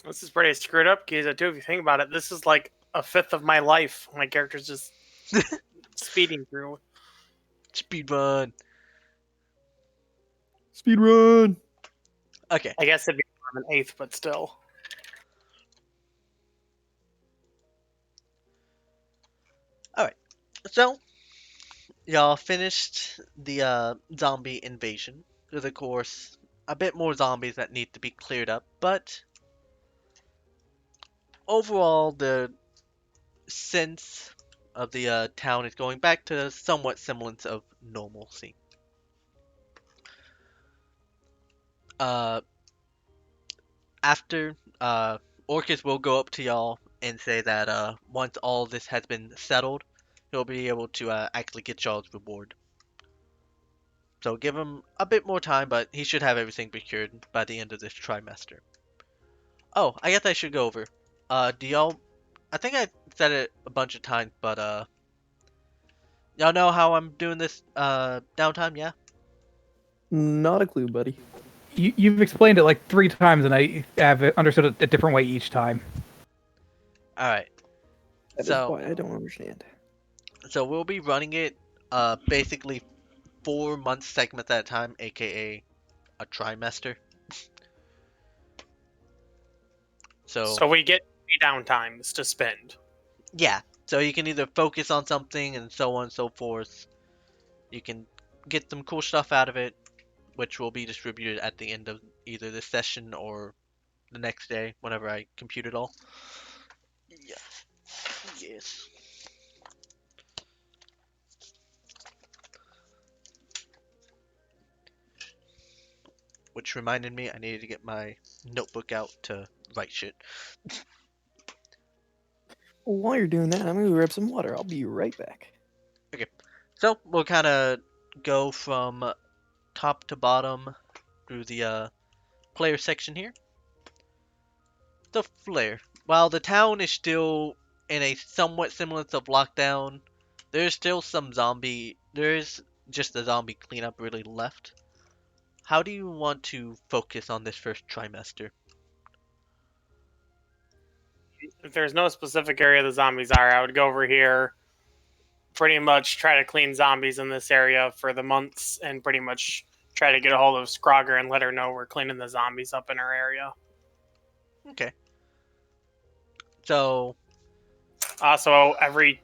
This is pretty screwed up, Giza, too, if you think about it. This is like a fifth of my life. My character's just speeding through. Speed run. Speed run. Okay. I guess it'd be an eighth, but still. All right. So y'all finished the zombie invasion. There's of course a bit more zombies that need to be cleared up, but overall the sense of the town is going back to somewhat semblance of normalcy. Uh, After Orcus will go up to y'all and say that once all this has been settled, he'll be able to actually get y'all's reward. So give him a bit more time, but he should have everything procured by the end of this trimester. Oh, I guess I should go over. Do y'all? I think I said it a bunch of times, but y'all know how I'm doing this downtime? Yeah. Not a clue, buddy. You've explained it like 3 times, and I have understood it a different way each time. All right. That is So why I don't understand. we'll be running it basically 4 month segments at a time, aka a trimester. So So we get 3 downtimes to spend. yeah, so you can either focus on something and so on and so forth. You can get some cool stuff out of it, which will be distributed at the end of either this session or the next day, whenever I compute it all. Yeah. Yes. Which reminded me, I needed to get my notebook out to write shit. While you're doing that, I'm gonna grab some water. I'll be right back. Okay, so we'll kind of go from top to bottom through the player section here. The flare. While the town is still in a somewhat semblance of lockdown, there's still some zombie. There's just the zombie cleanup really left. How do you want to focus on this first trimester? If there's no specific area the zombies are, I would go over here, pretty much try to clean zombies in this area for the months, and pretty much try to get a hold of Scrogger and let her know we're cleaning the zombies up in her area. Okay. So, Also,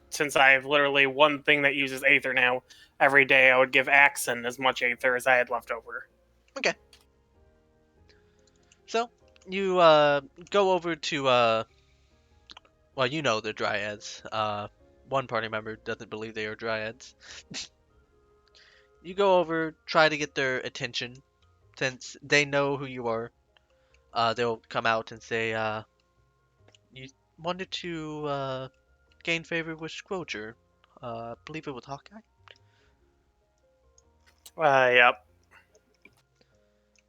since I have literally one thing that uses Aether now, every day I would give Axon as much Aether as I had left over. okay. So, you go over to well, you know the dryads. One party member doesn't believe they are dryads. You go over, try to get their attention, since they know who you are. They'll come out and say, you wanted to gain favor with Scroger. I believe it was Hawkeye. Yep.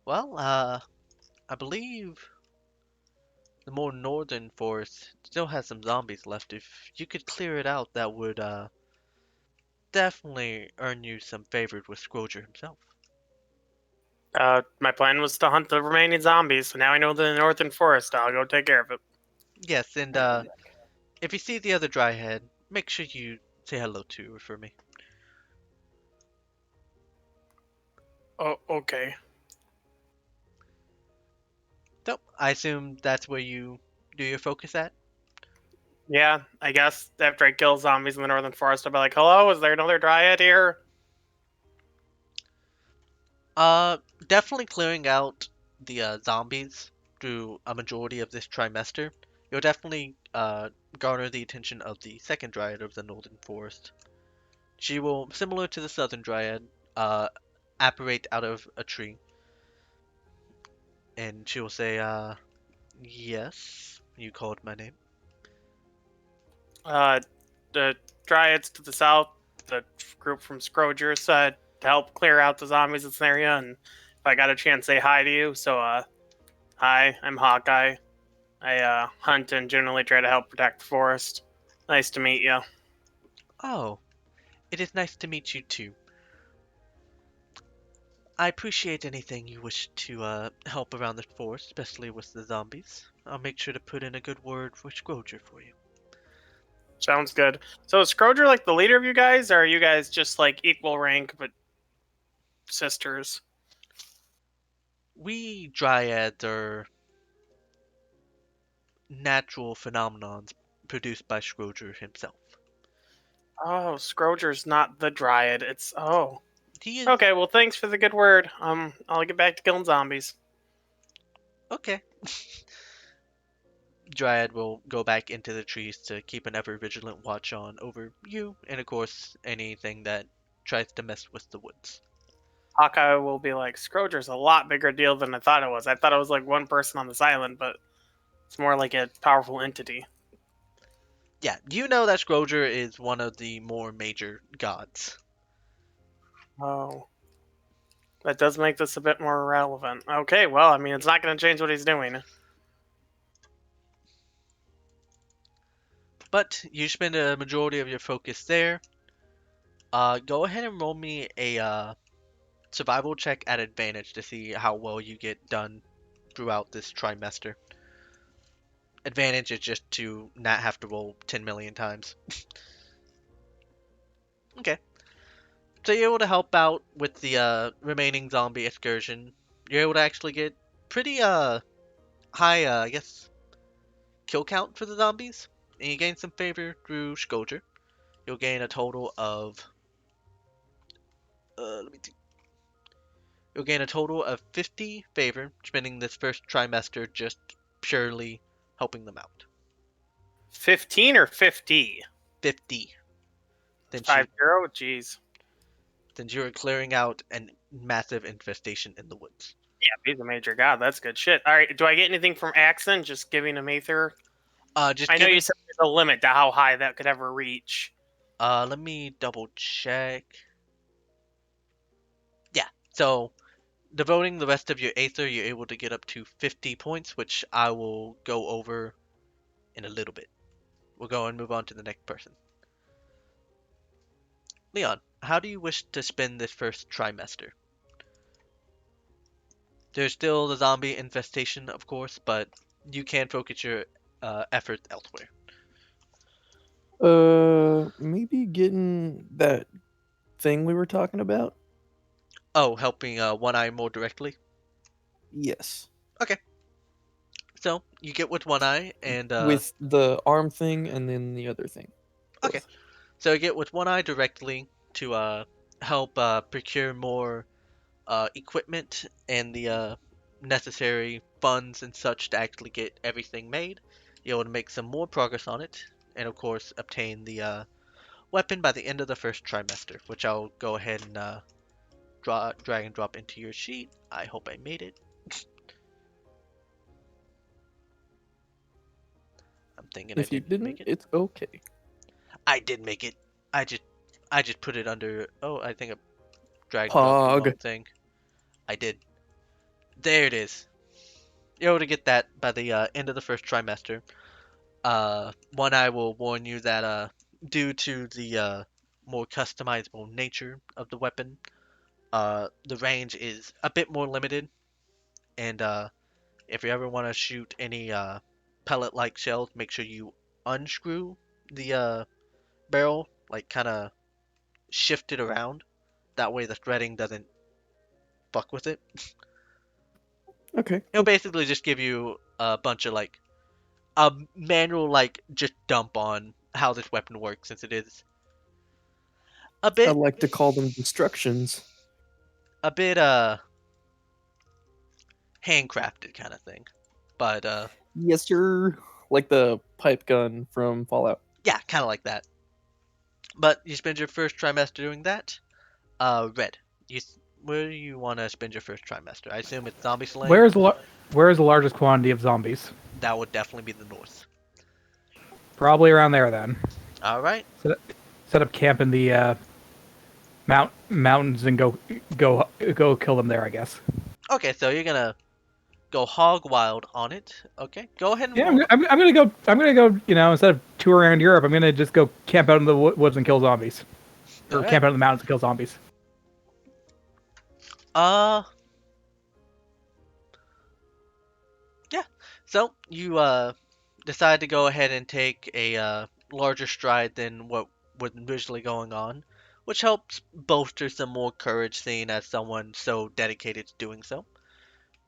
Well, I believe the more northern forest still has some zombies left. If you could clear it out, that would definitely earn you some favor with Scroger himself. My plan was to hunt the remaining zombies, so now I know the northern forest. I'll go take care of it. Yes, and if you see the other dryhead, make sure you say hello to her for me. Oh, okay. So, I assume that's where you do your focus at? Yeah, I guess after I kill zombies in the northern forest, I'll be like, hello, is there another dryad here? Definitely clearing out the zombies through a majority of this trimester. You'll definitely garner the attention of the second dryad of the northern forest. She will, similar to the southern dryad, apparate out of a tree. And she will say, yes, you called my name. The dryads to the south, the group from Scroger said to help clear out the zombies in this area, and if I got a chance, say hi to you. So, hi, I'm Hawkeye. I hunt and generally try to help protect the forest. Nice to meet you. Oh, it is nice to meet you too. I appreciate anything you wish to help around the forest, especially with the zombies. I'll make sure to put in a good word for Scroger for you. Sounds good. So is Scroger like the leader of you guys, or are you guys just like equal rank but sisters? We dryads are natural phenomenons produced by Scroger himself. Oh, Scroger's not the dryad. It's He is okay. Well, thanks for the good word. I'll get back to killing zombies. okay. Dryad will go back into the trees to keep an ever vigilant watch on over you, and of course anything that tries to mess with the woods. Hawkeye will be like, Scroger's a lot bigger deal than I thought it was. I thought it was like one person on this island, but it's more like a powerful entity. Yeah, you know that Scroger is one of the more major gods. Oh. That does make this a bit more relevant. Okay, well, I mean, it's not going to change what he's doing. But you spend a majority of your focus there. Go ahead and roll me a survival check at advantage to see how well you get done throughout this trimester. Advantage is just to not have to roll 10 million times. Okay. So you're able to help out with the remaining zombie excursion. You're able to actually get pretty high I guess kill count for the zombies, and you gain some favor through Scourger. You'll gain a total of let me see. You'll gain a total of 50 favor, spending this first trimester just purely helping them out. 15 or 50? 50. Since 50? you, Jeez. since you're clearing out a massive infestation in the woods. Yeah, he's a major god. That's good shit. All right, do I get anything from Axon just giving him Aether? Just I know give you me, said there's a limit to how high that could ever reach. let me double check. Yeah, so devoting the rest of your Aether, you're able to get up to 50 points, which I will go over in a little bit. We'll go and move on to the next person. Leon, how do you wish to spend this first trimester? There's still the zombie infestation, of course, but you can focus your efforts elsewhere. Maybe getting that thing we were talking about. Oh, helping One Eye more directly? Yes, Okay. So, you get with One Eye, and with the arm thing and then the other thing. okay. Both. So you get with One Eye directly to help procure more equipment and the necessary funds and such to actually get everything made. You're able to make some more progress on it, and of course obtain the weapon by the end of the first trimester, which I'll go ahead and drag and drop into your sheet. I hope I made it. I'm thinking I If you didn't make didn't, it. it's okay. I did make it. I just put it under. Oh, I think I drag and dropped the Pog. wrong thing. I did. There it is. You're able to get that by the end of the first trimester. One Eye will warn you that due to the more customizable nature of the weapon, the range is a bit more limited, and if you ever want to shoot any pellet-like shells, make sure you unscrew the barrel, like kind of shift it around. That way the threading doesn't fuck with it. Okay. It'll basically just give you a bunch of like a manual like just dump on how this weapon works, since it is a I bit like to call them destructions. a bit handcrafted kind of thing. But Yes, sir. Like the pipe gun from Fallout. yeah, kind of like that. But you spend your first trimester doing that. Red, where do you want to spend your first trimester? I assume it's zombie slaying. Where is the largest quantity of zombies? That would definitely be the north. Probably around there then. All right. Set up camp in the mountains and go kill them there, I guess. Okay, so you're gonna go hog wild on it. Okay, go ahead and Yeah, roll. I'm gonna go. I'm gonna go. You know, instead of tour around Europe, I'm gonna just go camp out in the woods and kill zombies, or Alright. camp out in the mountains and kill zombies. Uh, yeah. So you decide to go ahead and take a larger stride than what was originally going on, which helps bolster some more courage, seeing as someone so dedicated to doing so.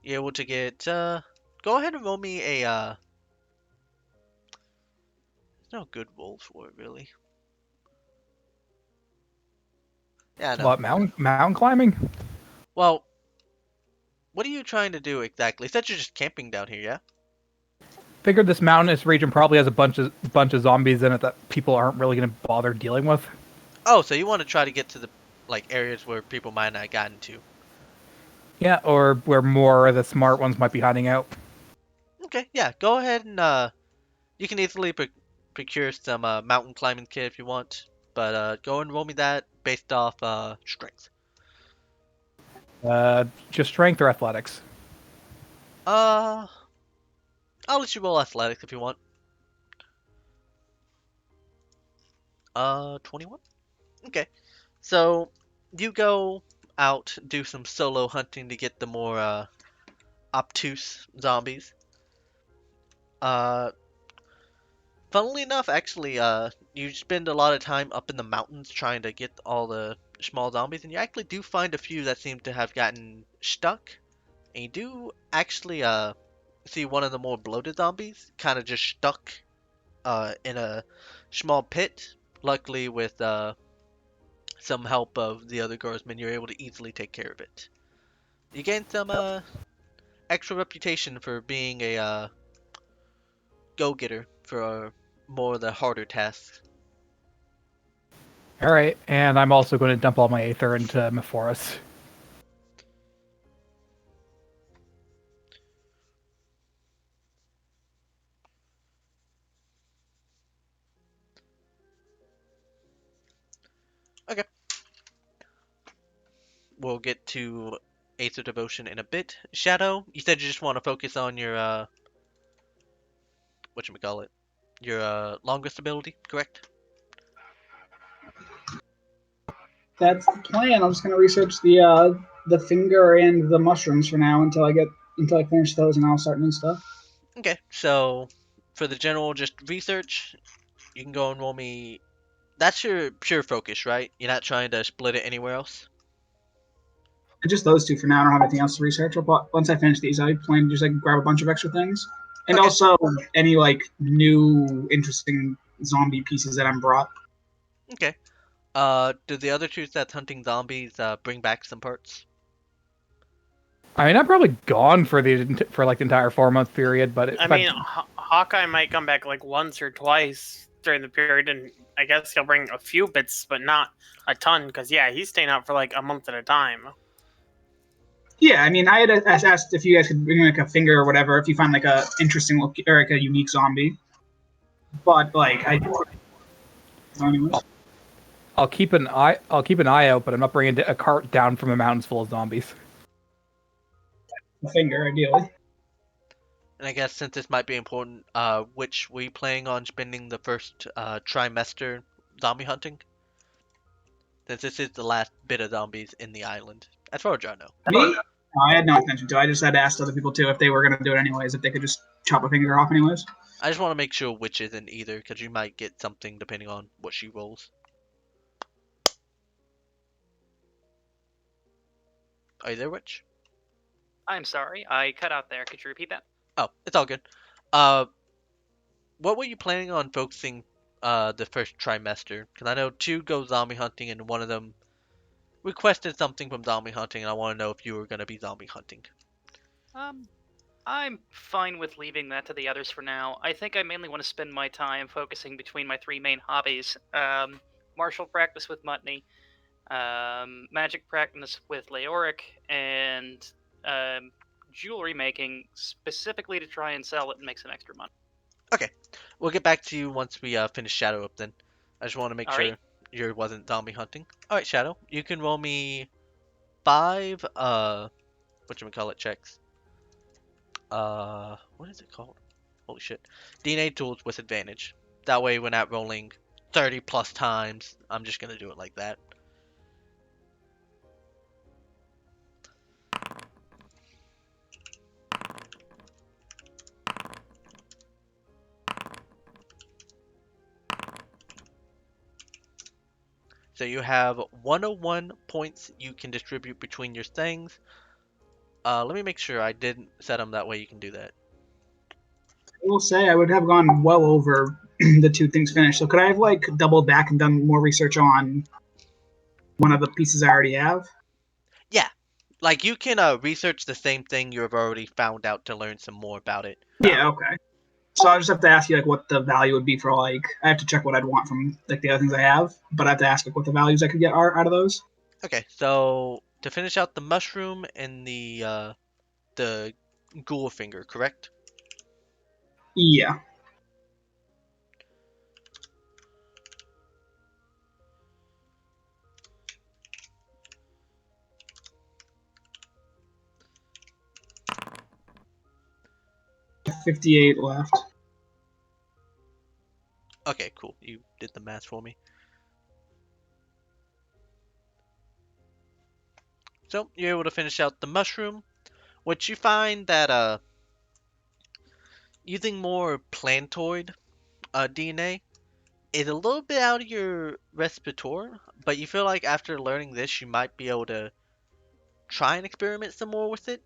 You're able to get go ahead and roll me a there's no good rolls for it really. Yeah, no. What, mountain climbing? Well, what are you trying to do exactly? Said you're just camping down here, yeah? Figured this mountainous region probably has a bunch of zombies in it that people aren't really going to bother dealing with. Oh, so you want to try to get to the like areas where people might not have gotten to. Yeah, or where more of the smart ones might be hiding out. Okay, yeah, go ahead and you can easily procure some mountain climbing kit if you want, but go and roll me that based off strength. Just strength or athletics. Uh, I'll let you roll athletics if you want. 21. Okay, so you go out, do some solo hunting to get the more obtuse zombies. Uh, Funnily enough, actually, you spend a lot of time up in the mountains trying to get all the small zombies, and you actually do find a few that seem to have gotten stuck. And you do actually see one of the more bloated zombies kind of just stuck in a small pit. Luckily, with some help of the other guardsmen, you're able to easily take care of it. You gain some extra reputation for being a go-getter for more of the harder tasks. All right, and I'm also going to dump all my Aether into Mephoris. Okay. We'll get to Aether Devotion in a bit. Shadow, you said you just want to focus on your whatchamacallit? Your longest ability, correct? That's the plan. I'm just gonna research the finger and the mushrooms for now until I finish those, and I'll start new stuff. Okay, so for the general just research, you can go and roll me. That's your pure focus, right? You're not trying to split it anywhere else? Just those two for now. I don't have anything else to research. But once I finish these, I plan to just like grab a bunch of extra things, and Okay. also any like new interesting zombie pieces that I'm brought. Okay. Do the other two that's hunting zombies bring back some parts? I mean, I'm probably gone for like the entire 4 month period, but I mean, Hawkeye might come back like once or twice during the period, and I guess he'll bring a few bits, but not a ton, because yeah, he's staying out for like a month at a time. Yeah, I mean, I had asked if you guys could bring like a finger or whatever if you find like a interesting look or like a unique zombie. But like I. Anyways. I'll keep an eye out, but I'm not bringing a cart down from the mountains full of zombies. A finger, ideally. And I guess since this might be important, which were you planning on spending the first trimester zombie hunting? Since this is the last bit of zombies in the island. As far as I know. Me? I had no intention to. I just had asked other people too if they were going to do it anyways, if they could just chop a finger off anyways. I just want to make sure which isn't either, because you might get something depending on what she rolls. Are you there, Witch? I'm sorry, I cut out there. Could you repeat that? Oh, it's all good. What were you planning on focusing the first trimester? Because I know 2 go zombie hunting and one of them requested something from zombie hunting, and I want to know if you were going to be zombie hunting. I'm fine with leaving that to the others for now. I think I mainly want to spend my time focusing between my 3 main hobbies. Martial practice with Mutney, magic practice with Leoric, and jewelry making specifically to try and sell it and make some extra money. Okay, we'll get back to you once we finish Shadow up then. I just want to make sure Alright. you wasn't zombie hunting. Alright, Shadow, you can roll me 5, whatchamacallit checks. What is it called? Holy shit. DNA tools with advantage. That way we're not rolling 30 plus times. I'm just gonna do it like that. So you have 101 points you can distribute between your things. Let me make sure I didn't set them that way you can do that. I will say I would have gone well over the 2 things finished. So could I have like doubled back and done more research on one of the pieces I already have? Yeah, like you can research the same thing you have already found out to learn some more about it. Yeah, okay. So I'll just have to ask you like what the value would be for like I have to check what I'd want from like the other things I have, but I have to ask like what the values I could get are out of those. Okay, so to finish out the mushroom and the ghoul finger, correct? Yeah. $58 left. Okay, cool. You did the math for me. So you're able to finish out the mushroom, which you find that using more plantoid DNA is a little bit out of your repertoire, but you feel like after learning this, you might be able to try and experiment some more with it.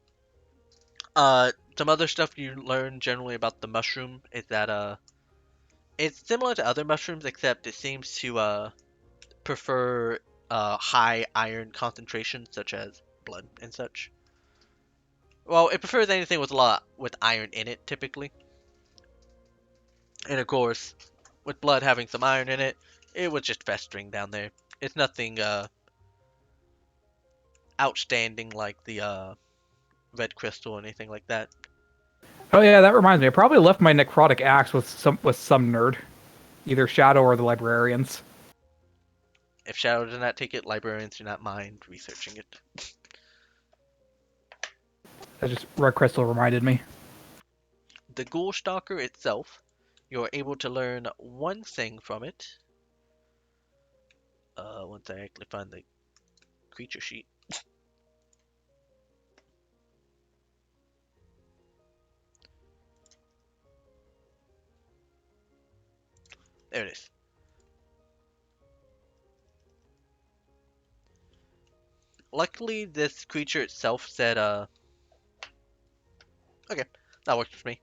Some other stuff you learn generally about the mushroom is that it's similar to other mushrooms, except it seems to prefer high iron concentrations, such as blood and such. Well, it prefers anything with a lot with iron in it, typically. And of course, with blood having some iron in it, it was just festering down there. It's nothing outstanding like the red crystal or anything like that. Oh yeah, that reminds me. I probably left my necrotic axe with some nerd, either Shadow or the librarians. If Shadow does not take it, librarians do not mind researching it. That just red crystal reminded me. The Ghoul Stalker itself, you're able to learn one thing from it. Once I actually find the creature sheet. There it is. Luckily, this creature itself said, okay, that works for me.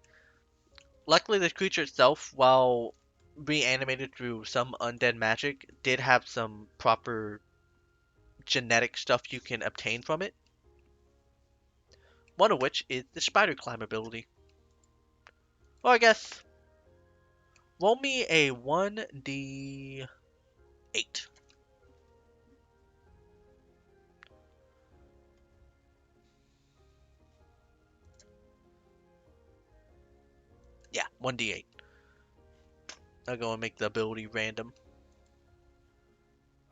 Luckily, this creature itself, while reanimated through some undead magic, did have some proper genetic stuff you can obtain from it. One of which is the spider climb ability. Well, I guess, roll me a 1d8. Yeah, 1d8. I'll go and make the ability random.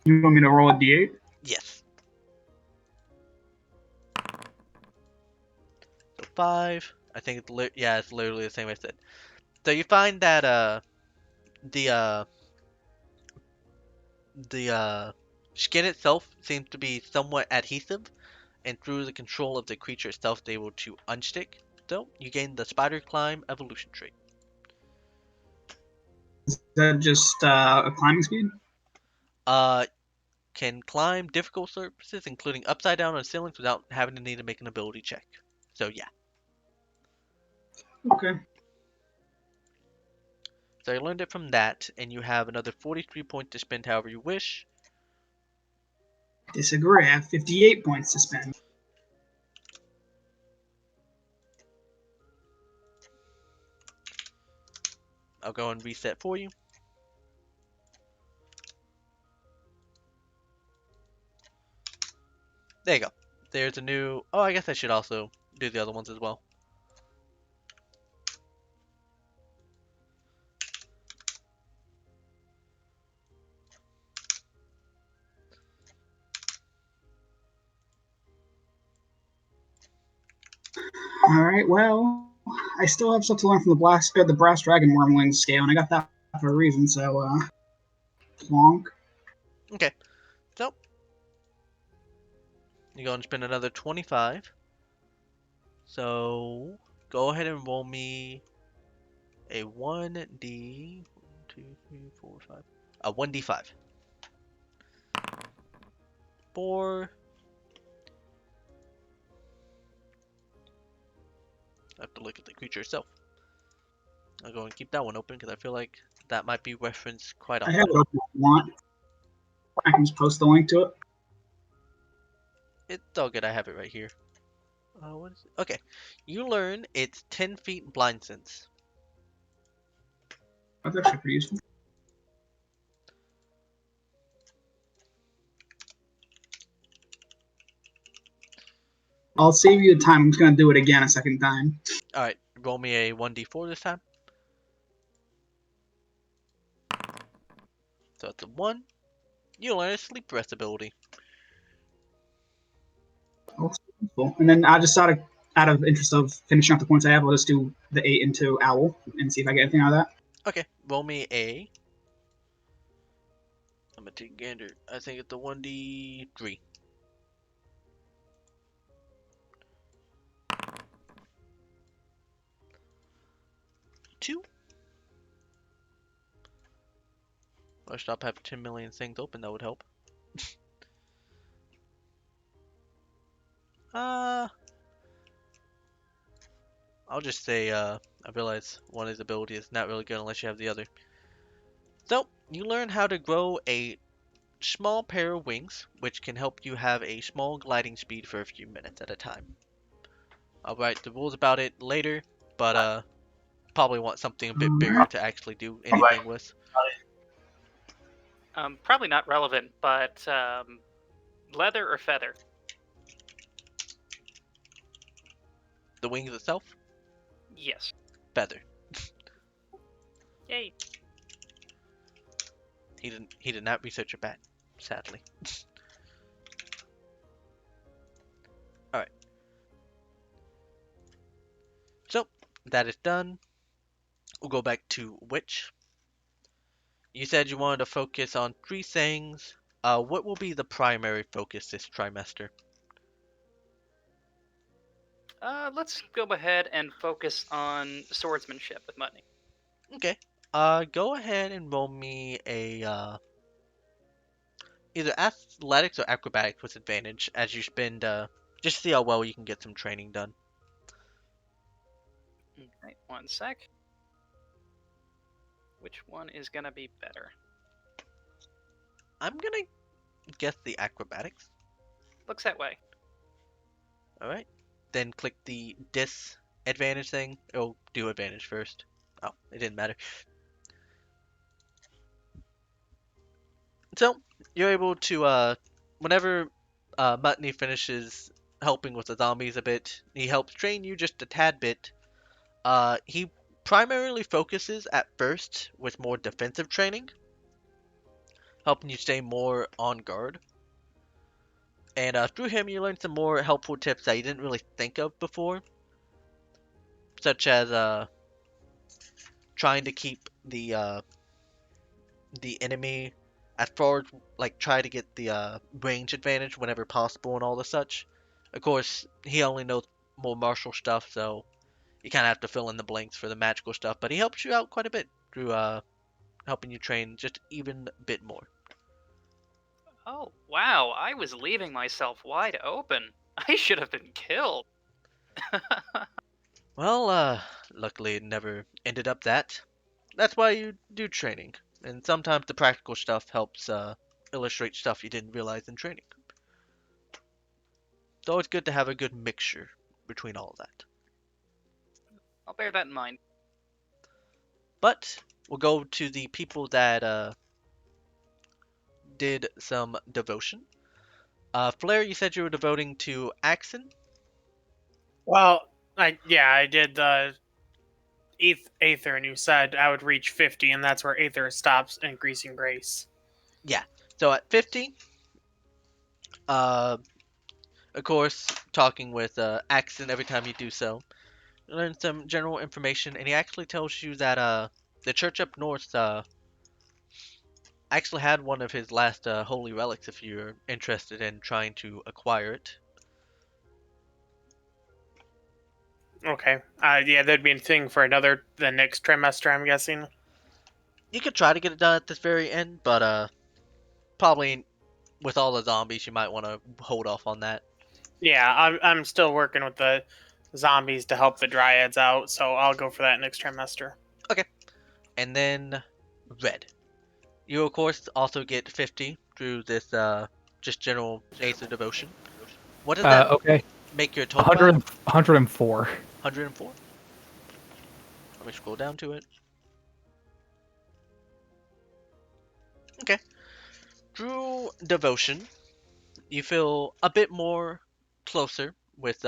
You want me to roll a D8? Yes. So 5. I think it's yeah, it's literally the same I said. So you find that the skin itself seems to be somewhat adhesive, and through the control of the creature itself, it's able to unstick. So you gain the spider climb evolution trait. Is that just a climbing speed? Can climb difficult surfaces, including upside down on ceilings, without having to need to make an ability check. So yeah. Okay. So you learned it from that, and you have another 43 points to spend however you wish. Disagree. I have 58 points to spend. I'll go and reset for you. There you go. There's a new... Oh, I guess I should also do the other ones as well. All right. Well, I still have stuff to learn from the brass dragon wormling scale, and I got that for a reason. So, plonk. Okay. So, you're going to spend another 25. So, go ahead and roll me a 1d... 1, 2, 3, 4, 5. A 1d5. 4. I have to look at the creature itself. I'll go and keep that one open because I feel like that might be referenced quite I often. have it open if you want. I can just post the link to it. It's all good. I have it right here. What is it? Okay. You learn it's 10 feet blind sense. That's actually pretty useful. I'll save you the time. I'm just gonna do it again a second time. Alright, roll me a 1d4 this time. So it's a 1. You learn a sleep rest ability. Oh, cool. And then I just out of interest of finishing up the points I have, I'll just do the 8 into Owl and see if I get anything out of that. Okay, roll me a... I'm gonna take a gander. I think it's a 1d3. Two. Or stop having 10 million things open, that would help. I'll just say, I realize one of his abilities is not really good unless you have the other. So, you learn how to grow a small pair of wings, which can help you have a small gliding speed for a few minutes at a time. I'll write the rules about it later, but probably want something a bit bigger to actually do anything with. Probably not relevant, but leather or feather? The wings itself, Yes. feather. Yay. He did not research a bat, sadly. Alright. So, that is done. We'll go back to Witch. You said you wanted to focus on 3 things. What will be the primary focus this trimester? Let's go ahead and focus on swordsmanship with Mutney. Okay. Go ahead and roll me a, either athletics or acrobatics with advantage as you spend, just see how well you can get some training done. Okay, 1 sec. Which one is gonna be better? I'm gonna guess the acrobatics. Looks that way. Alright. Then click the disadvantage thing. It'll do advantage first. Oh, it didn't matter. So, you're able to, whenever Mutney finishes helping with the zombies a bit, he helps train you just a tad bit. He primarily focuses at first with more defensive training, helping you stay more on guard. And through him, you learn some more helpful tips that you didn't really think of before, such as trying to keep the enemy as far as, like, try to get the range advantage whenever possible and all the such. Of course, he only knows more martial stuff, so you kind of have to fill in the blanks for the magical stuff, but he helps you out quite a bit through helping you train just even a bit more. Oh, wow, I was leaving myself wide open. I should have been killed. Well, luckily it never ended up that. That's why you do training, and sometimes the practical stuff helps illustrate stuff you didn't realize in training. So it's good to have a good mixture between all of that. I'll bear that in mind. But we'll go to the people that did some devotion. Flare, you said you were devoting to Axon. Well, I did the Aether, and you said I would reach 50, and that's where Aether stops increasing grace. Yeah. So at 50, of course, talking with Axon every time you do so, you learn some general information, and he actually tells you that the church up north actually had one of his last holy relics if you're interested in trying to acquire it. Okay. There'd be a thing for the next trimester, I'm guessing. You could try to get it done at this very end, but probably with all the zombies, you might want to hold off on that. Yeah, I'm still working with the zombies to help the dryads out, so I'll go for that next trimester. And then red. You of course also get 50 through this just general Aether devotion. What does that Okay. make your total at? 104. 104. Let me scroll down to it. Okay. Through devotion, you feel a bit more closer with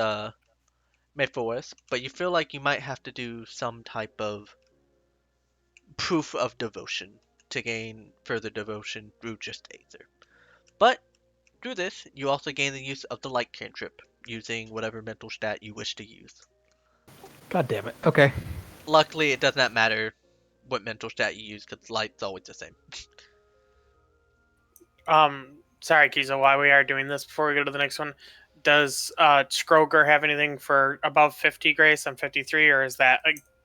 Mayforest, but you feel like you might have to do some type of proof of devotion to gain further devotion through just Aether. But through this, you also gain the use of the light cantrip, using whatever mental stat you wish to use. God damn it. Okay. Luckily, it does not matter what mental stat you use, because light's always the same. Sorry, Kiza, while we are doing this, before we go to the next one, does Skroger have anything for above 50 grace? I'm 53, or is that,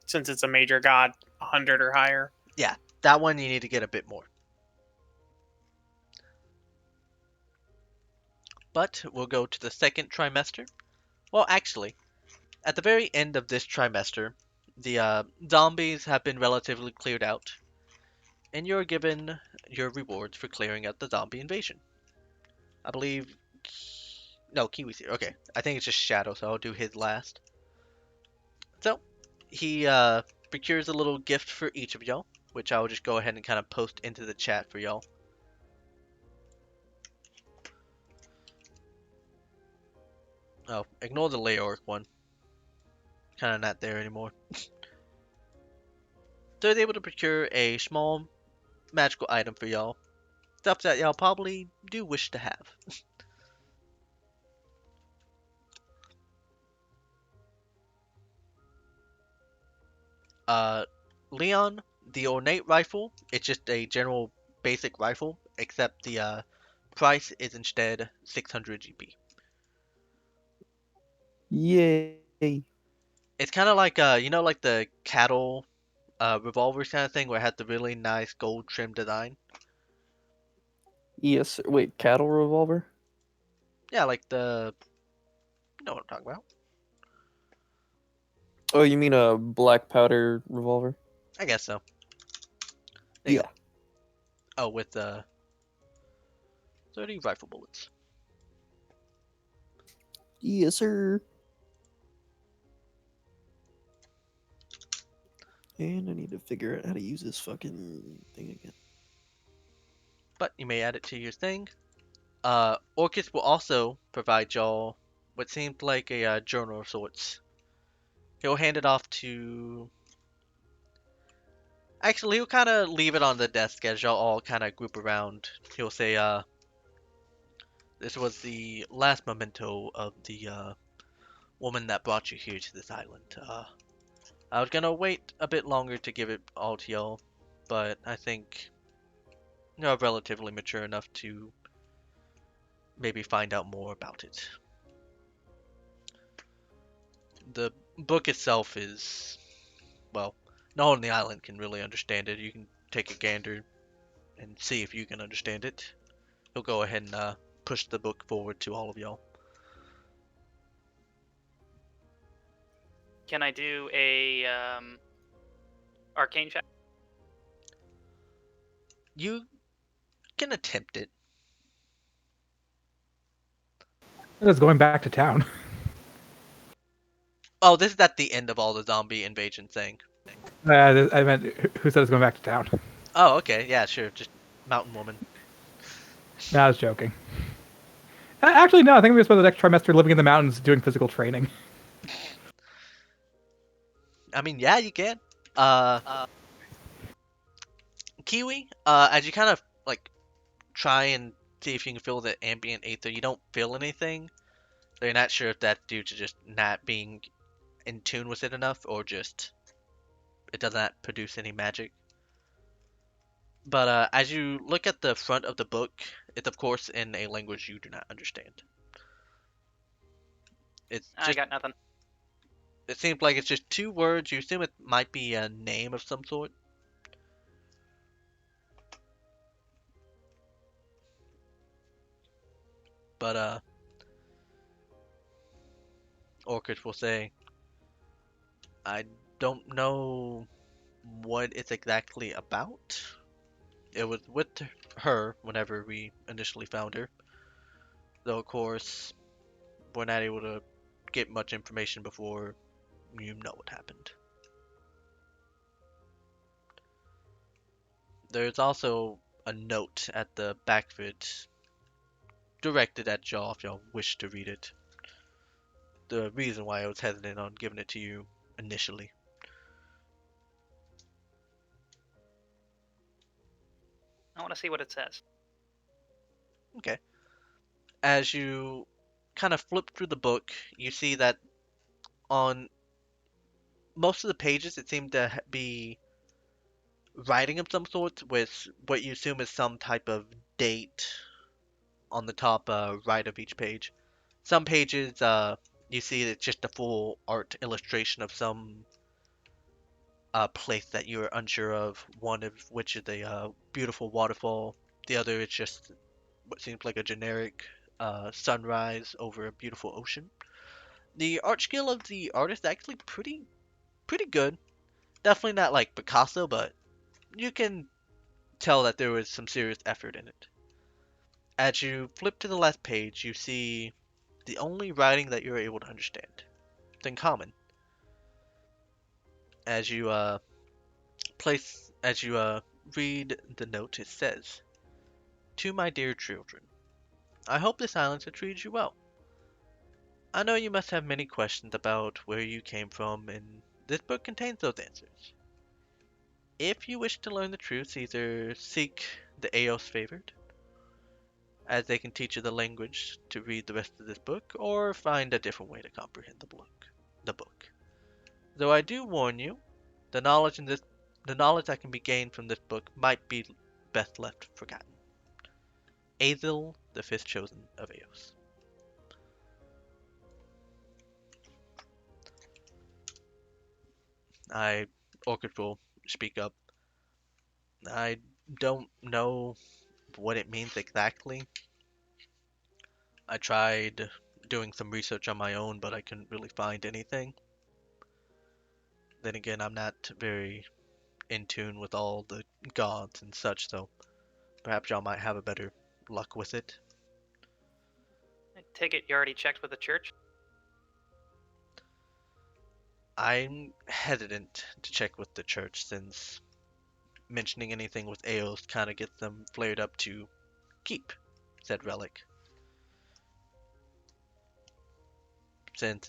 since it's a major god, 100 or higher? Yeah, that one you need to get a bit more. But we'll go to the second trimester. Well, actually, at the very end of this trimester, the zombies have been relatively cleared out, and you're given your rewards for clearing out the zombie invasion. I believe... No, Kiwi's here. Okay, I think it's just Shadow, so I'll do his last. So, he procures a little gift for each of y'all, which I'll just go ahead and kind of post into the chat for y'all. Oh, ignore the Leoric one. Kind of not there anymore. So he's able to procure a small magical item for y'all. Stuff that y'all probably do wish to have. Leon, the ornate rifle, it's just a general basic rifle, except the price is instead 600 GP. Yay. It's kind of like like the cattle revolvers kind of thing, where it had the really nice gold trim design. Yes, sir. Wait, cattle revolver? Yeah, like you know what I'm talking about. Oh, you mean a black powder revolver? I guess so. There you Yeah. go. Oh, with 30 rifle bullets. Yes, sir. And I need to figure out how to use this fucking thing again. But you may add it to your thing. Orcus will also provide y'all what seemed like a journal of sorts. He'll hand it off to... Actually, he'll kind of leave it on the desk as y'all all kind of group around. He'll say, this was the last memento of the woman that brought you here to this island. I was gonna wait a bit longer to give it all to y'all, but I think you're relatively mature enough to maybe find out more about it. The book itself is, well, no one on the island can really understand it. You can take a gander and see if you can understand it. He'll go ahead and push the book forward to all of y'all. Can I do a arcane check? You can attempt it. It is going back to town. Oh, this is at the end of all the zombie invasion thing. I meant, who said it's going back to town? Oh, okay, yeah, sure, just mountain woman. No, I was joking. Actually, no, I think I'm going to spend the next trimester living in the mountains doing physical training. I mean, yeah, you can. Kiwi, as you kind of like try and see if you can feel the ambient aether, you don't feel anything. So you're not sure if that's due to just not being in tune with it enough, or just it does not produce any magic. But as you look at the front of the book, it's of course in a language you do not understand. It's I just, got nothing. it seems like it's just two words. You assume it might be a name of some sort. But Orchid will say, I don't know what it's exactly about. It was with her whenever we initially found her. Though, of course, we're not able to get much information before you know what happened. There's also a note at the back of it directed at y'all if y'all wish to read it. The reason why I was hesitant on giving it to you initially. I want to see what it says. Okay. As you kind of flip through the book, you see that on most of the pages it seemed to be writing of some sort with what you assume is some type of date on the top right of each page. Some pages you see it's just a full art illustration of some place that you're unsure of, one of which is a beautiful waterfall, the other is just what seems like a generic sunrise over a beautiful ocean. The art skill of the artist is actually pretty good. Definitely not like Picasso, but you can tell that there was some serious effort in it. As you flip to the last page, you see the only writing that you're able to understand. It's in common. As you read the note, it says, "To my dear children, I hope this island has treated you well. I know you must have many questions about where you came from, and this book contains those answers. If you wish to learn the truth, either seek the Aos favored, as they can teach you the language to read the rest of this book, or find a different way to comprehend the book. Though I do warn you, the knowledge that can be gained from this book might be best left forgotten. Azel, the fifth chosen of Aos." Orchid will speak up. I don't know what it means exactly. I tried doing some research on my own, but I couldn't really find anything. Then again, I'm not very in tune with all the gods and such, so perhaps y'all might have a better luck with it. I take it you already checked with the church? I'm hesitant to check with the church since mentioning anything with Aos kind of gets them flared up to keep said relic. Since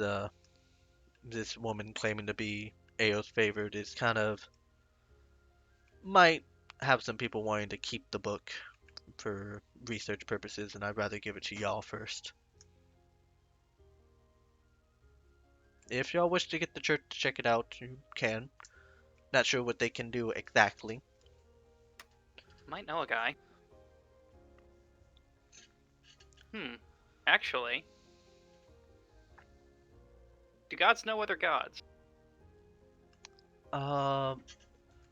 this woman claiming to be Aos favored is kind of might have some people wanting to keep the book for research purposes, and I'd rather give it to y'all first. If y'all wish to get the church to check it out, you can. Not sure what they can do exactly. Might know a guy. Actually, do gods know other gods?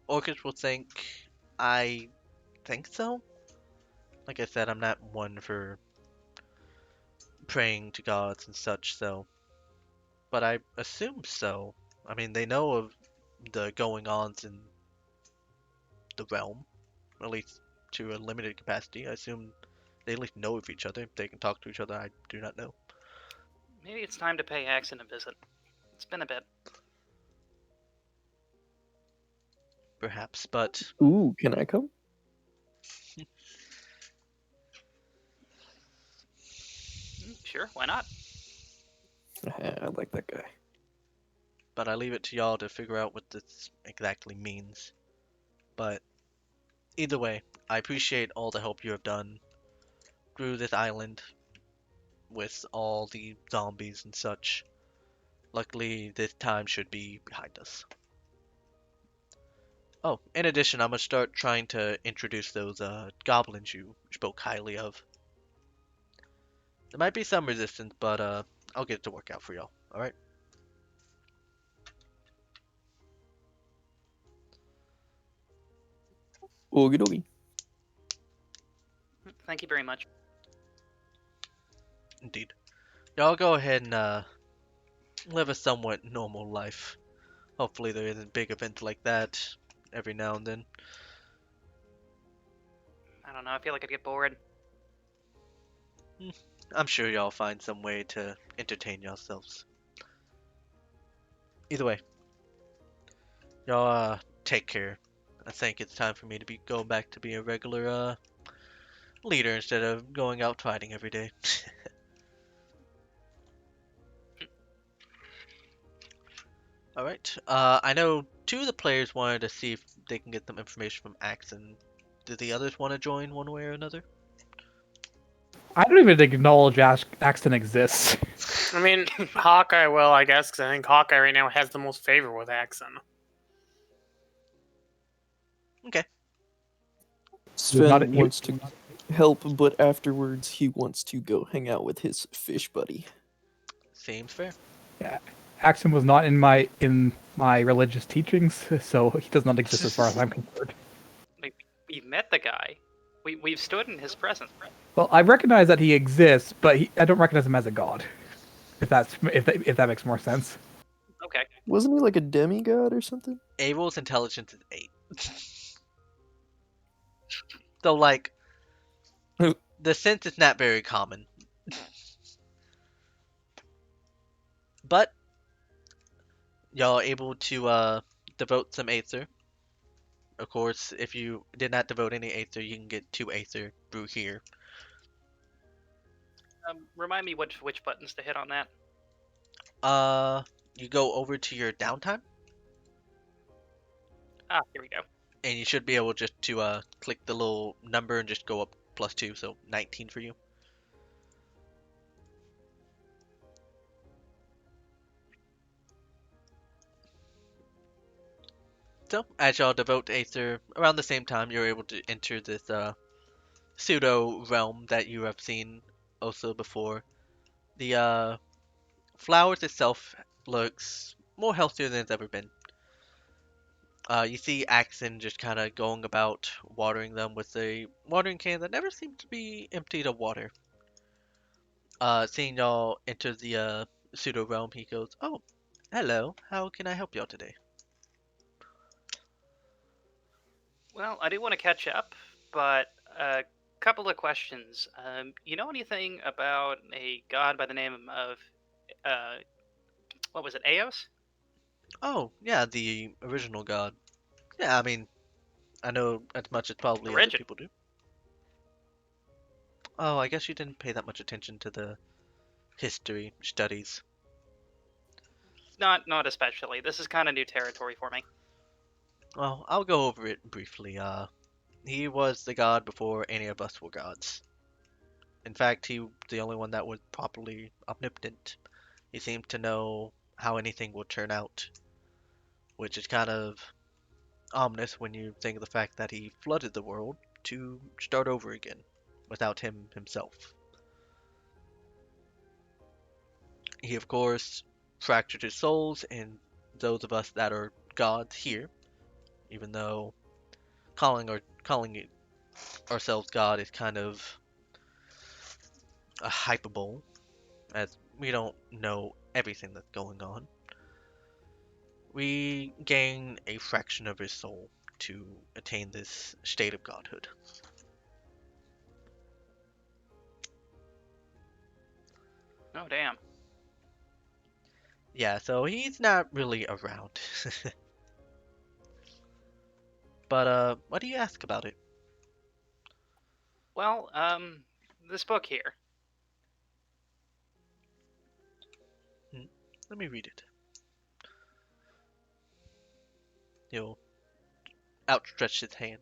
Orchid will think, I think so. Like I said, I'm not one for praying to gods and such, so. But I assume so. I mean, they know of the going-ons in the realm, at least to a limited capacity. I assume they at least know of each other. If they can talk to each other, I do not know. Maybe it's time to pay Axon a visit. It's been a bit. Perhaps, but Ooh, can I come? Sure, why not? I like that guy. I leave it to y'all to figure out what this exactly means. But either way, I appreciate all the help you have done through this island with all the zombies and such. Luckily, this time should be behind us. Oh, in addition, I'm gonna start trying to introduce those goblins you spoke highly of. There might be some resistance, but I'll get it to work out for y'all. All right. Oogie doogie. Thank you very much. Indeed. Y'all go ahead and live a somewhat normal life. Hopefully there isn't big events like that every now and then. I don't know. I feel like I'd get bored. I'm sure y'all find some way to entertain yourselves. Either way, y'all take care. I think it's time for me to be going back to being a regular leader instead of going out fighting every day. Alright, I know two of the players wanted to see if they can get some information from Axon. Do the others want to join one way or another? I don't even acknowledge Axton exists. I mean, Hawkeye will, I guess, because I think Hawkeye right now has the most favor with Axon. Okay. Sven not a- wants to help, but afterwards he wants to go hang out with his fish buddy. Seems fair. Yeah, Axton was not in my religious teachings, so he does not exist as far as I'm concerned. We've met the guy. We've stood in his presence. Well, I recognize that he exists, but I don't recognize him as a god. If that makes more sense. Okay. Wasn't he like a demigod or something? Abel's intelligence is 8. So, like, the sense is not very common. But, y'all are able to devote some Aether. Of course, if you did not devote any Aether, you can get 2 Aether through here. Remind me which buttons to hit on that. You go over to your downtime, Ah, here we go. and you should be able just to click the little number and just go up +2, so 19 for you. So, as y'all devote Aether, around the same time, you're able to enter this pseudo realm that you have seen also before. The flowers itself looks more healthier than it's ever been. You see Axon just kind of going about watering them with a watering can that never seemed to be emptied of water. Seeing y'all enter the pseudo realm, he goes, "Oh, hello. How can I help y'all today?" Well, I do want to catch up, but a couple of questions. You know anything about a god by the name of what was it, Eos? Oh, yeah, the original god. Yeah, I mean, I know as much as probably other Origin. people do. Oh, I guess you didn't pay that much attention to the history studies. Not especially. This is kind of new territory for me. Well, I'll go over it briefly. He was the god before any of us were gods. In fact, he was the only one that was properly omnipotent. He seemed to know how anything would turn out, which is kind of ominous when you think of the fact that he flooded the world to start over again without him himself. He, of course, fractured his souls in those of us that are gods here, even though calling it ourselves God is kind of a hyperbole, as we don't know everything that's going on. We gain a fraction of his soul to attain this state of godhood. Oh damn. Yeah, so he's not really around. But what do you ask about it? Well, this book here. Let me read it. He'll outstretch his hand.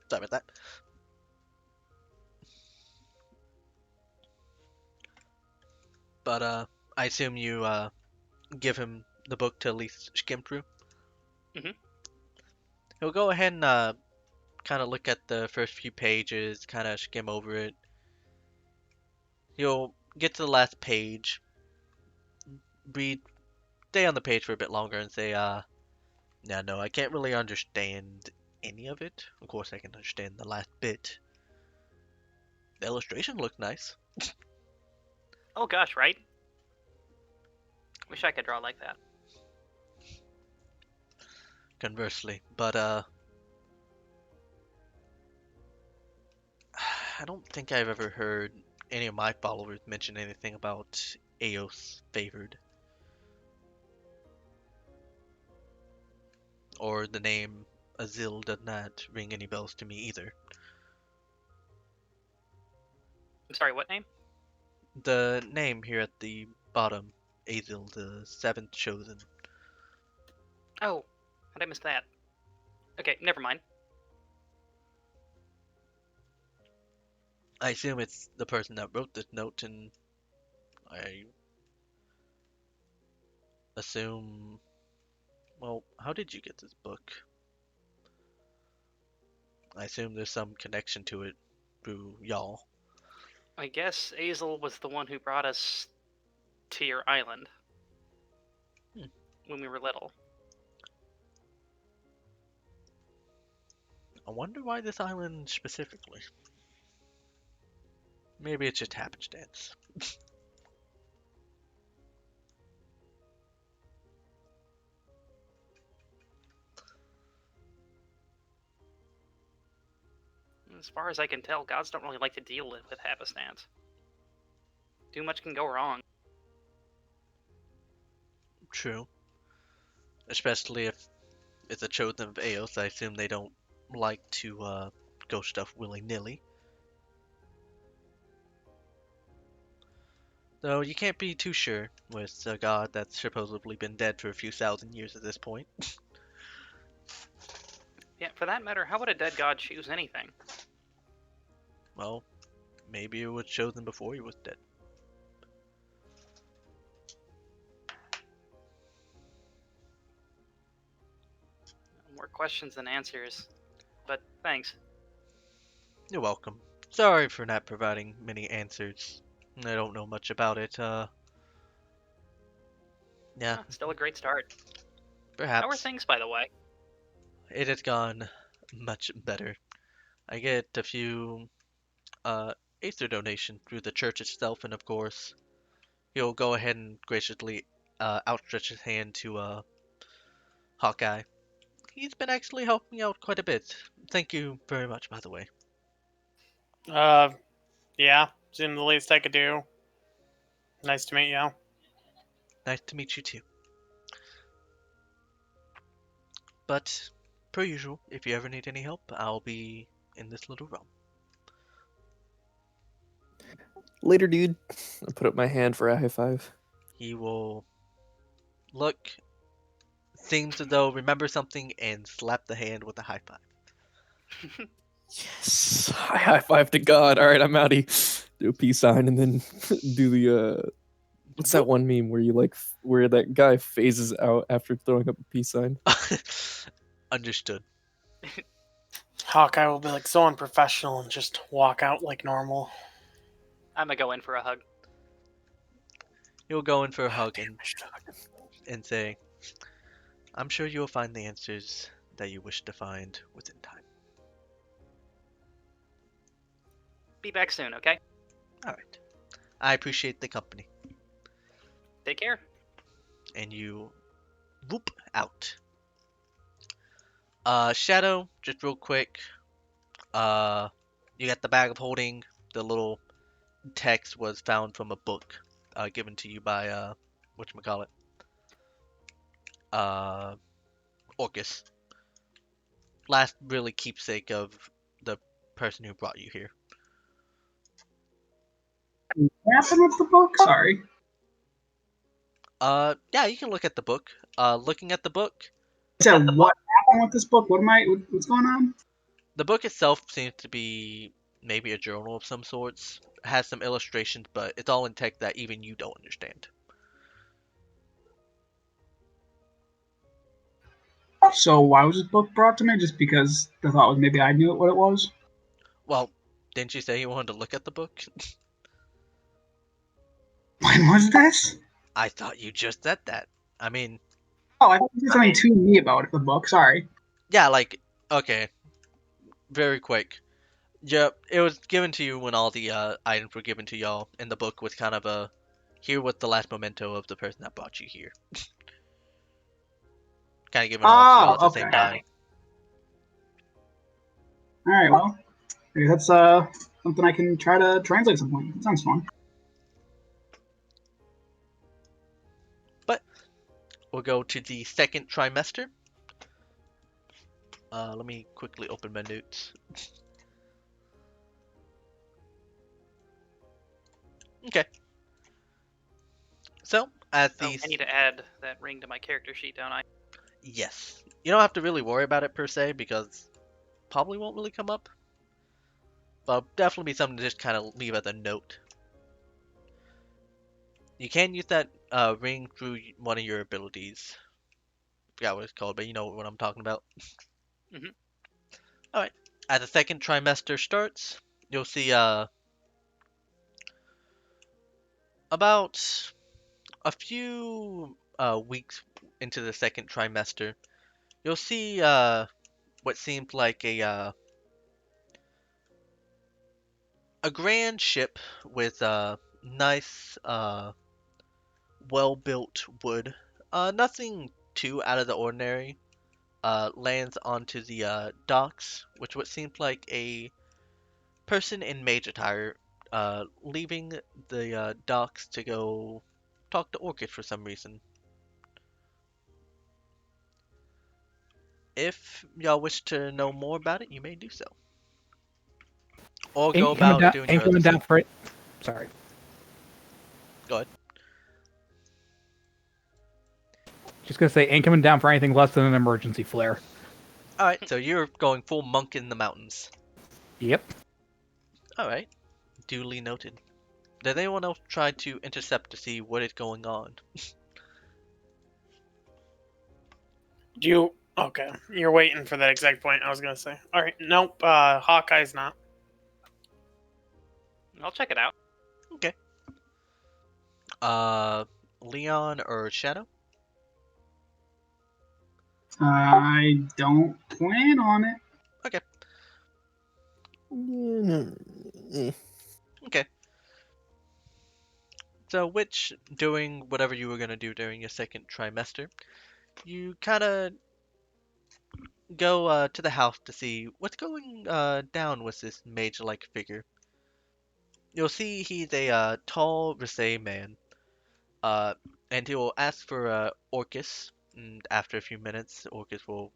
Sorry about that. But I assume you give him the book to at least skim through. Mhm. He'll go ahead and kind of look at the first few pages, kind of skim over it. He'll get to the last page, stay on the page for a bit longer and say, yeah, no, I can't really understand any of it. Of course, I can understand the last bit. The illustration looked nice. Oh gosh, right? Wish I could draw like that. Conversely, but I don't think I've ever heard any of my followers mention anything about Eos favored. Or the name Azil does not ring any bells to me either. I'm sorry, what name? The name here at the bottom, Azil, the seventh chosen. Oh, how'd I miss that? Okay, never mind. I assume it's the person that wrote this note, and I assume... Well, how did you get this book? I assume there's some connection to it through y'all. I guess Azel was the one who brought us to your island when we were little. I wonder why this island specifically. Maybe it's just happenstance. As far as I can tell, gods don't really like to deal with happenstance. Too much can go wrong. True. Especially if it's a chosen of Eos, I assume they don't like to go stuff willy-nilly. Though you can't be too sure with a god that's supposedly been dead for a few thousand years at this point. Yeah, for that matter, how would a dead god choose anything? Well, maybe it was chosen before he was dead. More questions than answers. But thanks. You're welcome. Sorry for not providing many answers. I don't know much about it, yeah, Still a great start. perhaps. How are things, by the way? It has gone much better. I get a few Aether donation through the church itself, and of course, he'll go ahead and graciously outstretch his hand to Hawkeye. He's been actually helping me out quite a bit. Thank you very much, by the way. Yeah, it's in the least I could do. Nice to meet you. Nice to meet you too. But, per usual, if you ever need any help, I'll be in this little room. Later, dude. I put up my hand for a high five. He will look, seems as though remember something, and slap the hand with a high five. Yes. I high five to God. All right, I'm outie. Do a peace sign and then do the what's that one meme where you where that guy phases out after throwing up a peace sign? Understood. Hawkeye will be like so unprofessional and just walk out like normal. I'm gonna go in for a hug. He'll go in for a hug Damn, I should hug him. and say, I'm sure you'll find the answers that you wish to find within time. Be back soon, okay? Alright. I appreciate the company. Take care. And you whoop out. Shadow, just real quick. You got the bag of holding. The little text was found from a book given to you by whatchamacallit? Orcus. Last really keepsake of the person who brought you here. What happened with the book? Sorry. Yeah, you can look at the book. Looking at the book, So what happened with this book? What's going on? the book itself seems to be maybe a journal of some sorts. It has some illustrations, but it's all in text that even you don't understand. So why was this book brought to me? Just because the thought was maybe I knew what it was? Well, didn't you say you wanted to look at the book? When was this? I thought you just said that. I mean, Oh, I thought you said something to me about the book. Sorry. yeah, like, okay, very quick. Yep, it was given to you when all the items were given to y'all, and the book was kind of a, here was the last memento of the person that brought you here. Kind of given all to y'all at the Oh, okay. same time. All right. Well, maybe that's something I can try to translate at some point. That sounds fun. But we'll go to the second trimester. Let me quickly open my notes. Okay. So, as Oh, the I need to add that ring to my character sheet, don't I? yes, you don't have to really worry about it per se because probably won't really come up, but definitely be something to just kind of leave as a note. You can use that ring through one of your abilities. Forgot what it's called, but you know what I'm talking about. Mhm. All right. As the second trimester starts, you'll see about a few weeks into the second trimester, you'll see what seems like a grand ship with nice well-built wood. Nothing too out of the ordinary. Lands onto the docks, which what seems like a person in mage attire, leaving the docks to go talk to Orchid for some reason. If y'all wish to know more about it, you may do so. Or go Ain't coming about down. doing Ain't your other coming down stuff. for it. Sorry. Go ahead. Just gonna say, ain't coming down for anything less than an emergency flare. Alright, so you're going full monk in the mountains. Yep. Alright, duly noted. Did anyone else try to intercept to see what is going on? Do you? Okay, you're waiting for that exact point. I was gonna say. All right, nope. Hawkeye's not. I'll check it out. Okay. Leon or Shadow? I don't plan on it. Okay. Eh. Okay. So, which, doing whatever you were gonna do during your second trimester, you kinda go to the house to see what's going down with this mage-like figure. You'll see he's a tall, risé man, and he will ask for Orcus, and after a few minutes, Orcus will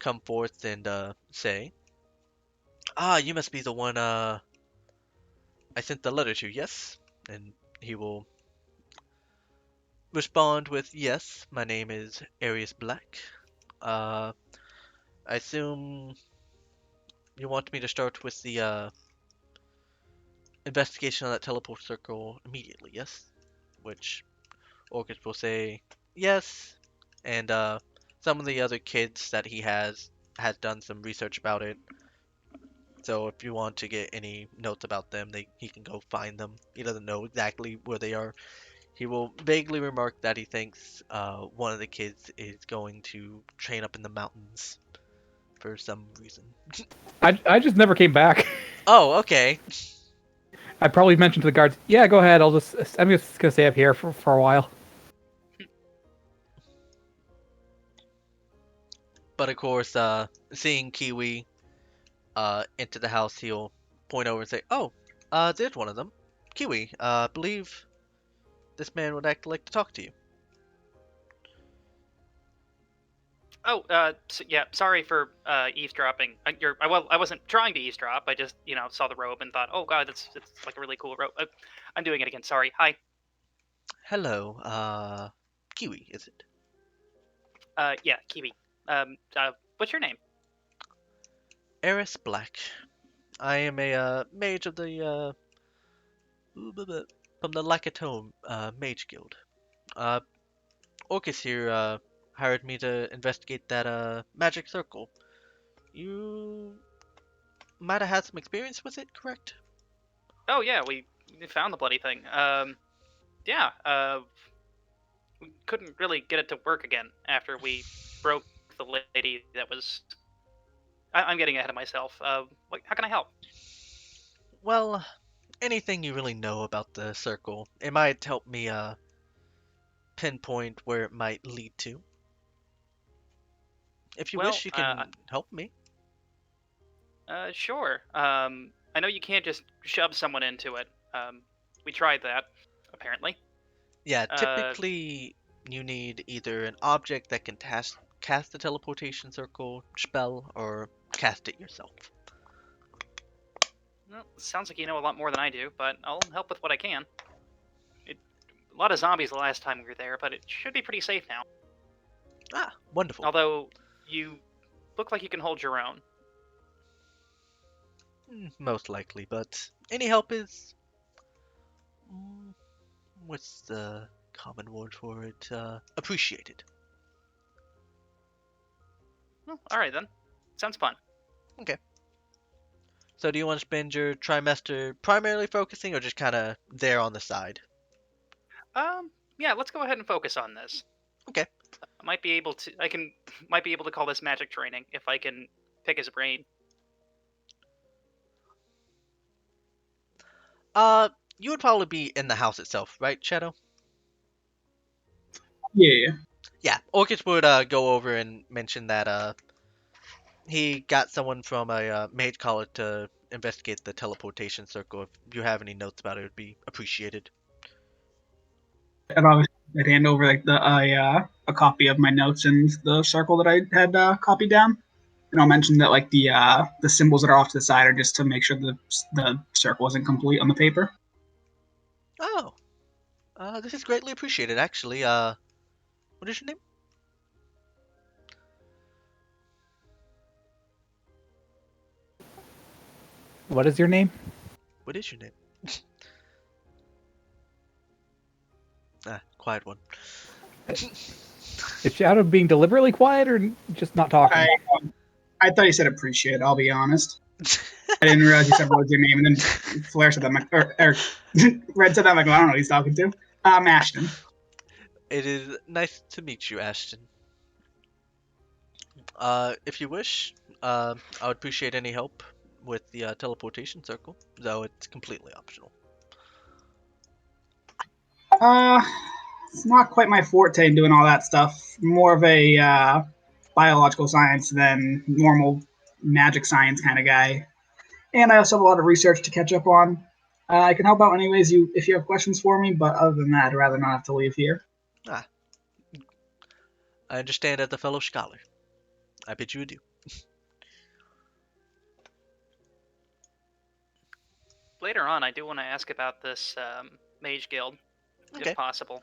come forth and say, "Ah, you must be the one I sent the letter to, yes?" And he will respond with, "Yes, my name is Arius Black. Uh, I assume you want me to start with the investigation on that teleport circle immediately, yes?" Which Orchid will say, "Yes," and some of the other kids that he has done some research about it. So if you want to get any notes about them, he can go find them. He doesn't know exactly where they are. He will vaguely remark that he thinks one of the kids is going to train up in the mountains for some reason. I just never came back. Oh, okay. I probably mentioned to the guards, yeah, go ahead. I'm just gonna stay up here for a while. But of course, seeing Kiwi into the house, he'll point over and say, "Oh, there's one of them. Kiwi, believe this man would like to talk to you." Oh, yeah. Sorry for eavesdropping. I wasn't trying to eavesdrop. I just, saw the robe and thought, oh god, it's like a really cool robe. I'm doing it again. Sorry. Hi. Hello, Kiwi, is it? Yeah, Kiwi. What's your name? Eris Black. I am a mage of the from the Lakatone Mage Guild. Uh, Orcus here hired me to investigate that magic circle. You might have had some experience with it, correct? Oh yeah, we found the bloody thing. Yeah. we couldn't really get it to work again after we broke the lady that was. I'm getting ahead of myself. How can I help? Well, anything you really know about the circle, it might help me pinpoint where it might lead to. If you Well, wish, you can help me. Sure. I know you can't just shove someone into it. We tried that, apparently. Yeah, typically you need either an object that can cast the teleportation circle spell or cast it yourself. Well, sounds like you know a lot more than I do, but I'll help with what I can. A lot of zombies the last time we were there, but it should be pretty safe now. Ah, wonderful. Although, you look like you can hold your own. Most likely, but any help is... mm, what's the common word for it? Appreciated. Well, alright then. Sounds fun. So do you want to spend your trimester primarily focusing or just kind of there on the side? Yeah, let's go ahead and focus on this. Okay. Might be able to call this magic training if I can pick his brain. You would probably be in the house itself, right, Shadow? Yeah. Yeah, Orchis would go over and mention that he got someone from a mage college to investigate the teleportation circle. If you have any notes about it, it would be appreciated. And obviously, I'd hand over like a copy of my notes and the circle that I had copied down. And I'll mention that like the symbols that are off to the side are just to make sure the circle isn't complete on the paper. Oh, this is greatly appreciated, actually. What is your name? What is your name? What is your name? Quiet one. Is Shadow being deliberately quiet or just not talking? I thought he said appreciate. I'll be honest. I didn't realize he said what was your name, and then Flair said that. Or Red said that. I'm like, well, I don't know who he's talking to. Ashton. It is nice to meet you, Ashton. If you wish, I would appreciate any help with the teleportation circle, though it's completely optional. It's not quite my forte in doing all that stuff. More of a biological science than normal magic science kind of guy. And I also have a lot of research to catch up on. I can help out anyways if you have questions for me, but other than that, I'd rather not have to leave here. I understand as a fellow scholar. I bid you adieu. Later on, I do want to ask about this mage guild, Okay. if possible.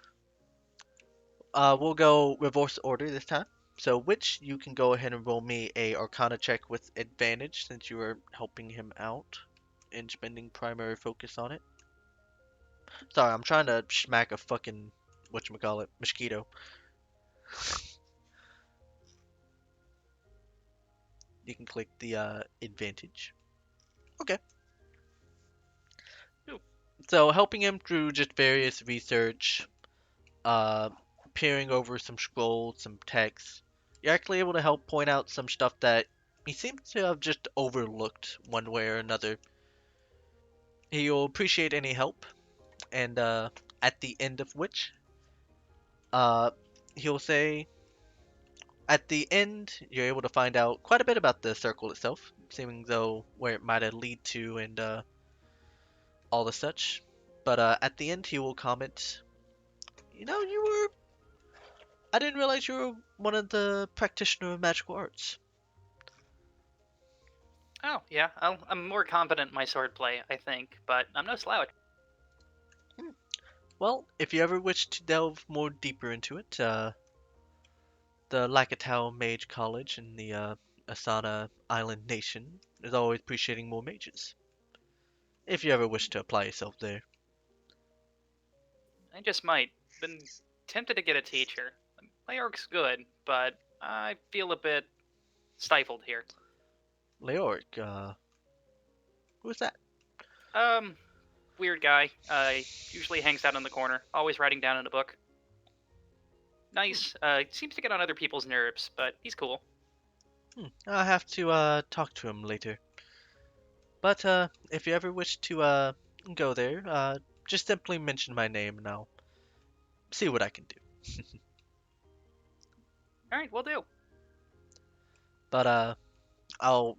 We'll go reverse order this time. So, Witch, you can go ahead and roll me a Arcana check with advantage since you are helping him out and spending primary focus on it. Sorry, I'm trying to smack a fucking whatchamacallit mosquito. You can click the advantage. Okay. Ooh. So helping him through just various research, peering over some scrolls, some texts, you're actually able to help point out some stuff that he seems to have just overlooked one way or another. He'll appreciate any help, and at the end of which, he'll say, at the end, you're able to find out quite a bit about the circle itself, seeming though where it might have lead to and all the such. But at the end, he will comment, you know, I didn't realize you were one of the practitioner of magical arts. Oh, yeah, I'm more confident in my swordplay, I think, but I'm no slouch. Well, if you ever wish to delve more deeper into it, the Lakatau Mage College in the Asana Island Nation is always appreciating more mages. If you ever wish to apply yourself there. I just might. Been tempted to get a teacher. My orc's good, but I feel a bit stifled here. Leoric, who is that? Weird guy. Usually hangs out in the corner, always writing down in a book. nice. Seems to get on other people's nerves, but he's cool. I'll have to talk to him later. But if you ever wish to go there, just simply mention my name and I'll see what I can do. All right, we'll do. But I'll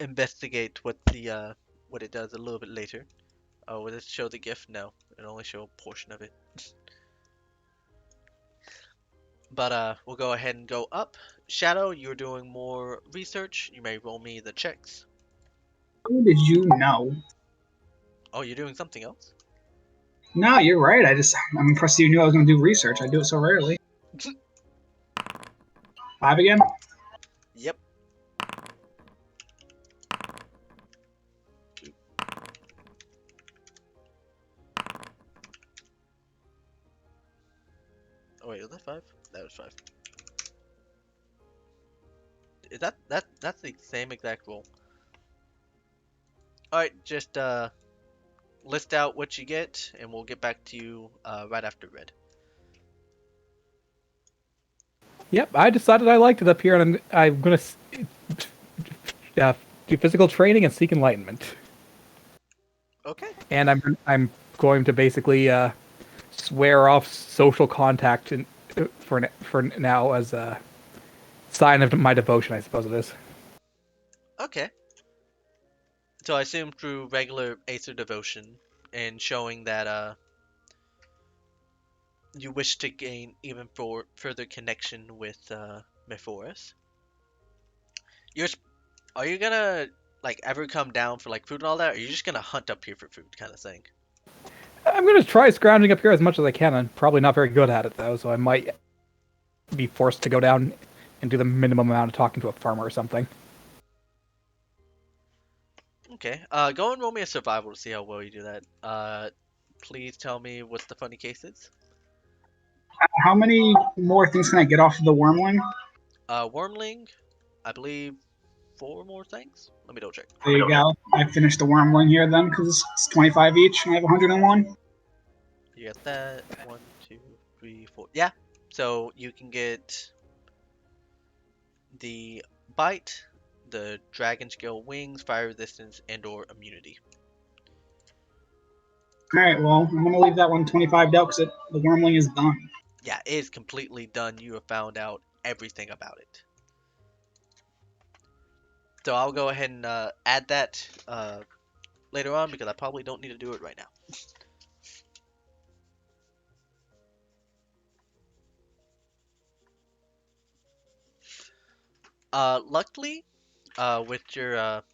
investigate what it does a little bit later. Oh, will it show the gift? No, it only show a portion of it. But we'll go ahead and go up. Shadow, you're doing more research. You may roll me the checks. Who did you know? Oh, you're doing something else? No, you're right. I'm impressed you knew I was going to do research. I do it so rarely. 5 again? Yep. Oh wait, was that 5? That was 5. Is that's the same exact roll? Alright, just list out what you get and we'll get back to you right after red. Yep, I decided I liked it up here, and I'm gonna do physical training and seek enlightenment. Okay. And I'm going to basically swear off social contact for now as a sign of my devotion, I suppose it is. Okay. So I assume through regular Aether devotion and showing that you wish to gain even further connection with Mephoris. Are you gonna like ever come down for like food and all that, or are you just gonna hunt up here for food kind of thing? I'm gonna try scrounging up here as much as I can. I'm probably not very good at it though, so I might be forced to go down and do the minimum amount of talking to a farmer or something. Okay. Go and roll me a survival to see how well you do that. Please tell me what the funny case is. How many more things can I get off of the wormling? Wormling, I believe 4 more things. Let me double check. There you go. I finished the wormling here then, because it's 25 each, and I have 101. You got that. 1, 2, 3, 4. Yeah. So you can get the bite, the dragon scale wings, fire resistance, and/or immunity. Alright, well, I'm going to leave that one 25 out because the wormling is done. Yeah, it is completely done. You have found out everything about it. So I'll go ahead and add that later on because I probably don't need to do it right now. Luckily, with your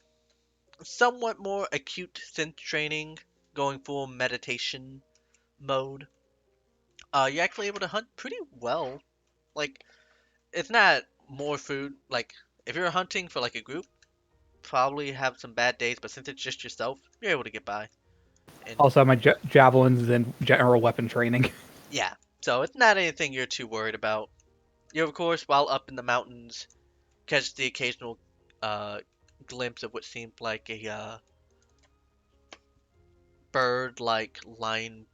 somewhat more acute sense training, going full meditation mode, you're actually able to hunt pretty well. Like, it's not more food. Like, if you're hunting for like a group, probably have some bad days, but since it's just yourself, you're able to get by. And Also, my javelins and general weapon training. yeah, so it's not anything you're too worried about. You, of course, while up in the mountains, catch the occasional glimpse of what seemed like a bird-like line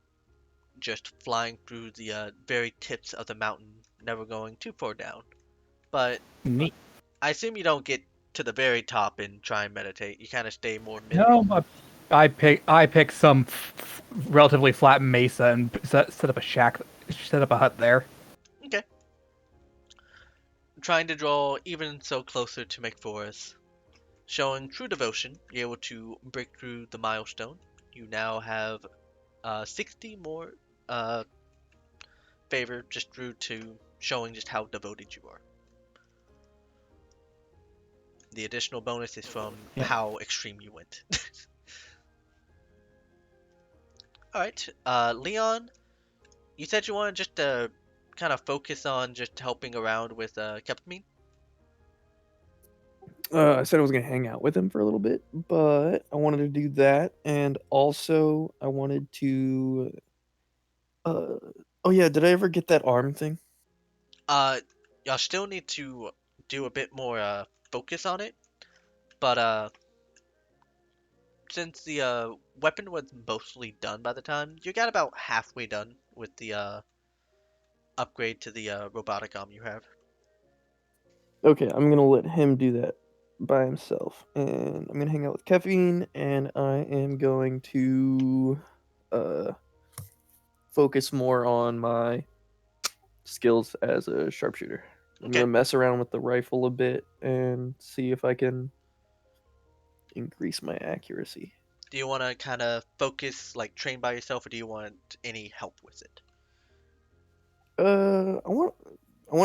just flying through the very tips of the mountain, never going too far down. But Neat. I assume you don't get to the very top and try and meditate. You kind of stay more mid. No, but I pick some relatively flat mesa and set up a hut there. Okay. Trying to draw even so closer to make forest. Showing true devotion, you're able to break through the milestone. You now have 60 more favor just through to showing just how devoted you are. The additional bonus is from how extreme you went. Alright, Leon, you said you wanted just to kind of focus on just helping around with Captain. I said I was gonna hang out with him for a little bit, but I wanted to do that, and also I wanted to. Oh yeah, did I ever get that arm thing? Y'all still need to do a bit more focus on it, but since the weapon was mostly done by the time, you got about halfway done with the upgrade to the robotic arm you have. Okay, I'm gonna let him do that by himself, and I'm gonna hang out with Caffeine, and I am going to uh focus more on my skills as a sharpshooter. I'm Okay. gonna mess around with the rifle a bit and see if I can increase my accuracy. Do you want to kind of focus, like train by yourself, or do you want any help with it? I want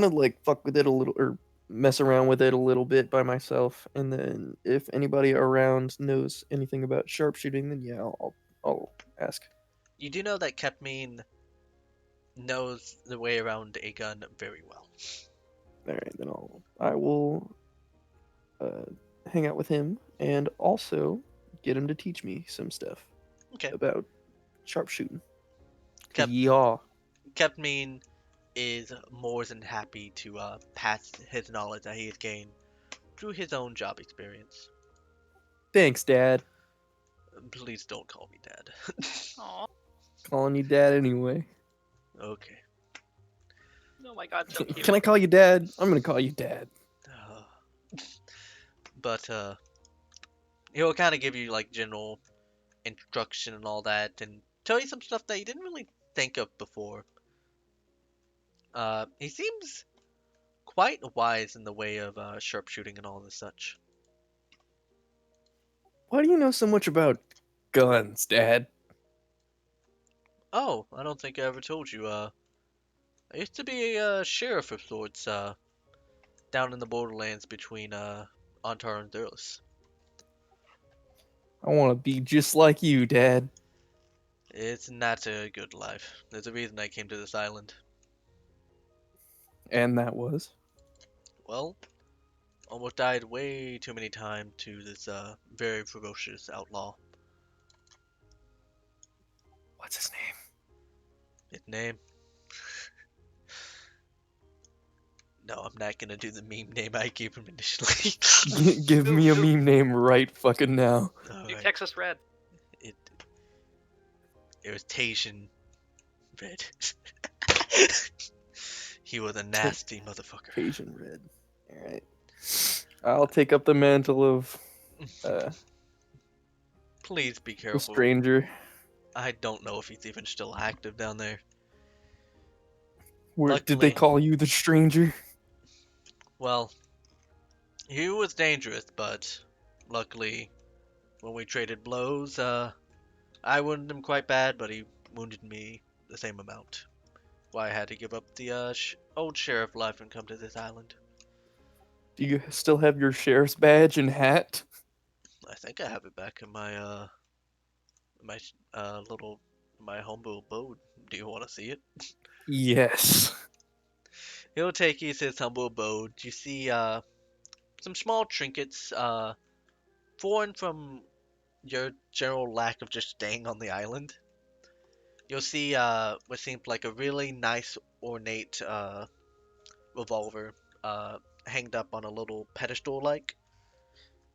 to like fuck with it a little or mess around with it a little bit by myself, and then if anybody around knows anything about sharpshooting, then yeah, I'll ask. You do know that Kepmine knows the way around a gun very well. All right, then I will uh, hang out with him and also get him to teach me some stuff Okay. about sharpshooting. Kep- Yeah. Kepmine is more than happy to pass his knowledge that he has gained through his own job experience. Thanks, Dad. Please don't call me Dad. Aw. Calling you Dad anyway. Okay. Oh my god, so cute. Can I call you Dad? I'm gonna call you Dad. But he'll kind of give you like general instruction and all that, and tell you some stuff that you didn't really think of before. He seems quite wise in the way of sharpshooting and all this such. Why do you know so much about guns, Dad? Oh, I don't think I ever told you. I used to be a sheriff of sorts, down in the borderlands between Antar and Thurles. I want to be just like you, Dad. It's not a good life. There's a reason I came to this island. And that was. Well, almost died way too many times to this very ferocious outlaw. What's his name? His name? No, I'm not gonna do the meme name I gave him initially. Give me a meme name right fucking now. New Alright, Texas Red. it was Tasian Red. He was a nasty motherfucker. Asian Red. Alright. I'll take up the mantle of Please be the careful. stranger. I don't know if he's even still active down there. Where did they Luckily- call you the stranger? Well, he was dangerous, but luckily, when we traded blows, I wounded him quite bad, but he wounded me the same amount. Why I had to give up the old sheriff life and come to this island. Do you still have your sheriff's badge and hat? I think I have it back in my my humble abode. Do you want to see it? Yes. He'll take you to his humble abode. You see some small trinkets, foreign from your general lack of just staying on the island. You'll see what seems like a really nice ornate revolver hanged up on a little pedestal like.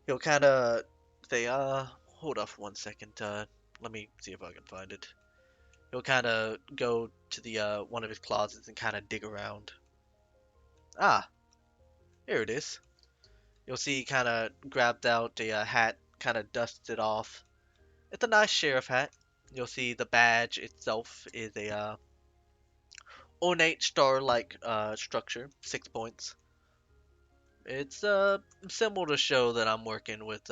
He'll kinda say, hold off 1 second, let me see if I can find it. He'll kinda go to the one of his closets and kinda dig around. Ah, here it is. You'll see he kinda grabbed out a hat, kinda dusts it off. It's a nice sheriff hat. You'll see the badge itself is a ornate star-like structure, 6 points. It's a symbol to show that I'm working with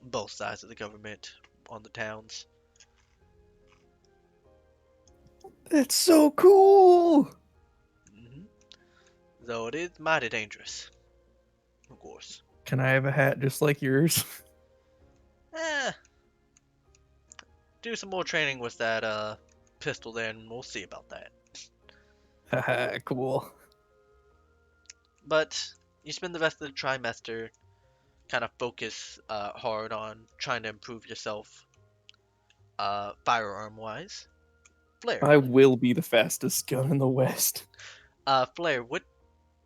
both sides of the government on the towns. That's so cool. hmm Though it is mighty dangerous, of course. Can I have a hat just like yours? Eh, do some more training with that pistol there, and we'll see about that. Haha, cool. But you spend the rest of the trimester kind of focus hard on trying to improve yourself firearm wise. Flare. I will be the fastest gun in the West. Flare, what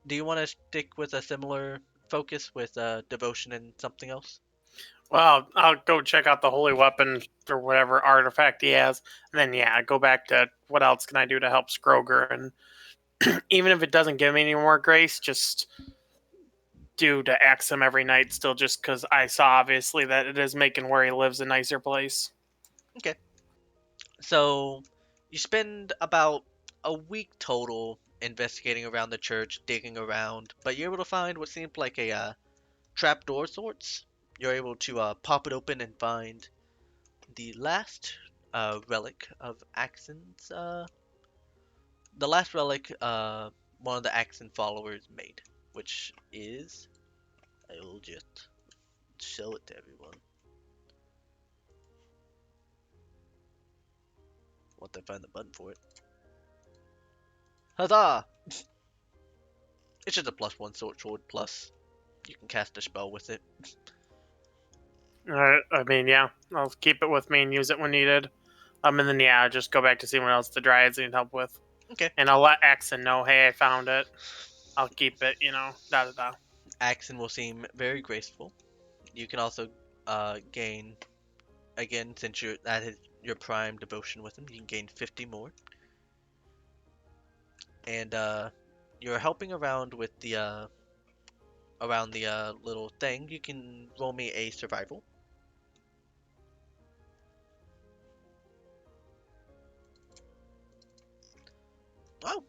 do you want to stick with a similar focus with devotion and something else? Well, I'll go check out the holy weapon or whatever artifact he has, and then yeah, go back to what else can I do to help Scroger and even if it doesn't give me any more grace, just do to axe him every night still, just because I saw obviously that it is making where he lives a nicer place. So you spend about a week total investigating around the church, digging around, but you're able to find what seemed like a trapdoor sorts. You're able to pop it open and find the last relic of Axon's, the last relic one of the Axon followers made, which is, I will just show it to everyone. Once I find the button for it. Huzzah! It's just a +1 sword, plus you can cast a spell with it. I mean, yeah, I'll keep it with me and use it when needed. And then yeah, just go back to see what else the dryads need help with. Okay. And I'll let Axon know, hey, I found it. I'll keep it, da da da. Axon will seem very graceful. You can also gain, again, since that is your prime devotion with him, you can gain 50 more. And you're helping around with the little thing. You can roll me a survival. Oh,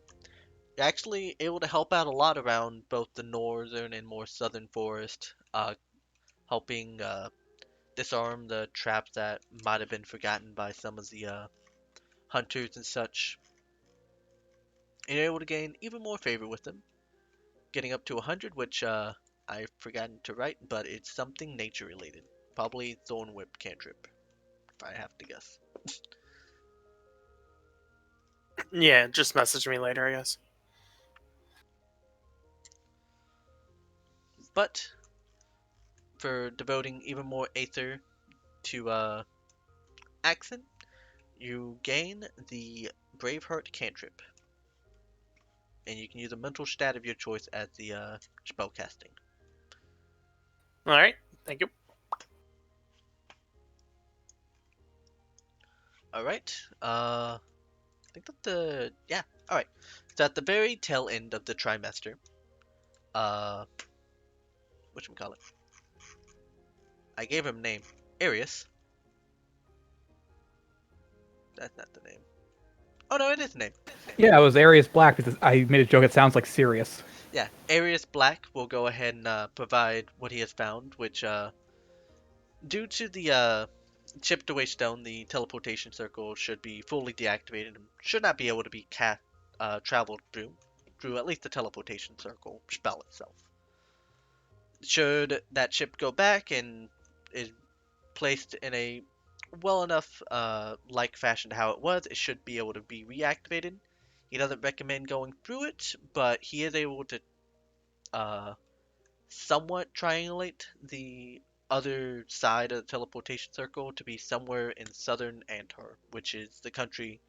you're actually able to help out a lot around both the northern and more southern forest, helping disarm the traps that might have been forgotten by some of the hunters and such. And you're able to gain even more favor with them, getting up to 100, which I've forgotten to write, but it's something nature related. Probably Thorn Whip cantrip, if I have to guess. Yeah, just message me later, I guess. But for devoting even more Aether to Axon, you gain the Braveheart cantrip. And you can use a mental stat of your choice as the spell casting. Alright, thank you. Alright, I think that yeah, alright. So at the very tail end of the trimester, whatchamacallit? I gave him a name. Arius. That's not the name. Oh no, it is the name. Yeah, it was Arius Black because I made a joke. It sounds like Sirius. Yeah, Arius Black will go ahead and provide what he has found, which due to the chipped away stone, the teleportation circle should be fully deactivated and should not be able to be traveled through at least the teleportation circle spell itself. Should that chip go back and is placed in a well enough like fashion to how it was, it should be able to be reactivated. He doesn't recommend going through it, but he is able to somewhat triangulate the other side of the teleportation circle to be somewhere in southern Antar, which is the country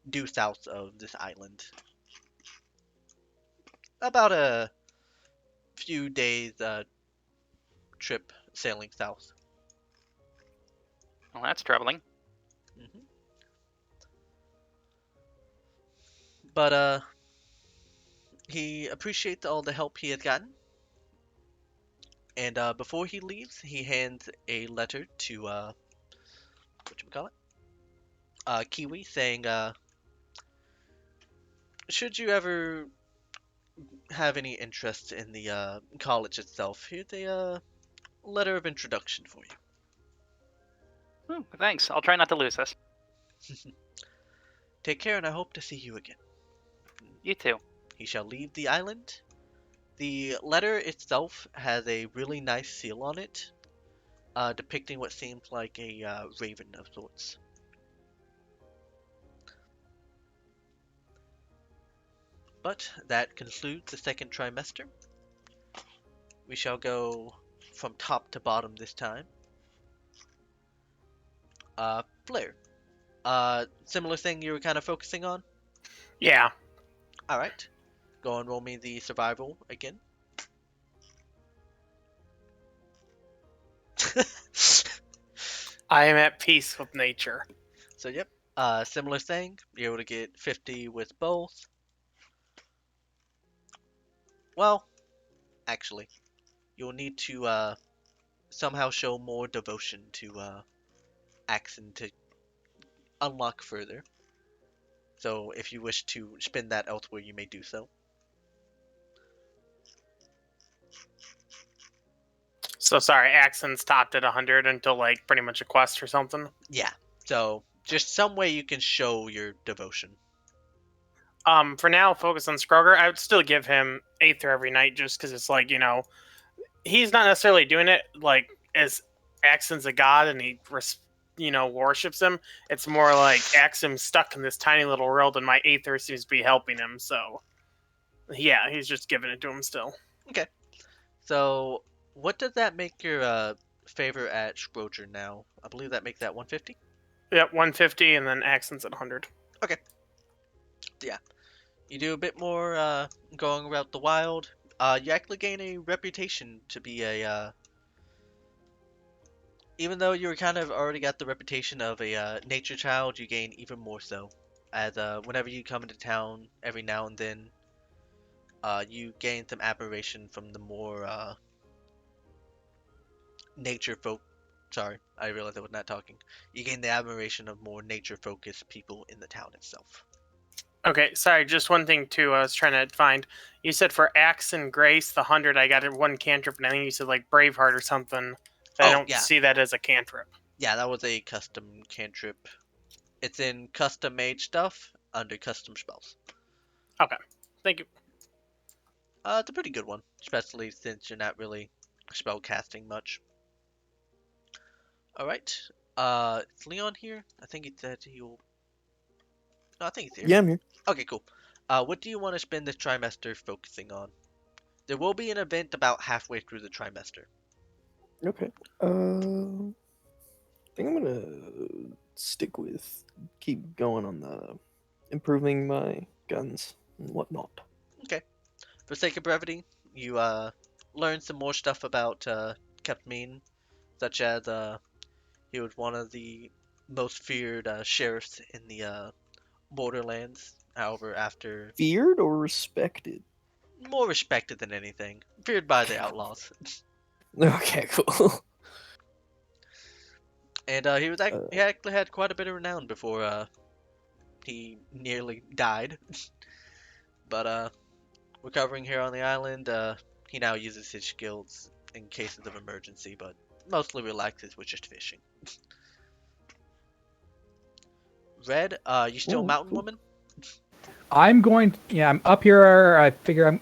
due south of this island. About a few days trip sailing south. Well, that's troubling. hmm But he appreciates all the help he has gotten. And before he leaves, he hands a letter to whatchamacallit? Kiwi, saying, should you ever have any interest in the college itself, here's a letter of introduction for you. Ooh, thanks. I'll try not to lose this. Take care, and I hope to see you again. You too. He shall leave the island. The letter itself has a really nice seal on it, depicting what seems like a raven of sorts. But that concludes the second trimester. We shall go from top to bottom this time. Flare. Similar thing you were kind of focusing on? Yeah. Alright. Go and roll me the survival again. I am at peace with nature. So, yep. Similar thing. You're able to get 50 with both. Well, actually, you'll need to somehow show more devotion to Axon to unlock further. So if you wish to spend that elsewhere, you may do so. So sorry, Axon's topped at 100 until like pretty much a quest or something. Yeah. So just some way you can show your devotion. For now, focus on Scroger. I would still give him Aether every night just because it's like, he's not necessarily doing it like as Axon's a god and he worships him. It's more like Axon's stuck in this tiny little world and my Aether seems to be helping him. So yeah, he's just giving it to him still. Okay. So what does that make your favor at Scroger now? I believe that makes that 150. Yep, 150 and then Axon's at 100. Okay. Yeah. You do a bit more going around the wild. You actually gain a reputation to be a even though you were kind of already got the reputation of a nature child, you gain even more so. As whenever you come into town, every now and then, you gain some admiration from the more nature folk. Sorry, I realized I was not talking. You gain the admiration of more nature-focused people in the town itself. Okay, sorry, just one thing too I was trying to find. You said for Axe and Grace, the 100, I got it one cantrip, and I think you said like Braveheart or something. I don't yeah. see that as a cantrip. Yeah, that was a custom cantrip. It's in custom made stuff under custom spells. Okay, thank you. It's a pretty good one, especially since you're not really spell casting much. Alright. Is Leon here? I think it said he'll... No, I think he's here. Yeah, I'm here. Okay, cool. What do you want to spend this trimester focusing on? There will be an event about halfway through the trimester. Okay. I think I'm gonna stick with keep going on the improving my guns and whatnot. Okay. For sake of brevity, you learn some more stuff about Captain Mean, such as he was one of the most feared sheriffs in the Borderlands. However, after Feared or respected? more respected than anything, feared by the outlaws. Okay, cool. And he actually had quite a bit of renown before he nearly died. But recovering here on the island, he now uses his skills in cases of emergency, but mostly relaxes with just fishing. Red, you still Oh, mountain cool. woman? I'm up here. I figure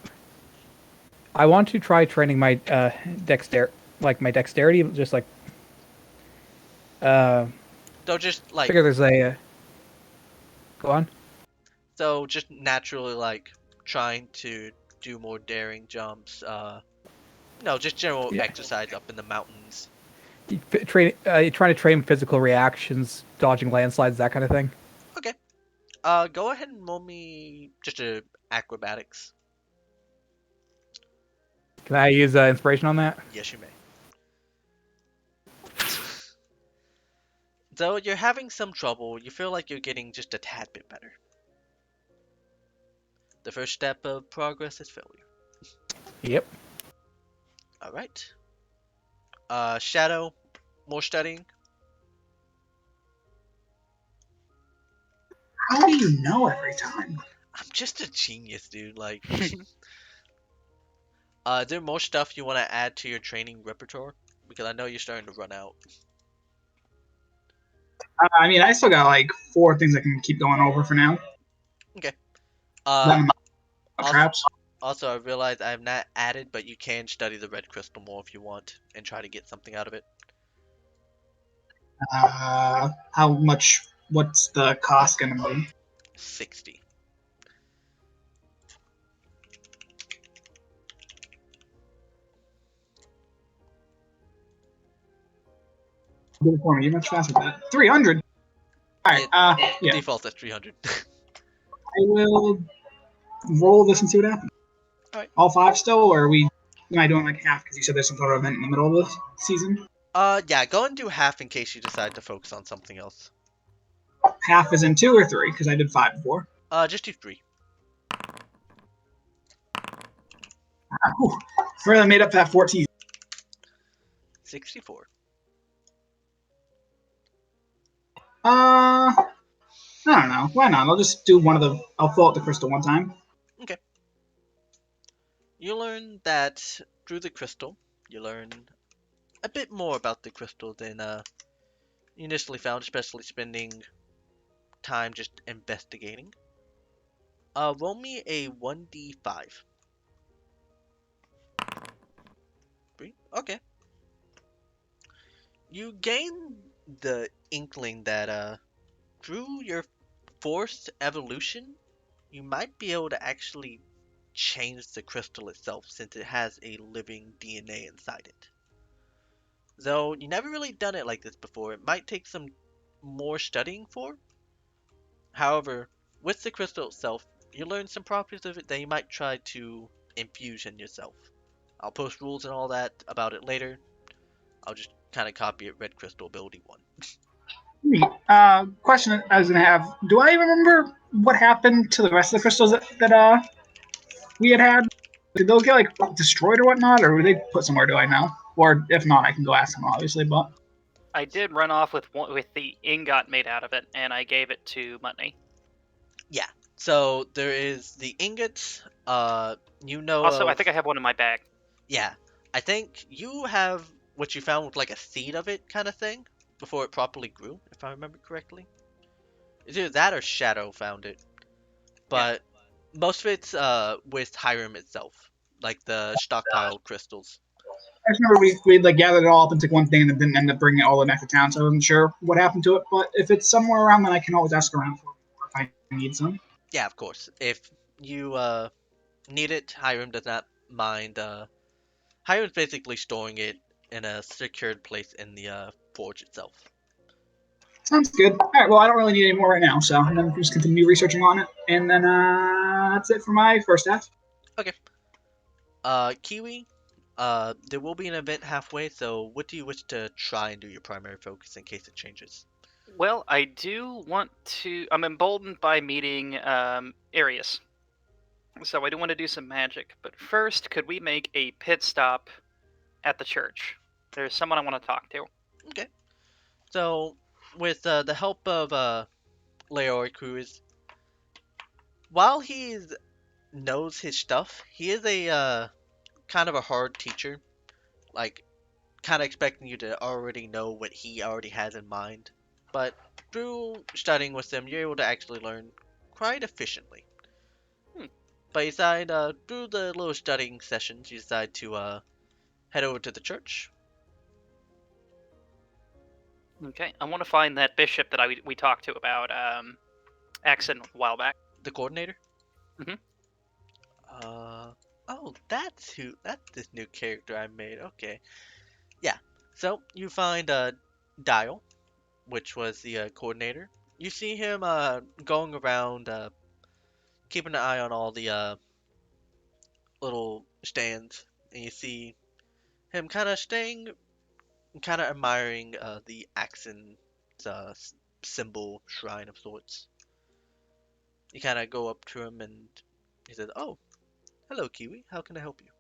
I want to try training my dexterity, just like So just like figure there's a go on. so just naturally like trying to do more daring jumps, no, just general Yeah. exercise up in the mountains. Trying to train physical reactions, dodging landslides, that kind of thing. Okay. Go ahead and roll me just a acrobatics. Can I use inspiration on that? Yes, you may. Though you're having some trouble, you feel like you're getting just a tad bit better. The first step of progress is failure. Yep. Alright. Shadow, more studying. How do you know every time? I'm just a genius, dude. Like, is there more stuff you want to add to your training repertoire? Because I know you're starting to run out. I mean, I still got like 4 things I can keep going over for now. Okay. Then Also, traps. also, I realize I have not added, but you can study the red crystal more if you want and try to get something out of it. How much? What's the cost gonna be? 60. Do it for me. You much faster than that. 300. All right. Yeah. Default at 300. I will roll this and see what happens. Alright. All 5 still, or are we? Am I doing like half? Because you said there's some sort of event in the middle of the season. Yeah, go and do half in case you decide to focus on something else. Half is in 2 or 3, because I did 5 before. Just do 3. Whew, Further made up that 14. 64. I don't know. Why not? I'll just do one of the. I'll fill out the crystal one time. Okay. You learn that through the crystal, you learn a bit more about the crystal than you initially found, especially spending time just investigating. Roll me a 1d5. 3? Okay. You gain the inkling that through your forced evolution, you might be able to actually change the crystal itself since it has a living DNA inside it. Though you never really done it like this before, it might take some more studying for. However, with the crystal itself, you learn some properties of it that you might try to infuse in yourself. I'll post rules and all that about it later. I'll just kind of copy it Red Crystal Ability 1. Neat. Question I was gonna have: do I remember what happened to the rest of the crystals that we had? Did those get like destroyed or whatnot, or were they put somewhere? Do I know? Or if not, I can go ask them obviously. But I did run off with the ingot made out of it, and I gave it to Mutney. Yeah, so there is the ingots, you know Also, I of... think I have one in my bag. Yeah, I think you have what you found with like a seed of it kind of thing before it properly grew, if I remember correctly. It's either that or Shadow found it. But most of it's with Hiram itself, like the stockpiled crystals. I just remember we like gathered it all up into one thing and it didn't end up bringing it all back to town. So I wasn't sure what happened to it. But if it's somewhere around, then I can always ask around for it if I need some. Yeah, of course. If you need it, Hiram does not mind. Hiram's basically storing it in a secured place in the forge itself. Sounds good. All right. Well, I don't really need any more right now, so I'm gonna just continue researching on it, and then that's it for my first half. Okay. Kiwi, there will be an event halfway, so what do you wish to try and do your primary focus in case it changes? Well, I do want to. I'm emboldened by meeting Arius, so I do want to do some magic. But first, could we make a pit stop at the church? There's someone I want to talk to. Okay. So, with the help of Leori Cruz, while he knows his stuff, he is a kind of a hard teacher. Like, kind of expecting you to already know what he already has in mind. But through studying with him, you're able to actually learn quite efficiently. Hmm. But you decide, through the little studying sessions, you decide to head over to the church. Okay, I want to find that bishop that we talked to about accent a while back. The coordinator? Mhm. Oh, that's this new character I made. Okay. Yeah. So, you find, Dial, which was the coordinator. You see him going around, keeping an eye on all the little stands, and you see him kind of staying, kind of admiring the accent symbol shrine of sorts. You kind of go up to him and he says, "Oh, hello, Kiwi. How can I help you?"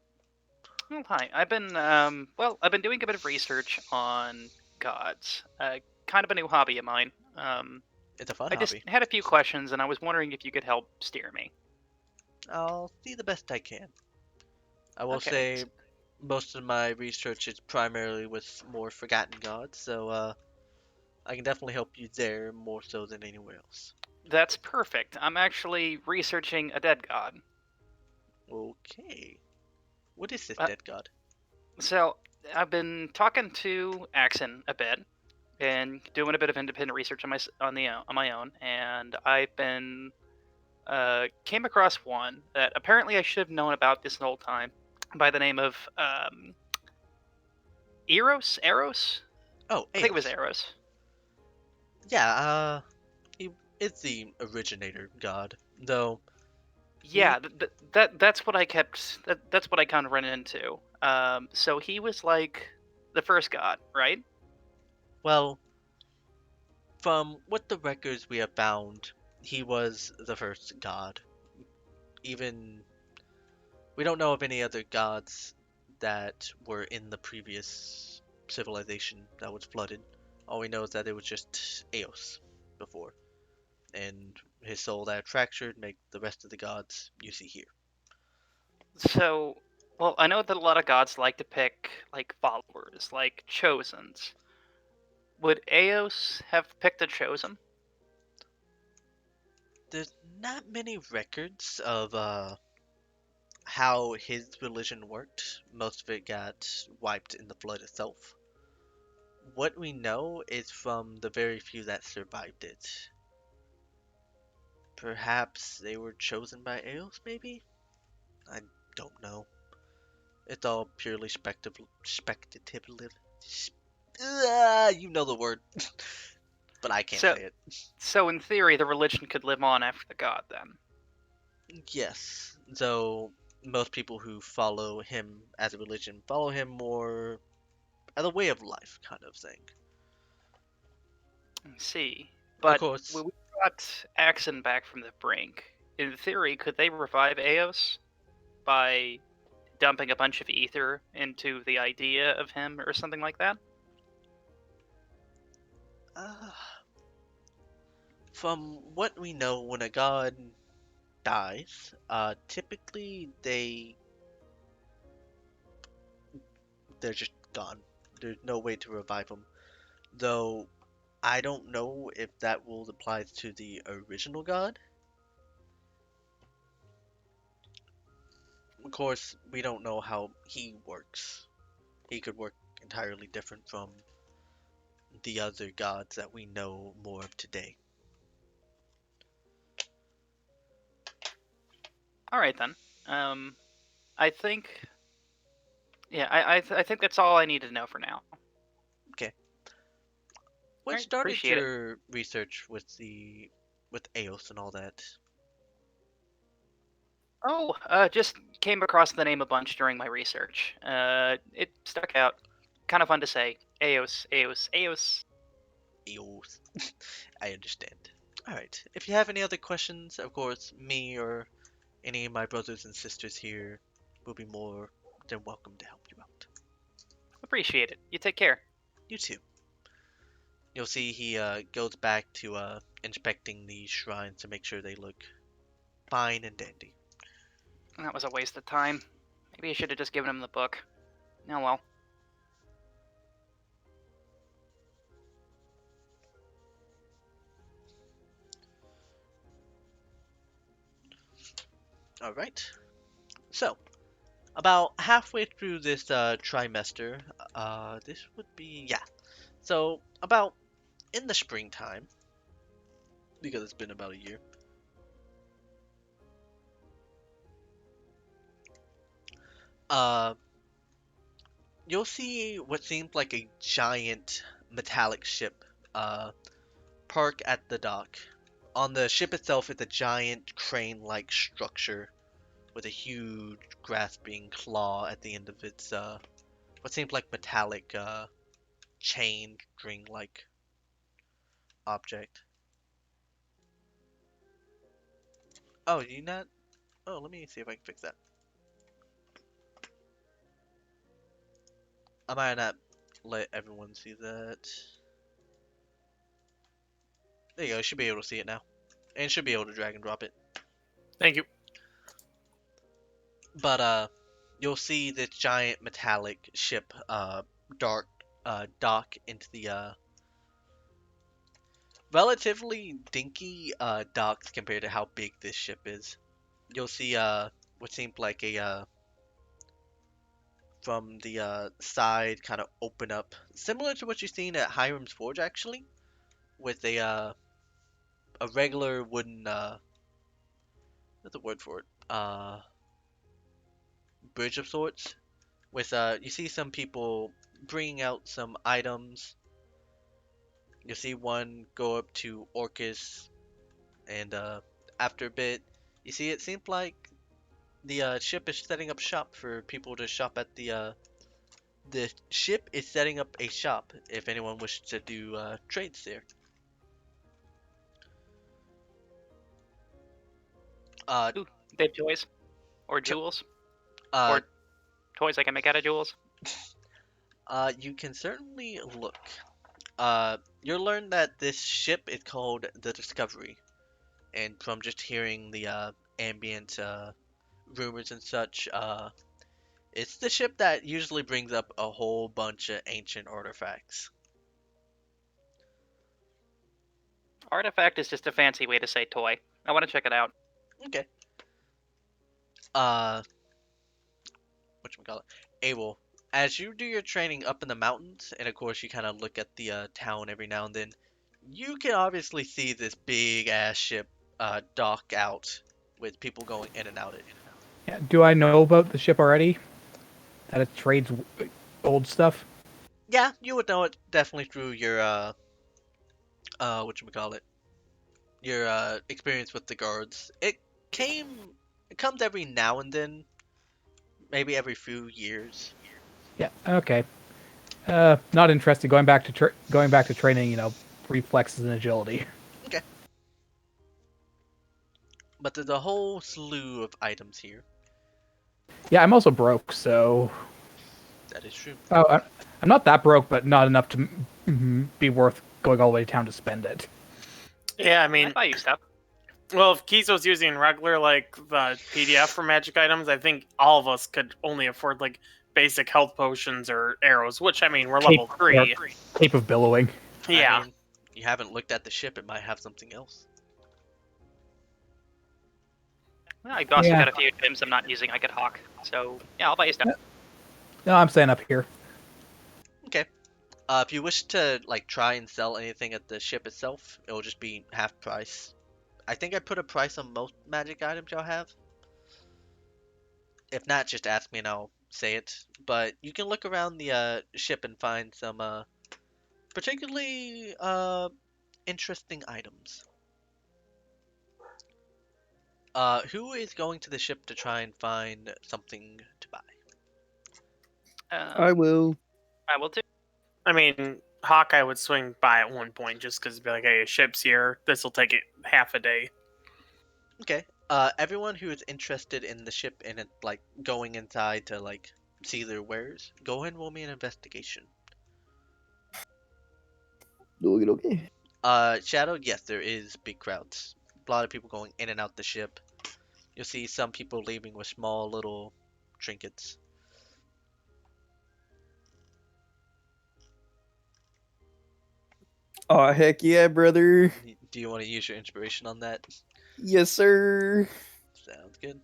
Oh, hi. I've been I've been doing a bit of research on gods. Kind of a new hobby of mine. It's a fun I just hobby. had a few questions, and I was wondering if you could help steer me. I'll see the best I can. I will Okay. say most of my research is primarily with more forgotten gods, so I can definitely help you there more so than anywhere else. That's perfect. I'm actually researching a dead god. Okay. What is this Uh, dead god? so I've been talking to Axon a bit and doing a bit of independent research on my own, and I've been came across one that apparently I should have known about this whole time by the name of Eros. Eros. Oh, I think it was Eos. Eros. Yeah, he is the originator god, though. Yeah, that's what I kept. That's what I kind of ran into. So he was like the first god, right? Well, from what the records we have found, he was the first god. Even We don't know of any other gods that were in the previous civilization that was flooded. All we know is that it was just Eos before, and his soul that fractured make the rest of the gods you see here. So, well, I know that a lot of gods like to pick like followers, like chosens. Would Eos have picked a chosen? There's not many records of how his religion worked. Most of it got wiped in the flood itself. What we know is from the very few that survived it. Perhaps they were chosen by Eos, maybe? I don't know. It's all purely speculative. You know the word, but I can't So, say it. so in theory, the religion could live on after the god then. Yes, though most people who follow him as a religion follow him more as a way of life kind of thing. I see. Of But course, we got Axon back from the brink. In theory, could they revive Eos by dumping a bunch of ether into the idea of him or something like that? uh, from what we know, when a god dies, typically they're just gone. There's no way to revive them. Though I don't know if that rule applies to the original god. Of course, we don't know how he works. He could work entirely different from the other gods that we know more of today. All right then. I think, yeah, I think that's all I need to know for now. Okay. What Alright, started appreciate it. your research with Eos and all that? Oh, just came across the name a bunch during my research. It stuck out. Kind of fun to say. Eos, Eos, Eos. Eos. I understand. Alright. If you have any other questions, of course, me or any of my brothers and sisters here will be more than welcome to help you out. Appreciate it. You take care. You too. You'll see he goes back to inspecting the shrines to make sure they look fine and dandy. That was a waste of time. Maybe I should have just given him the book. Oh well. Alright. So, about halfway through this trimester, this would be, yeah. So, about in the springtime, because it's been about a year, uh, you'll see what seems like a giant metallic ship park at the dock. On the ship itself is a giant crane-like structure with a huge grasping claw at the end of its what seems like metallic chain string-like object. Oh, you not? Oh, let me see if I can fix that. I might not let everyone see that. There you go. You should be able to see it now, and should be able to drag and drop it. Thank you. But you'll see this giant metallic ship dock into the relatively dinky docks compared to how big this ship is. You'll see what seems like a from the side kind of open up, similar to what you've seen at Hiram's Forge actually, with a regular wooden what's the word for it? Bridge of sorts. With you see some people bringing out some items. You see one go up to Orcus, and after a bit, you see it seems like the ship is setting up shop for people to shop at the ship is setting up a shop if anyone wishes to do trades there. Uh, Ooh, they have toys or T- jewels. Uh, Or toys I can make out of jewels? you can certainly look. You'll learn that this ship is called the Discovery, and from just hearing the ambient rumors and such, it's the ship that usually brings up a whole bunch of ancient artifacts. Artifact is just a fancy way to say toy. I want to check it out. Okay. Whatchamacallit? Abel, as you do your training up in the mountains, and of course you kind of look at the town every now and then, you can obviously see this big ass ship dock out with people going in and out it. Yeah, do I know about the ship already? That it trades old stuff? Yeah, you would know it definitely through your whatchamacallit, your experience with the guards. It comes every now and then, maybe every few years. Yeah. Okay. Not interested. Going back to training. Reflexes and agility. Okay. But there's a whole slew of items here. Yeah, I'm also broke, so That is true. I'm not that broke, but not enough to be worth going all the way to town to spend it. Yeah, I I mean, buy you stuff. well, if Kizo's using regular, like, the PDF for magic items, I think all of us could only afford, like, basic health potions or arrows, which, I mean, we're level 3. Cape of Billowing. Yeah. I mean, you haven't looked at the ship, it might have something else. Well, I've also Yeah. got a few gems I'm not using I could hawk. So, yeah, I'll buy you stuff. No, I'm staying up here. Okay. If you wish to like try and sell anything at the ship itself, it'll just be half price. I think I put a price on most magic items y'all have. If not, just ask me and I'll say it. But you can look around the ship and find some particularly interesting items. Who is going to the ship to try and find something to buy? I will. I will too. I mean, Hawkeye would swing by at one point just because it'd be like, hey, a ship's here. This will take it half a day. Okay. Everyone who is interested in the ship and it, like going inside to like see their wares, go ahead and roll me an investigation. Okay. Shadow, yes, there is big crowds. A lot of people going in and out the ship. You'll see some people leaving with small little trinkets. Oh, heck yeah, brother. Do you want to use your inspiration on that? Yes, sir. Sounds good.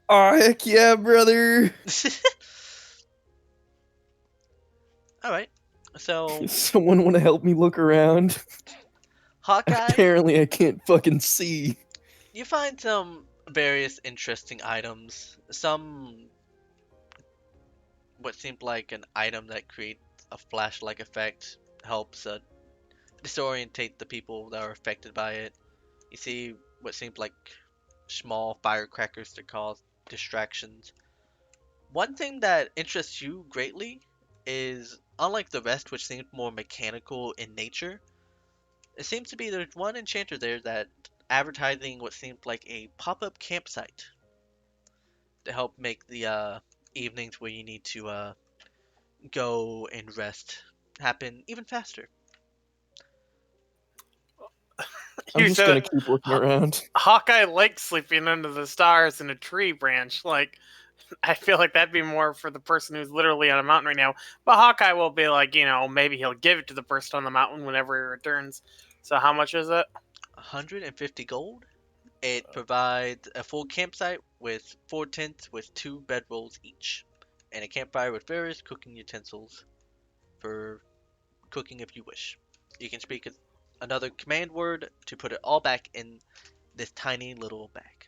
Oh, heck yeah, brother. Alright. So, Someone want to help me look around? Hawkeye, Apparently, I can't fucking see. you find some various interesting items. Some what seemed like an item that creates a flash-like effect helps disorientate the people that are affected by it. You see what seemed like small firecrackers to cause distractions. One thing that interests you greatly is, unlike the rest, which seemed more mechanical in nature, it seems to be there's one enchanter there that advertising what seemed like a pop-up campsite to help make the evenings where you need to go and rest happen even faster. I'm You just said gonna keep looking around. Hawkeye likes sleeping under the stars in a tree branch. Like, I feel like that'd be more for the person who's literally on a mountain right now. But Hawkeye will be like, maybe he'll give it to the person on the mountain whenever he returns. So how much is it? 150 gold. It provides a full campsite with 4 tents with 2 bedrolls each, and a campfire with various cooking utensils for cooking if you wish. You can speak another command word to put it all back in this tiny little bag.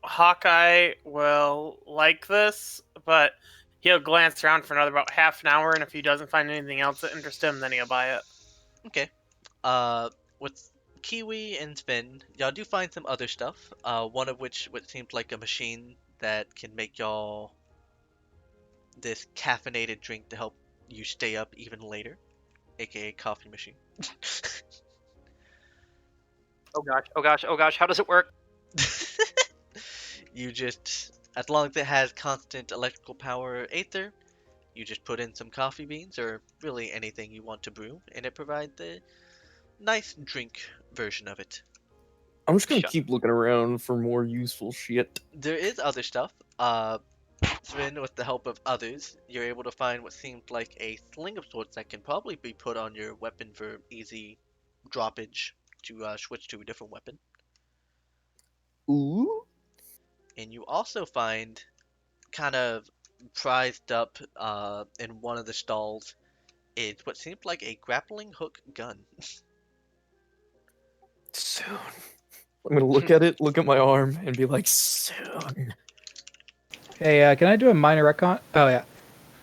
Hawkeye will like this, but he'll glance around for another about half an hour, and if he doesn't find anything else that interests him, then he'll buy it. Okay. With Kiwi and Sven, y'all do find some other stuff. One of which what seems like a machine that can make y'all this caffeinated drink to help you stay up even later, aka coffee machine. Oh gosh, oh gosh, oh gosh, how does it work? You just, as long as it has constant electrical power Aether, you just put in some coffee beans or really anything you want to brew, and it provides the nice drink version of it. I'm just gonna Sure. keep looking around for more useful shit. There is other stuff. Sven, with the help of others, you're able to find what seems like a sling of sorts that can probably be put on your weapon for easy droppage to switch to a different weapon. Ooh. And you also find, kind of prized up in one of the stalls, is what seems like a grappling hook gun. Soon. I'm gonna look at it, look at my arm, and be like, soon. Hey, can I do a minor recon? Oh yeah.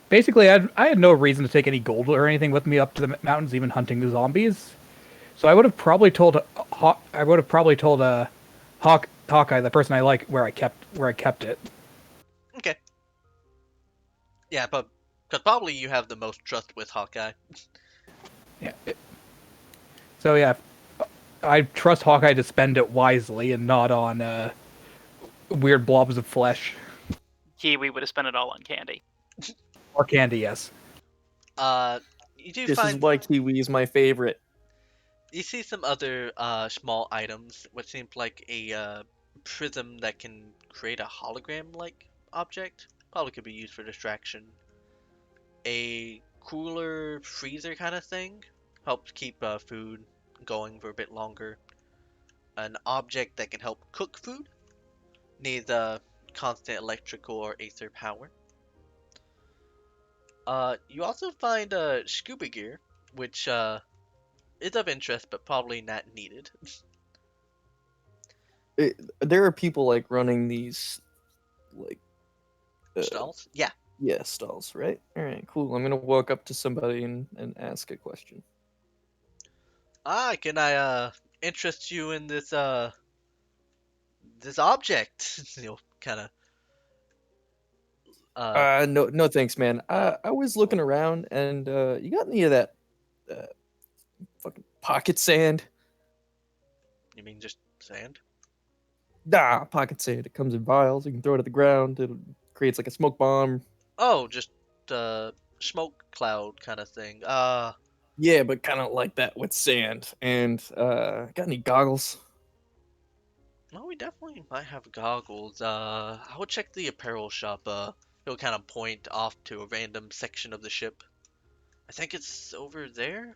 Basically, I had no reason to take any gold or anything with me up to the mountains, even hunting the zombies. So I would have probably told Hawkeye, the person I like, where I kept it. Okay. Yeah, but because probably you have the most trust with Hawkeye. Yeah. So yeah, I trust Hawkeye to spend it wisely and not on weird blobs of flesh Kiwi would have spent it all on candy. or candy. Yes. You do This is find why Kiwi is my favorite. you see some other small items, what seems like a prism that can create a hologram-like object. Probably could be used for distraction. A cooler freezer kind of thing helps keep food going for a bit longer. An object that can help cook food needs constant electrical or Aether power. You also find scuba gear, which is of interest but probably not needed. There are people like running these, like, Stalls? Yeah. yeah, stalls, right? All right, cool. I'm gonna walk up to somebody and ask a question. Can I interest you in this object? You'll kind of No, no, thanks, man. I was looking around, and you got any of that uh, fucking pocket sand? you mean just sand? Nah, pocket sand. It comes in vials. You can throw it at the ground. It creates like a smoke bomb. Oh, just smoke cloud kind of thing. Yeah, but kind of like that with sand. And got any goggles? No, we definitely might have goggles. I will check the apparel shop. He'll kind of point off to a random section of the ship. I think it's over there.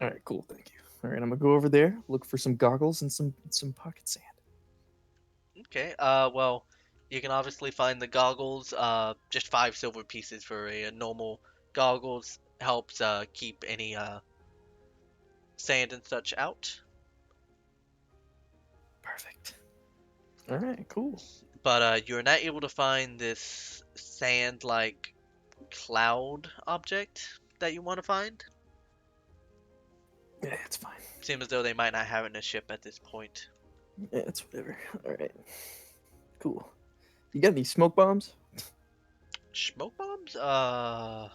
All right, cool. Thank you. All right, I'm gonna go over there, look for some goggles and some pocket sand. Okay. Well, you can obviously find the goggles. Just 5 silver pieces for a normal goggles helps keep any sand and such out. Perfect. All right, cool. But you're not able to find this sand-like cloud object that you want to find. Yeah, it's fine. Seems as though they might not have it in a ship at this point. Yeah, it's whatever. All right, cool. You got any smoke bombs? Smoke bombs? I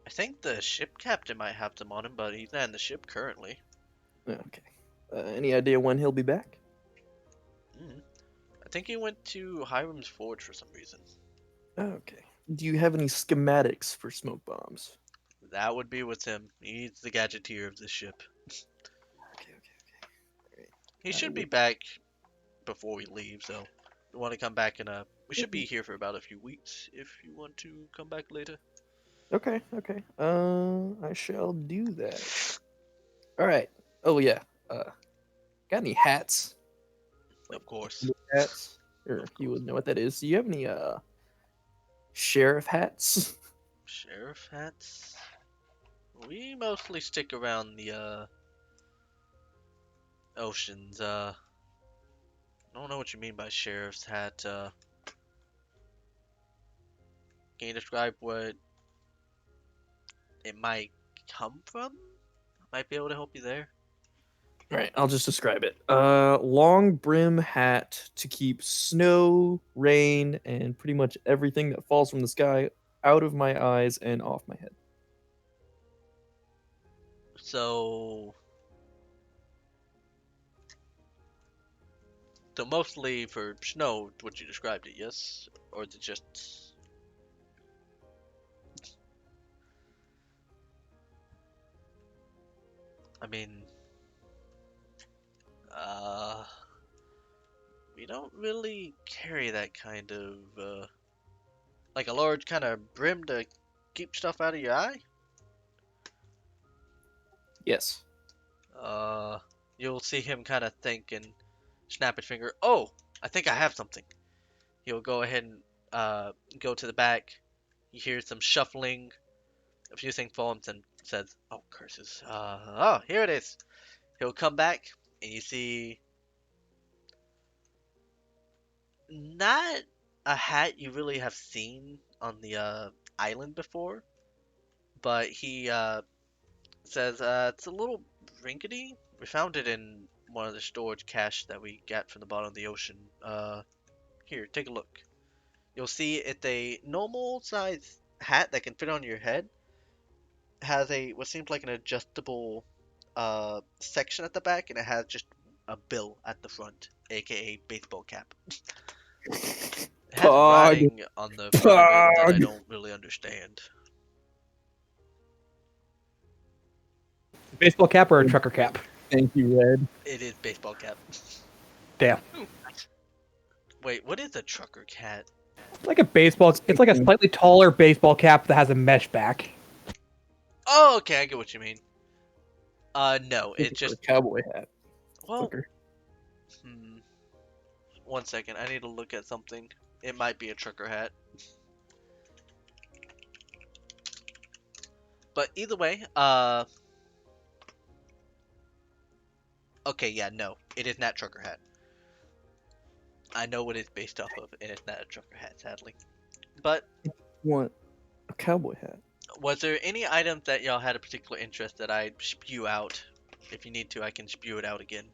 think the ship captain might have them on him, but he's not in the ship currently. Okay. Any idea when he'll be back? I think he went to Hiram's Forge for some reason. Okay. Do you have any schematics for smoke bombs? That would be with him. He's the gadgeteer of this ship. Okay. He should be back before we leave, so we want to come back and we should be here for about a few weeks if you want to come back later. Okay. I shall do that. All right. Oh yeah. Got any hats? Of course. Hats? Or you would know what that is. Do you have any sheriff hats? Sheriff hats? We mostly stick around the oceans. I don't know what you mean by sheriff's hat. Can you describe what it might come from? I might be able to help you there. All right, I'll just describe it. Long brim hat to keep snow, rain, and pretty much everything that falls from the sky out of my eyes and off my head. So So mostly for snow, what you described it, yes? Or is it just... I mean... We don't really carry that kind of, like a large kind of brim to keep stuff out of your eye? Yes. You'll see him kind of think and snap his finger. Oh, I think I have something. He'll go ahead and go to the back. You hear some shuffling. A few things fall and says, "Oh, curses! Oh, here it is." He'll come back and you see not a hat you really have seen on the island before, but he says it's a little rinkety. We found it in one of the storage caches that we got from the bottom of the ocean. Here, take a look. You'll see it's a normal size hat that can fit on your head. Has a what seems like an adjustable section at the back, and it has just a bill at the front, aka baseball cap. It has Pog. writing on the front of it that I Pog. don't really understand. Baseball cap or a trucker cap? Thank you, Red. It is baseball cap. Damn. Ooh, nice. Wait, what is a trucker cat? It's like a baseball. It's like a slightly taller baseball cap that has a mesh back. Oh, okay, I get what you mean. No, Thank it's you for just a cowboy hat. well. Fucker. Hmm. 1 second, I need to look at something. It might be a trucker hat. But either way, okay, yeah, no, it is not trucker hat. I know what it's based off of, and it's not a trucker hat, sadly. But Want a cowboy hat? was there any items that y'all had a particular interest that I spew out? If you need to, I can spew it out again.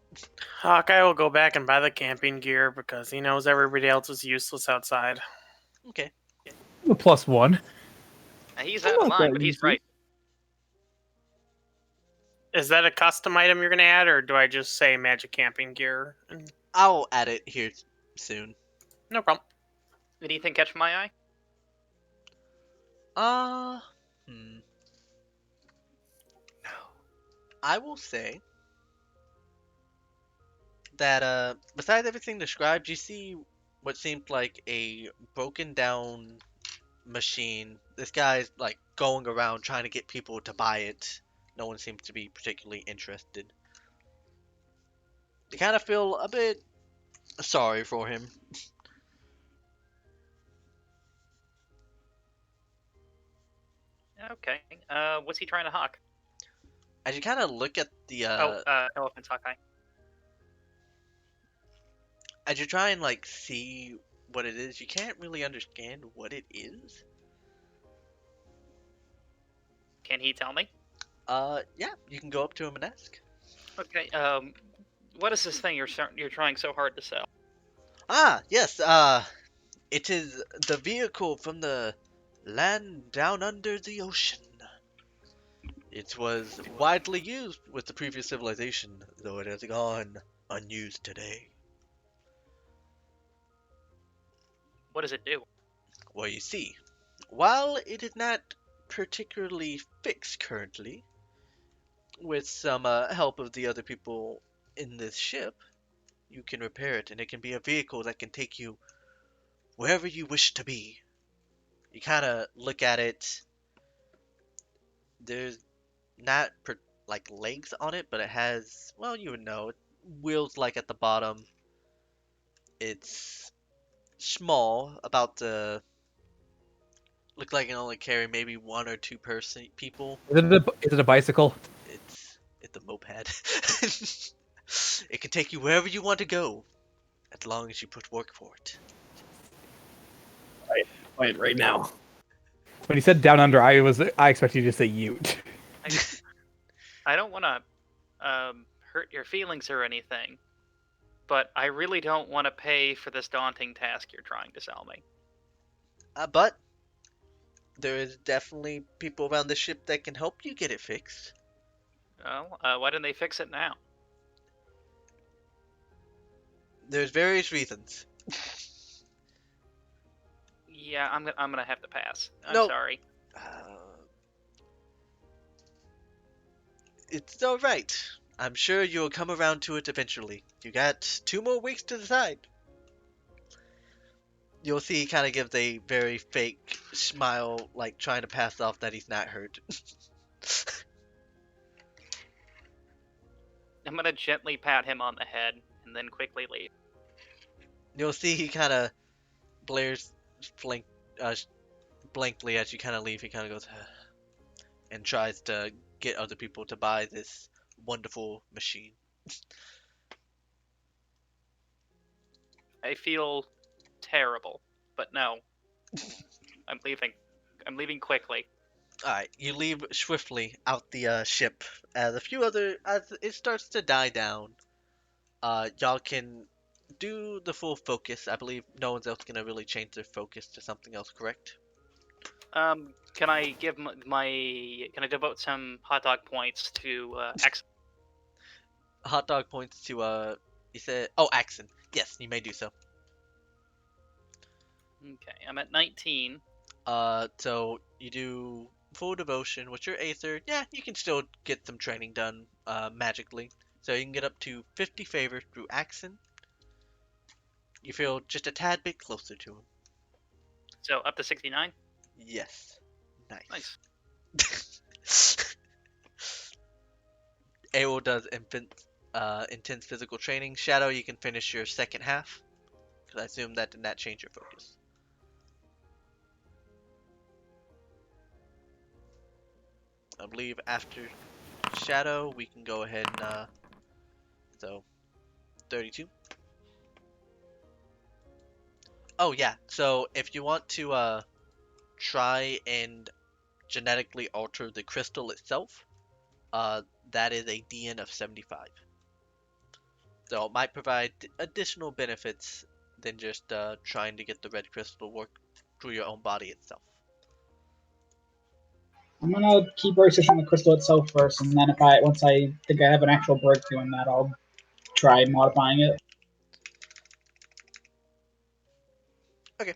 Hawkeye will go back and buy the camping gear because he knows everybody else is useless outside. Okay. A +1. He's I'm out of not line, that but he's easy. right. Is that a custom item you're gonna add, or do I just say magic camping gear? I'll add it here soon. No problem. Anything catch my eye? Uh, hmm. I will say that besides everything described, you see what seemed like a broken down machine. This guy's like going around trying to get people to buy it. No one seems to be particularly interested. You kind of feel a bit sorry for him. Okay. What's he trying to hawk? As you kind of look at the Elephant's Hawkeye. as you try and like see what it is, you can't really understand what it is. Can he tell me? Yeah, you can go up to him and ask. Okay. What is this thing you're trying so hard to sell? Ah, yes, it is the vehicle from the land down under the ocean. It was widely used with the previous civilization, though it has gone unused today. What does it do? Well, you see, while it is not particularly fixed currently, with some help of the other people in this ship, you can repair it, and it can be a vehicle that can take you wherever you wish to be. You kind of look at it. There's not like legs on it, but it has, well, you would know, wheels like at the bottom. It's small, about the look like it can only carry maybe 1 or 2 people. Is it a bicycle? It's a moped. It can take you wherever you want to go, as long as you put work for it. Buy it right now. When you said down under, I expected you to say Ute. I don't want to hurt your feelings or anything, but I really don't want to pay for this daunting task you're trying to sell me. But there is definitely people around the ship that can help you get it fixed. Well, why didn't they fix it now? There's various reasons. Yeah, I'm gonna have to pass. I'm Nope. sorry. It's all right. I'm sure you'll come around to it eventually. You got 2 more weeks to decide. You'll see he kind of gives a very fake smile, like trying to pass off that he's not hurt. I'm gonna gently pat him on the head and then quickly leave. You'll see he kind of blares blank, blankly as you kind of leave. He kind of goes and tries to get other people to buy this wonderful machine. I feel terrible, but no. I'm leaving. I'm leaving quickly. Alright, you leave swiftly out the ship. As it starts to die down, y'all can do the full focus. I believe no one's else gonna really change their focus to something else, correct? Can I give can I devote some hot dog points to Hot dog points to you said Axon. Yes, you may do so. Okay, I'm at 19. So you do full devotion. What's your Aether? Yeah, you can still get some training done magically. So you can get up to 50 favor through Axon. You feel just a tad bit closer to him. So up to 69? Yes. Nice. Aero does intense physical training. Shadow, you can finish your second half. Because I assume that did not change your focus. I believe after Shadow, we can go ahead and, so, 32. Oh, yeah, so if you want to, try and genetically alter the crystal itself, that is a DN of 75. So it might provide additional benefits than just, trying to get the red crystal to work through your own body itself. I'm gonna keep researching the crystal itself first, and then once I think I have an actual breakthrough in that, I'll try modifying it. Okay.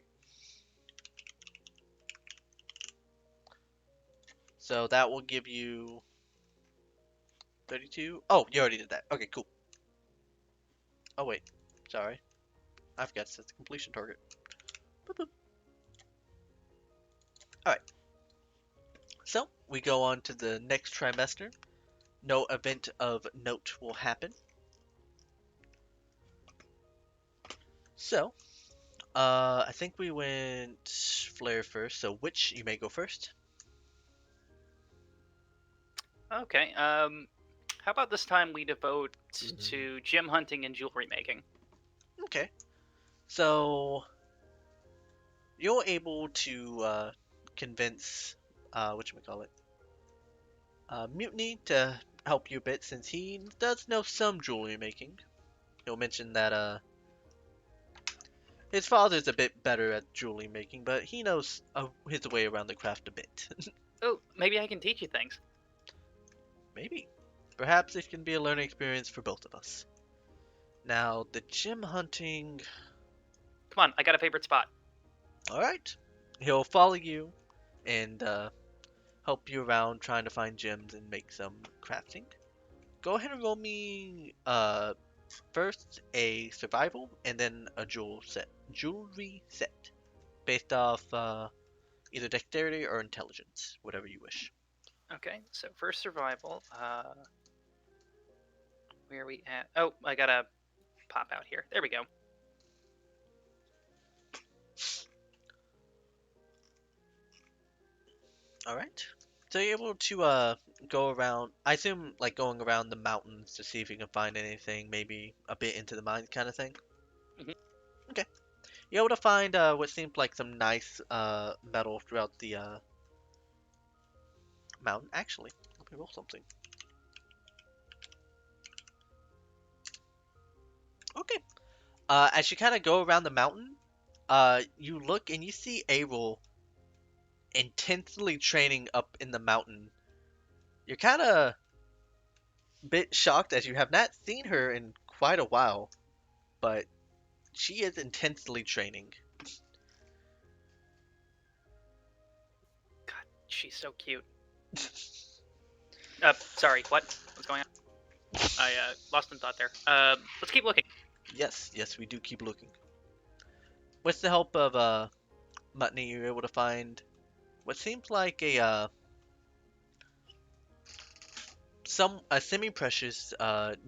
So that will give you 32. Oh, you already did that. Okay, cool. Oh, wait. Sorry. I forgot to set the completion target. Boop, boop. Alright. So, we go on to the next trimester. No event of note will happen. So, I think we went Flare first, so Witch, you may go first. Okay, how about this time we devote to gem hunting and jewelry making? Okay. So, you're able to convince, whatchamacallit, Mutiny to help you a bit since he does know some jewelry making. He'll mention that, his father's a bit better at jewelry making, but he knows his way around the craft a bit. Oh, maybe I can teach you things. Maybe. Perhaps it can be a learning experience for both of us. Now, the gem hunting... Come on, I got a favorite spot. Alright. He'll follow you and help you around trying to find gems and make some crafting. Go ahead and roll me first a survival and then a jewelry set. Based off either dexterity or intelligence, whatever you wish. Okay, so first survival. Where are we at? Oh, I gotta pop out here. There we go. Alright. So you're able to go around, I assume like going around the mountains to see if you can find anything, maybe a bit into the mines kind of thing? Mhm. Okay. You're able to find what seemed like some nice metal throughout the mountain. Actually, let me roll something. Okay. As you kind of go around the mountain, you look and you see Arul intensely training up in the mountain. You're kind of bit shocked as you have not seen her in quite a while, but She is intensely training. She's so cute. Sorry, what? What's going on? I lost in thought there. Let's keep looking. Yes, we do keep looking. With the help of Mutney, you're able to find what seems like a semi-precious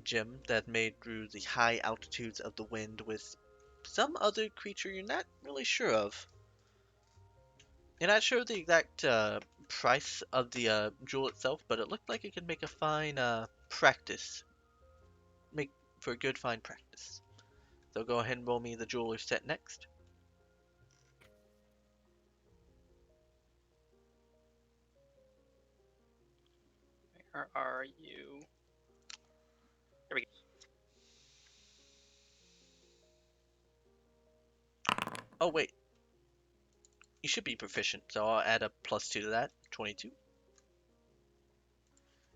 gem that made through the high altitudes of the wind with some other creature you're not really sure of. You're not sure of the exact price of the jewel itself, but it looked like it could make a fine practice. Make for a good fine practice. So go ahead and roll me the jeweler set next. Where are you? There we go. Oh wait, you should be proficient, so I'll add a +2 to that, 22.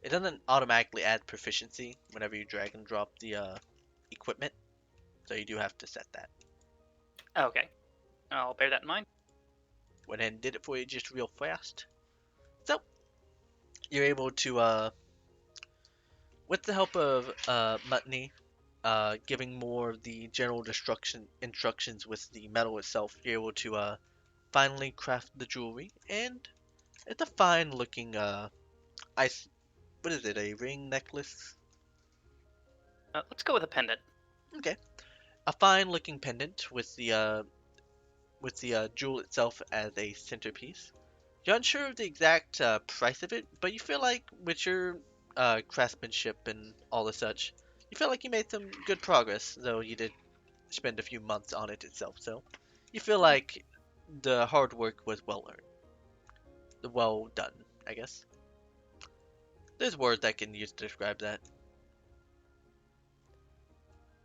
It doesn't automatically add proficiency whenever you drag and drop the equipment, so you do have to set that. Okay, I'll bear that in mind. Went ahead and did it for you just real fast. So, you're able to, with the help of Mutney, giving more of the general instructions with the metal itself, you're able to finally craft the jewelry, and it's a fine looking ice. What is it? A ring necklace? Let's go with a pendant. Okay, a fine looking pendant with the jewel itself as a centerpiece. You're unsure of the exact price of it, but you feel like with your craftsmanship and all the such, you feel like you made some good progress, though you did spend a few months on it itself. So you feel like the hard work was well earned, well done, I guess. There's words I can use to describe that,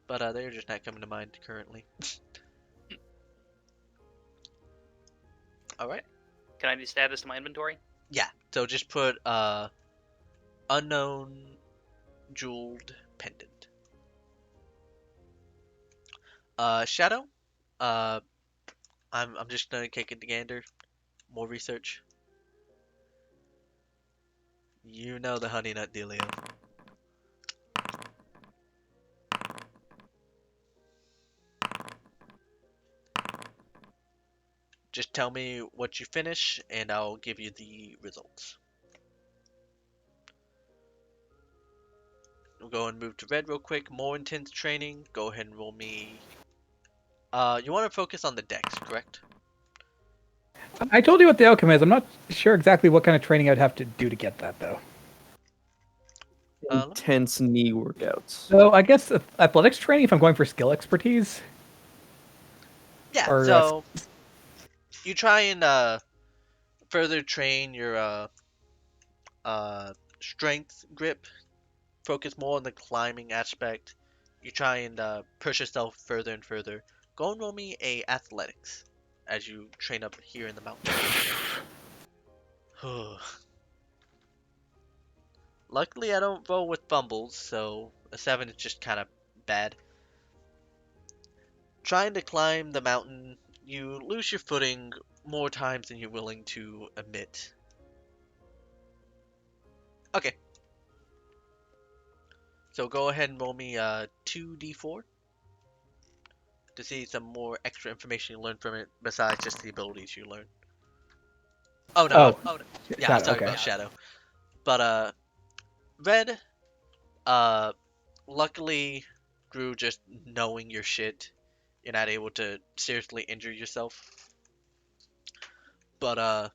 but they're just not coming to mind currently. All right. Can I just add this to my inventory? Yeah. So just put unknown jeweled pendant. Shadow. I'm just gonna kick it to gander. More research. You know the honey nut dealio. Just tell me what you finish, and I'll give you the results. We'll go and move to red real quick. More intense training. Go ahead and roll me. You want to focus on the dex, correct? I told you what the outcome is. I'm not sure exactly what kind of training I'd have to do to get that, though. Intense knee workouts. So I guess athletics training if I'm going for skill expertise. Yeah. Or, So you try and further train your strength, grip. Focus more on the climbing aspect. You try and push yourself further and further. Go and roll me a athletics as you train up here in the mountains. Luckily, I don't roll with fumbles, so a 7 is just kind of bad. Trying to climb the mountain, you lose your footing more times than you're willing to admit. Okay. So go ahead and roll me 2d4 to see some more extra information you learn from it besides just the abilities you learn. Oh no. Oh, Yeah, Shadow, sorry okay. about Shadow. But Red, luckily through just knowing your shit, you're not able to seriously injure yourself. But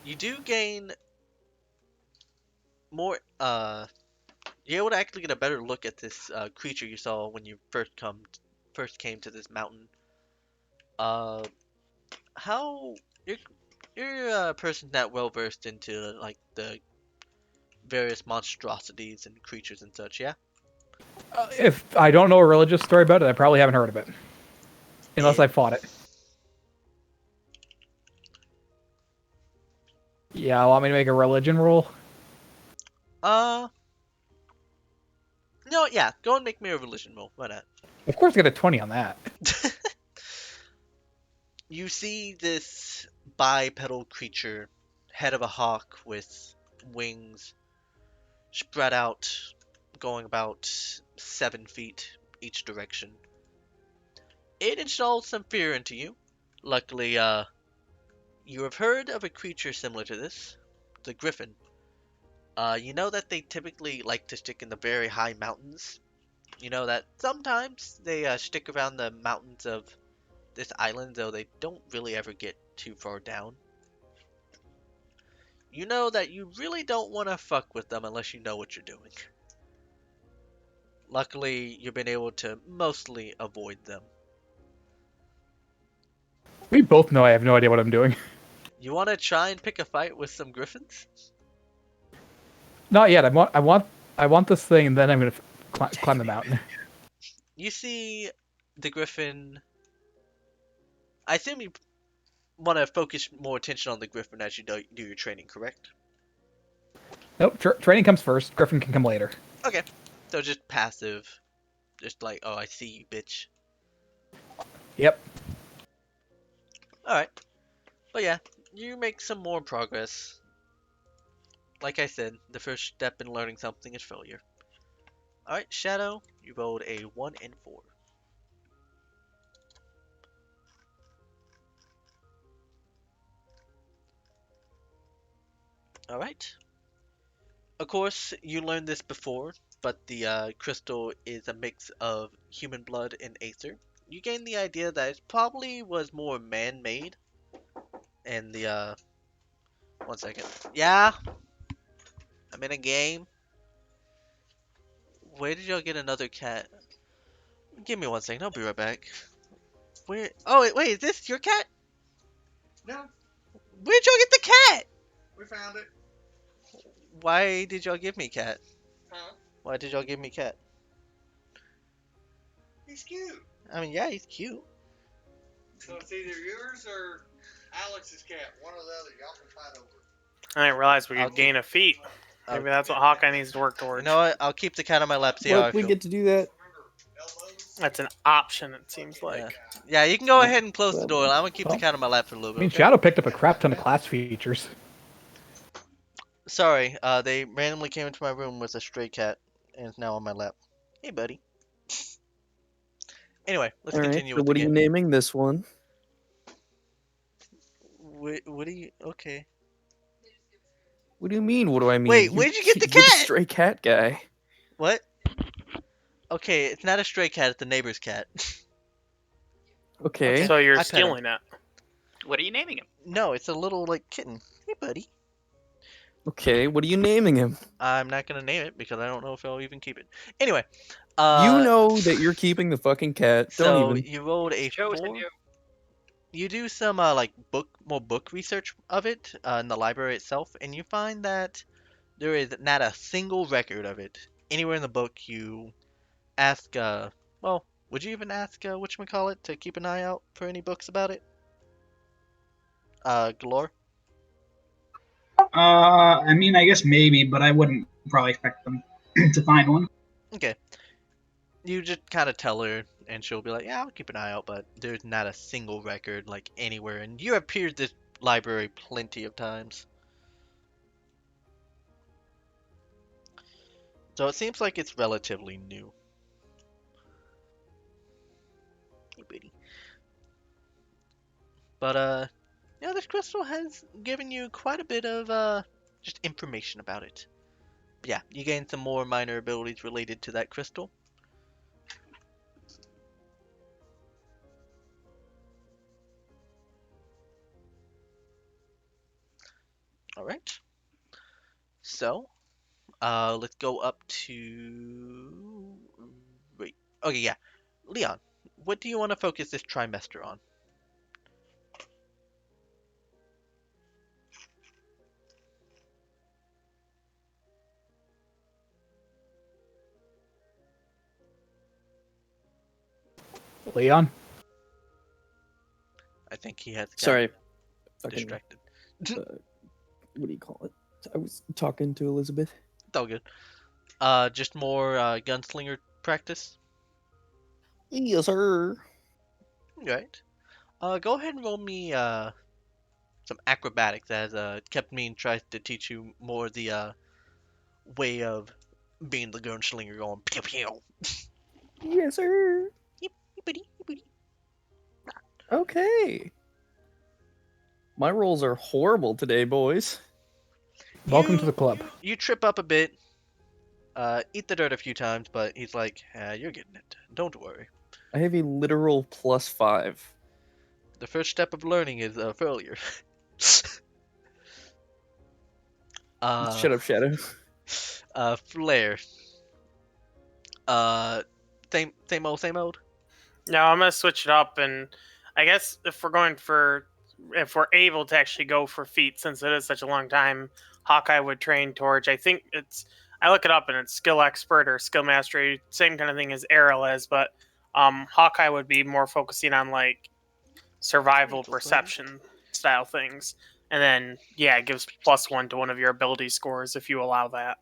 you do gain more you're able to actually get a better look at this creature you saw when you first came to this mountain. How you're a person that well versed into like the various monstrosities and creatures and such, yeah? If I don't know a religious story about it, I probably haven't heard of it. Unless Yeah. I fought it. Yeah, want me to make a religion roll? No, yeah, go and make me a religion roll. Why not? Of course, I got a 20 on that. You see this bipedal creature, head of a hawk with wings spread out, going about 7 feet each direction. It installs some fear into you. Luckily, you have heard of a creature similar to this, the griffin. You know that they typically like to stick in the very high mountains. You know that sometimes they stick around the mountains of this island, though they don't really ever get too far down. You know that you really don't want to fuck with them unless you know what you're doing. Luckily, you've been able to mostly avoid them. We both know I have no idea what I'm doing. You want to try and pick a fight with some griffins? Not yet. I want this thing, and then I'm gonna climb the mountain. You see the griffin. I assume you want to focus more attention on the griffin as you do your training, correct? Nope. Training comes first. Griffin can come later. Okay. So just passive. Just like, oh, I see you, bitch. Yep. Alright. But yeah, you make some more progress. Like I said, the first step in learning something is failure. Alright, Shadow, you rolled a 1 and 4. Alright. Of course, you learned this before, but the crystal is a mix of human blood and Aether. You gain the idea that it probably was more man-made. And the, one second. Yeah? I'm in a game. Where did y'all get another cat? Give me 1 second, I'll be right back. Where? Oh, wait, is this your cat? No, Where'd y'all get the cat? we found it. Why did y'all give me cat? Huh? Why did y'all give me cat? He's cute. I mean, yeah, he's cute. So it's either yours or Alex's cat. One or the other. Y'all can fight over it. I didn't realize we I'll could gain a feat. Maybe I'll- that's what Hawkeye needs to work You towards. know what? I'll keep the cat on my lap. See how I What? We feel. get to do that? Remember, elbows? That's an option, it seems like. Yeah, you can go ahead and close the door. I'm gonna keep the Well, cat on my lap for a little I bit. mean, Okay? Shadow picked up a crap ton of class features. Sorry, they randomly came into my room with a stray cat, and it's now on my lap. Hey, buddy. Anyway, let's All right. continue So with what the are you game. naming this one? What do you? Okay. What do you mean? What do I mean? Wait, where'd you get the You're the cat? stray cat guy. What? Okay, it's not a stray cat. It's the neighbor's cat. Okay. So you're I pet him. stealing it. What are you naming him? No, it's a little like kitten. Hey, buddy. Okay. What are you naming him? I'm not gonna name it because I don't know if I'll even keep it. Anyway, You know that you're keeping the fucking cat. so Don't even. you rolled a Chosen 4. you. You do some like more book research of it in the library itself, and you find that there is not a single record of it anywhere in the book. You ask, well, would you even ask whatchamacallit to keep an eye out for any books about it? Galore? I mean, I guess maybe, but I wouldn't probably expect them to find one. Okay. You just kind of tell her, and she'll be like, yeah, I'll keep an eye out, but there's not a single record, like, anywhere. And you have peered this library plenty of times. So it seems like it's relatively new. Hey, buddy. But, yeah, this crystal has given you quite a bit of, just information about it. But yeah, you gain some more minor abilities related to that crystal. Alright. So, let's go up to... Wait. Okay, yeah. Leon, what do you want to focus this trimester on? Leon? I think he has got Sorry. Fucking, distracted. what do you call it? I was talking to Elizabeth. It's all good. Just more gunslinger practice? Yes, sir. Right. Go ahead and roll me some acrobatics as Captain tries to teach you more the way of being the gunslinger going pew pew. Yes, sir. Yippity, yippity. Okay. My rolls are horrible today, boys. Welcome to the You club. you trip up a bit, eat the dirt a few times, but he's like, you're getting it. Don't worry. I have a literal +5. The first step of learning is failure. uh, Shut up, Shadow. Flare. Uh, same old, same old. No, I'm gonna switch it up, and I guess if we're able to actually go for feet, since it is such a long time, Hawkeye would train Torch. I think I look it up and it's skill expert or skill mastery, same kind of thing as Errol is, but Hawkeye would be more focusing on like survival perception style things. And then yeah, it gives +1 to one of your ability scores if you allow that.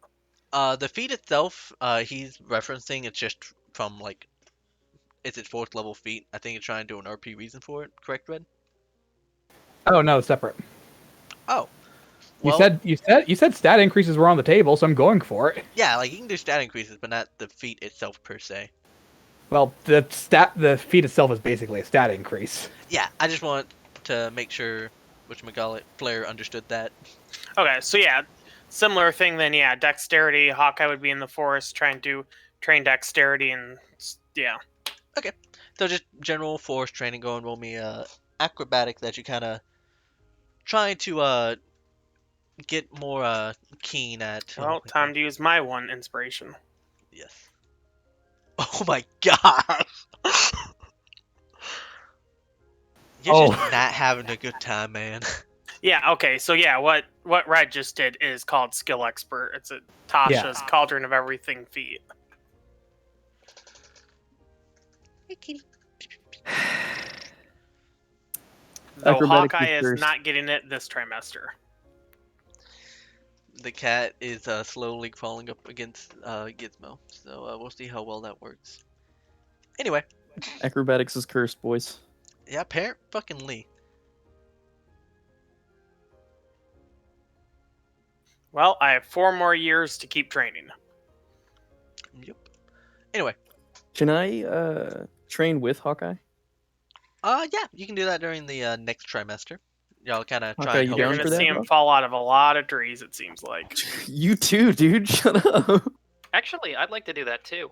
The feat itself, he's referencing it's just from like it's its 4th level feat. I think it's trying to do an RP reason for it. Correct, Red? Oh no, separate. Oh, You well, said stat increases were on the table, so I'm going for it. yeah, like you can do stat increases, but not the feat itself per se. Well, the feat itself is basically a stat increase. Yeah, I just want to make sure whatchamacallit, Flair understood that. Okay, so yeah, similar thing then. Yeah, dexterity. Hawkeye would be in the forest trying to train dexterity, and yeah. So just general force training. Go and roll me acrobatics that you kind of trying to get more keen at. Well, time to use my one inspiration. Yes. Oh my god. You're Oh. just not having a good time, man. Yeah. Okay. So yeah, what Red just did is called skill expert. It's a Tasha's Cauldron of Everything feat. Hey, kitty. Though Acrobatics Hawkeye is is first. not getting it this trimester. The cat is slowly crawling up against Gizmo, so we'll see how well that works. Anyway, Acrobatics is cursed, boys. yeah, parent fucking Lee. Well, I have 4 more years to keep training. Yep. Anyway, Can I train with Hawkeye? yeah, you can do that during the next trimester. Y'all kind of try Okay, and you help. You're down gonna for that, see him Rob? fall out of a lot of trees. It seems like. You too, dude. Shut up. Actually, I'd like to do that too.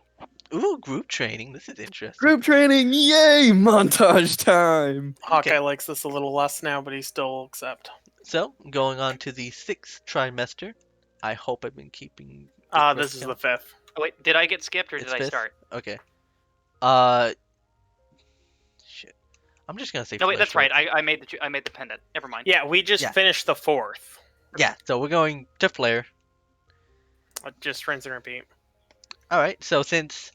Ooh, group training. This is interesting. Group training, yay! Montage time. Hawkeye likes this a little less now, but he still accept. So, going on to the 6th trimester. I hope I've been keeping. This is the 5th. Oh, wait, did I get skipped or It's did I fifth? start? Okay. Shit. I'm just gonna say. No, wait, flesh, that's right. I made the pendant. Never mind. Yeah, we just Yeah. finished the 4th. Yeah. So we're going to Flare. Just rinse and repeat. All right. So since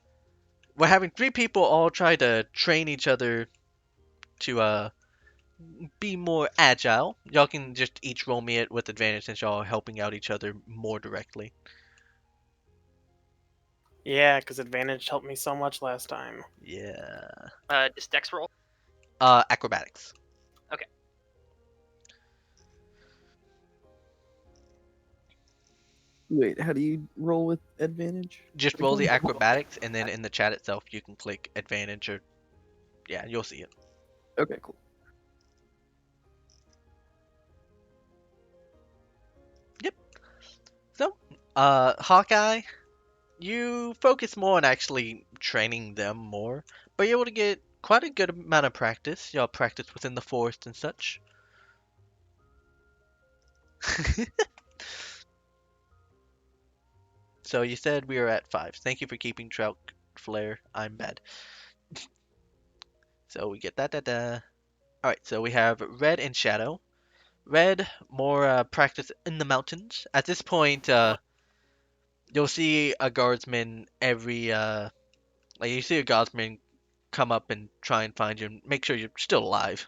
we're having 3 people all try to train each other to be more agile, y'all can just each roll me it with advantage since y'all are helping out each other more directly. Yeah, because advantage helped me so much last time. Yeah. Just dex roll. Acrobatics. Wait, how do you roll with advantage? Just roll the acrobatics, and then in the chat itself, you can click advantage or. Yeah, you'll see it. Okay, cool. So, Hawkeye, you focus more on actually training them more, but you're able to get quite a good amount of practice. Y'all practice within the forest and such. So you said we are at 5. Thank you for keeping Trout Flare. I'm bad. So we get that. Alright, so we have Red and Shadow. Red, more practice in the mountains. At this point, you'll see a guardsman every like you see a guardsman come up and try and find you and make sure you're still alive.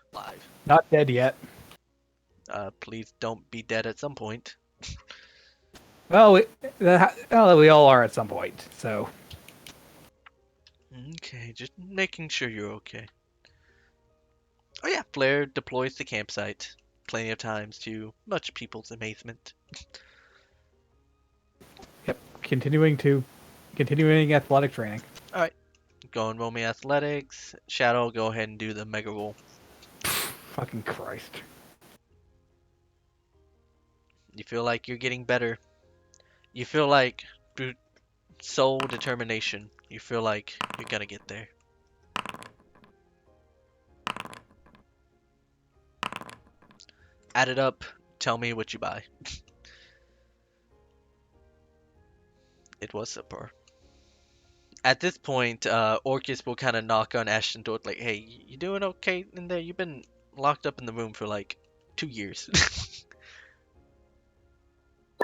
Not dead yet. Please don't be dead at some point. Well, we all are at some point. So Okay, just making sure you're okay. Oh yeah, Flare deploys to campsite plenty of times to much people's amazement. Yep. Continuing athletic training. Alright, go and roll me athletics. Shadow, go ahead and do the mega roll. Fucking Christ. You feel like you're getting better. You feel like through soul determination, you feel like you're gonna get there. Add it up, tell me what you buy. It was subpar. At this point, Orcus will kind of knock on Ashton's door like, hey, you doing okay in there? You've been locked up in the room for like 2 years.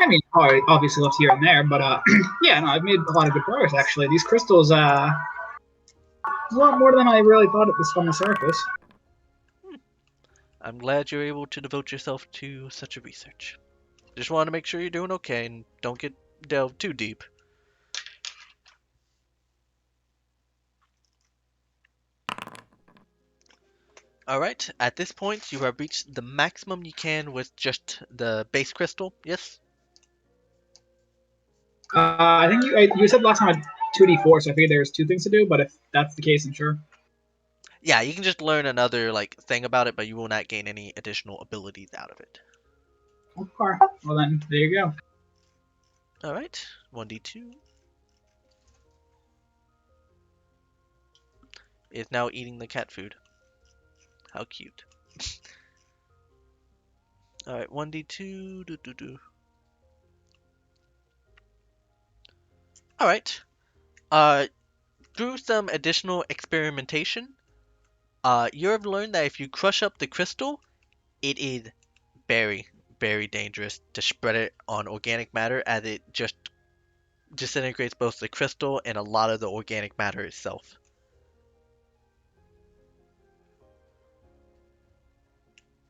I mean, probably obviously left here and there, but yeah, no, I've made a lot of good progress actually. These crystals, a lot more than I really thought at this on the surface. I'm glad you're able to devote yourself to such a research. Just want to make sure you're doing okay and don't get delved too deep. Alright, at this point you have reached the maximum you can with just the base crystal, yes? I think you said last time I had 2d4, so I figured there was two things to do. But if that's the case, I'm sure. Yeah, you can just learn another like thing about it, but you will not gain any additional abilities out of it. Okay. Well then, there you go. Alright, 1d2 is now eating the cat food. How cute. Alright, 1d2. Alright. Through some additional experimentation, you have learned that if you crush up the crystal, it is very, very dangerous to spread it on organic matter as it just disintegrates both the crystal and a lot of the organic matter itself.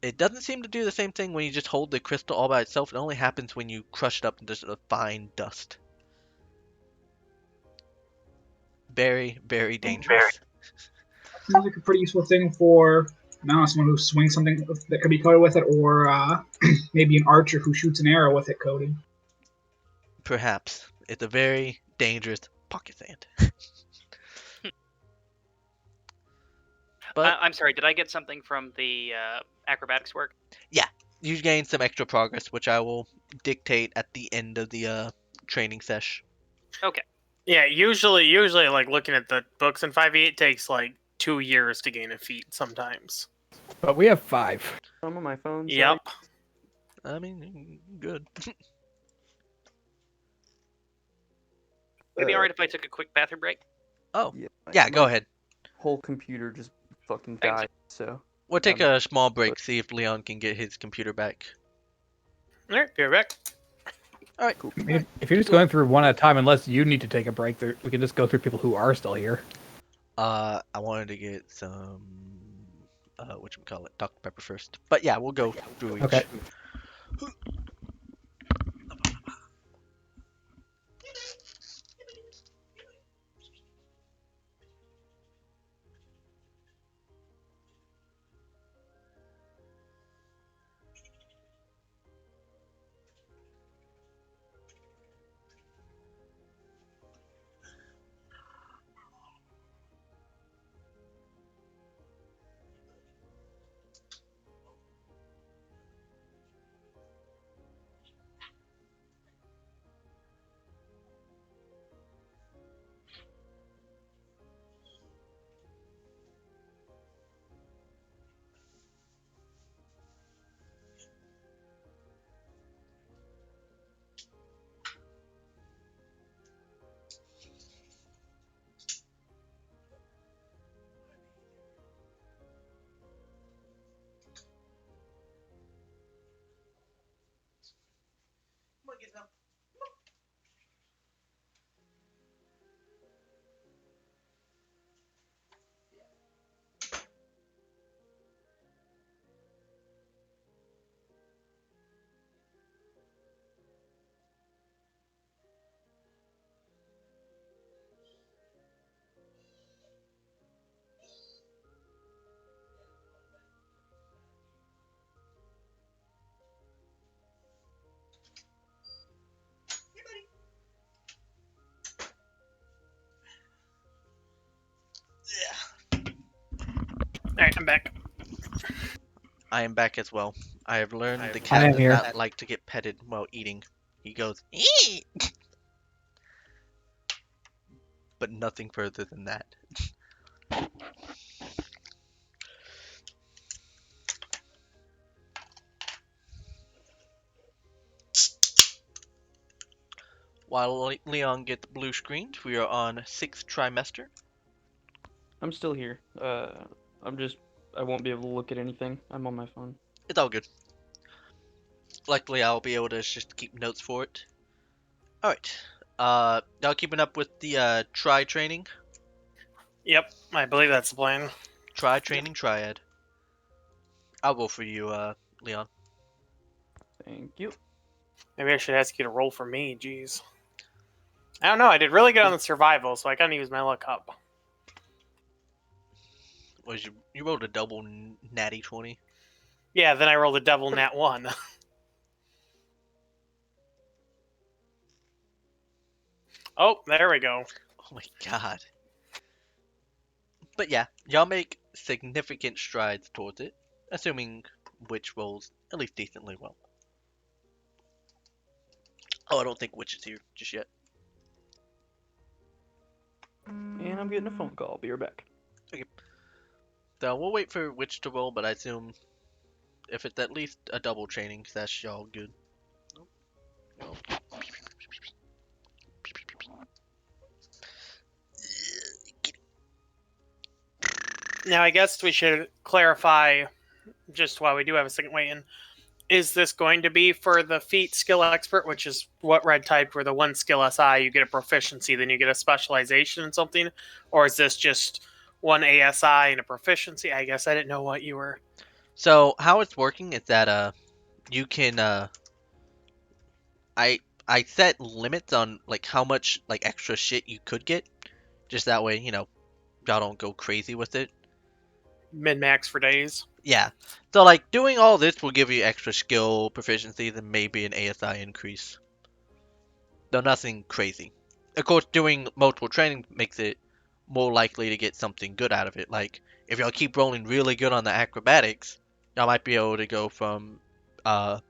It doesn't seem to do the same thing when you just hold the crystal all by itself. It only happens when you crush it up into a fine dust. Very, very dangerous. Seems like a pretty useful thing for I don't know, someone who swings something that could be coated with it, or maybe an archer who shoots an arrow with it coated. Perhaps. It's a very dangerous pocket sand. But I'm sorry, did I get something from the acrobatics work? you gain some extra progress, which I will dictate at the end of the training sesh. Okay. Yeah, usually, like looking at the books in 5e, it takes like 2 years to gain a feat sometimes. But we have 5. I'm on my phone. Sorry. Yep. I mean, good. Would it be alright if I took a quick bathroom break? Oh, Yeah. yeah, go my ahead. Whole computer just fucking Thanks. died. So We'll take I'm- a small break, see if Leon can get his computer back. Alright, be right back. cool. If you're just going through one at a time, unless you need to take a break, we can just go through people who are still here. I wanted to get some, whatchamacallit, Dr. Pepper first. But yeah, we'll go through each. Okay. I'm back. I am back as well. I have learned the I cat am does here. not like to get petted while eating. He goes, "Eee!" but nothing further than that. While Leon gets blue screened, we are on 6th trimester. I'm still here. I won't be able to look at anything. I'm on my phone. It's all good. Luckily, I'll be able to just keep notes for it. Alright. Y'all keeping up with the tri training? Yep, I believe that's the plan. Tri training triad. I'll go for you, Leon. Thank you. Maybe I should ask you to roll for me. Jeez. I don't know. I did really good on the survival, so I gotta use my luck up. Was you rolled a double natty 20? Yeah, then I rolled a double nat 1. Oh, there we go. Oh my god. But yeah, y'all make significant strides towards it, assuming Witch rolls at least decently well. Oh, I don't think Witch is here just yet. And I'm getting a phone call. I'll be right back. So we'll wait for Witch to roll, but I assume if it's at least a double training, that's y'all good. Now, I guess we should clarify, just while we do have a second weigh in, is this going to be for the feat skill expert, which is what red typed, where the one skill SI, you get a proficiency, then you get a specialization in something? Or is this just one ASI and a proficiency? I guess I didn't know what you were... So how it's working is that you can I set limits on like how much like extra shit you could get, just that way y'all don't go crazy with it. Min-max for days. Yeah. So like doing all this will give you extra skill proficiencies and maybe an ASI increase. Though nothing crazy. Of course, doing multiple training makes it more likely to get something good out of it. Like if y'all keep rolling really good on the acrobatics, y'all might be able to go from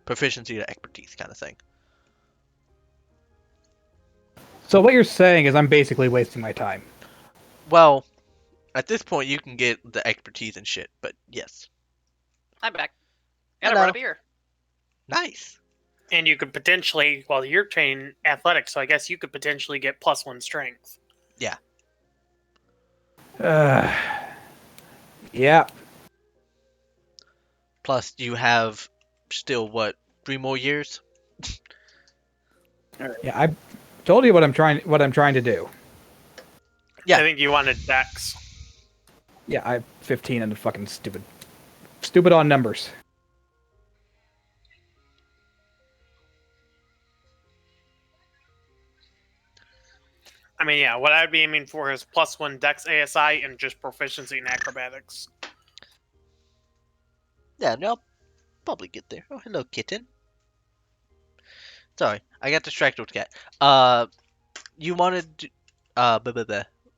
proficiency to expertise kind of thing. So what you're saying is I'm basically wasting my time. Well, at this point you can get the expertise and shit, but yes. I'm back. And I Hello. brought a beer. Nice. And you could potentially, well, you're training athletics, so I guess you could potentially get +1 strength. Yeah. Yeah. Plus you have still what, 3 more years? Yeah, I told you what I'm trying to do. Yeah. I think you wanted dex. Yeah, I have 15 and fucking stupid on numbers. I mean, yeah, what I'd be aiming for is +1 dex ASI and just proficiency in acrobatics. Yeah, no, I'll probably get there. Oh, hello, kitten. Sorry, I got distracted with cat. You wanted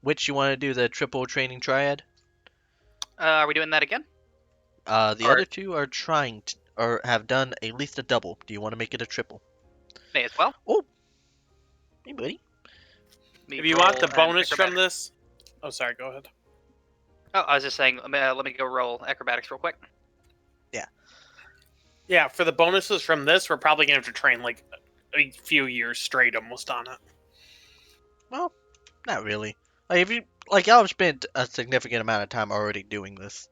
which you want to do the triple training triad? Are we doing that again? The Or- other two are trying to, or have done at least a double. Do you want to make it a triple? May as well. Oh, hey buddy. If you want the bonus from this... Oh, sorry, go ahead. Oh, I was just saying, let me go roll acrobatics real quick. Yeah, for the bonuses from this, we're probably going to have to train like a few years straight almost on it. Well, not really. Like if you y'all have spent a significant amount of time already doing this.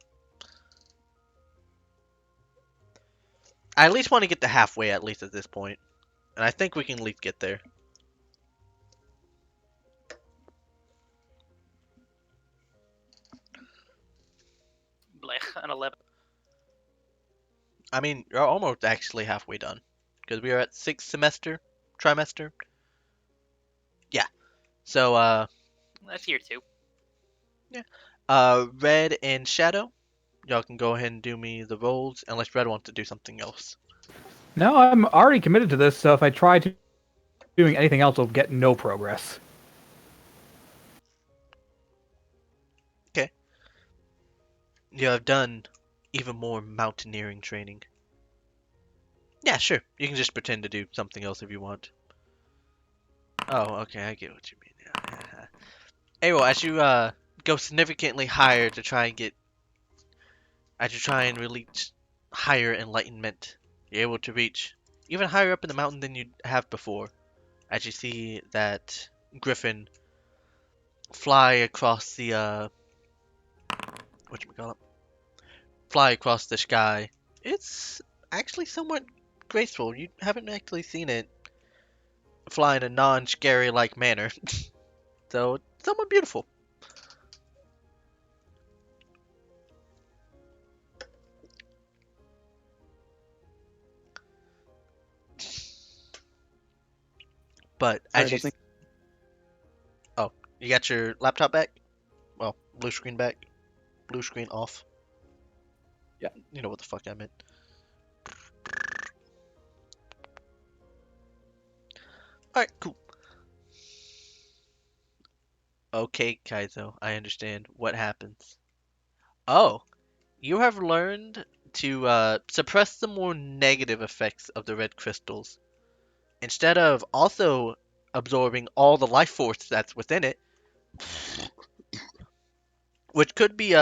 I at least want to get to halfway at least at this point, and I think we can at least get there. Blech, an 11. I mean, you're almost actually halfway done, because we are at 6th trimester. Yeah. So That's year 2. Red and Shadow, y'all can go ahead and do me the rolls, unless Red wants to do something else. No, I'm already committed to this, so if I try to doing anything else, I'll get no progress. you have done even more mountaineering training. Yeah, sure. You can just pretend to do something else if you want. Oh, okay, I get what you mean. Yeah. Hey, well, as you go significantly higher to try and reach higher enlightenment, you're able to reach even higher up in the mountain than you have before. As you see that griffin fly across the whatchamacallit? Fly across the sky. It's actually somewhat graceful. You haven't actually seen it fly in a non-scary like manner. So it's somewhat beautiful. But All as right, I you think oh, you got your laptop back? Well, blue screen back. Blue screen off. Yeah. You know what the fuck I meant. Alright, cool. Okay, Kaizo, I understand. What happens? Oh, you have learned to suppress the more negative effects of the red crystals. Instead of also absorbing all the life force that's within it, which could be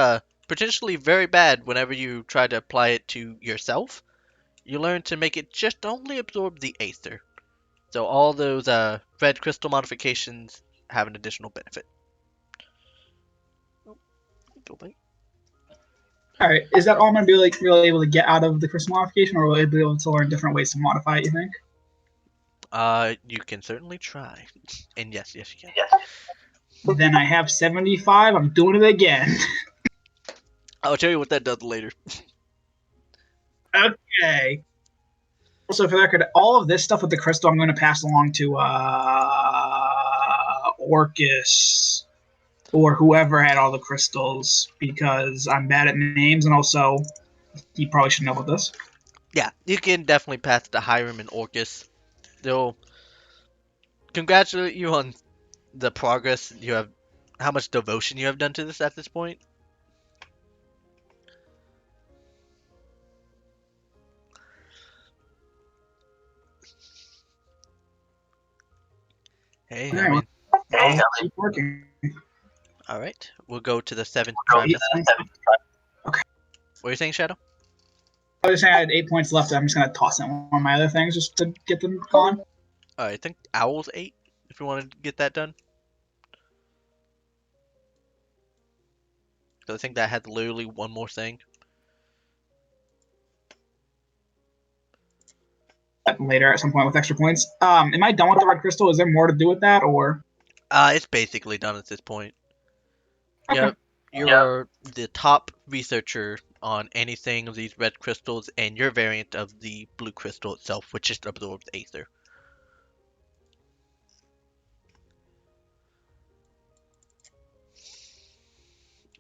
potentially very bad whenever you try to apply it to yourself, you learn to make it just only absorb the Aether. So all those red crystal modifications have an additional benefit. Go back. All right, is that all I'm gonna be like really able to get out of the crystal modification, or will I be able to learn different ways to modify it? You think? You can certainly try. And yes, you can. Then I have 75. I'm doing it again. I'll tell you what that does later. Okay. Also, for the record, all of this stuff with the crystal, I'm going to pass along to Orcus or whoever had all the crystals because I'm bad at names, and also he probably should know about this. Yeah, you can definitely pass it to Hiram and Orcus. They'll congratulate you on the progress you have, how much devotion you have done to this at this point. Hey, I Alright, mean, keep working. all right. We'll go to the seventh Oh, trimester. okay. What are you saying, Shadow? I was saying I had 8 points left. I'm just going to toss in one of my other things just to get them gone. I think Owl's 8, if you want to get that done. Because I think that had literally one more thing. Later at some point with extra points. Am I done with the red crystal? Is there more to do with that, or? It's basically done at this point. Okay. Yep. You're the top researcher on anything of these red crystals and your variant of the blue crystal itself, which just absorbs Aether.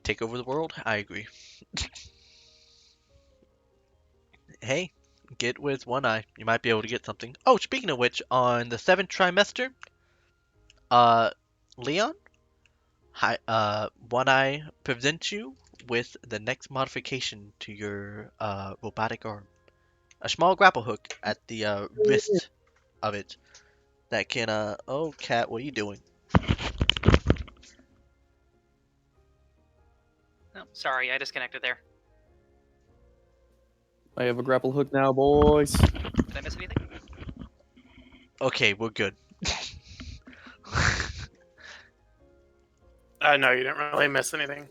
Take over the world? I agree. Hey, get with One Eye. You might be able to get something. Oh, speaking of which, on the 7th trimester, Leon, One Eye presents you with the next modification to your robotic arm. A small grapple hook at the wrist of it that can oh cat, what are you doing? Oh, sorry, I disconnected there. I have a grapple hook now, boys. Did I miss anything? Okay, we're good. No, you didn't really miss anything.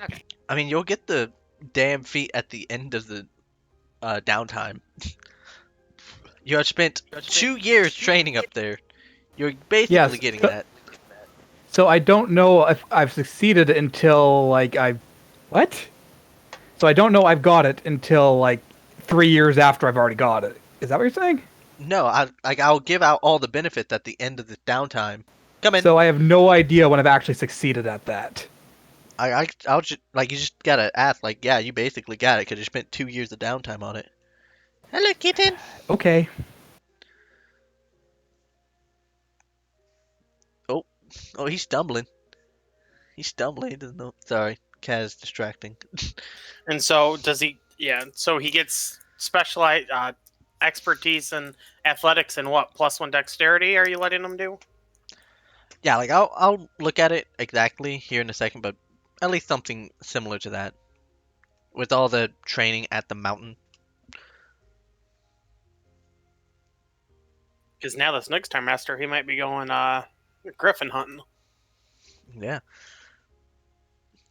Okay. I mean, you'll get the damn feat at the end of the downtime. You have spent 2 years training up there. You're basically Yes, getting so- that. So I don't know if I've succeeded until like I've what? So I don't know I've got it until like 3 years after I've already got it. Is that what you're saying? No, I'll give out all the benefits at the end of the downtime. Come in. So I have no idea when I've actually succeeded at that. I'll just like you just gotta ask like yeah you basically got it because you spent 2 years of downtime on it. Hello, kitten. Okay. Oh, he's stumbling. He's stumbling. He doesn't know. Sorry, Kaz distracting. And so does he? Yeah. So he gets specialized expertise in athletics and what +1 dexterity? Are you letting him do? Yeah, like I'll look at it exactly here in a second, but at least something similar to that. With all the training at the mountain. Because now this next trimester, he might be going griffin hunting. Yeah.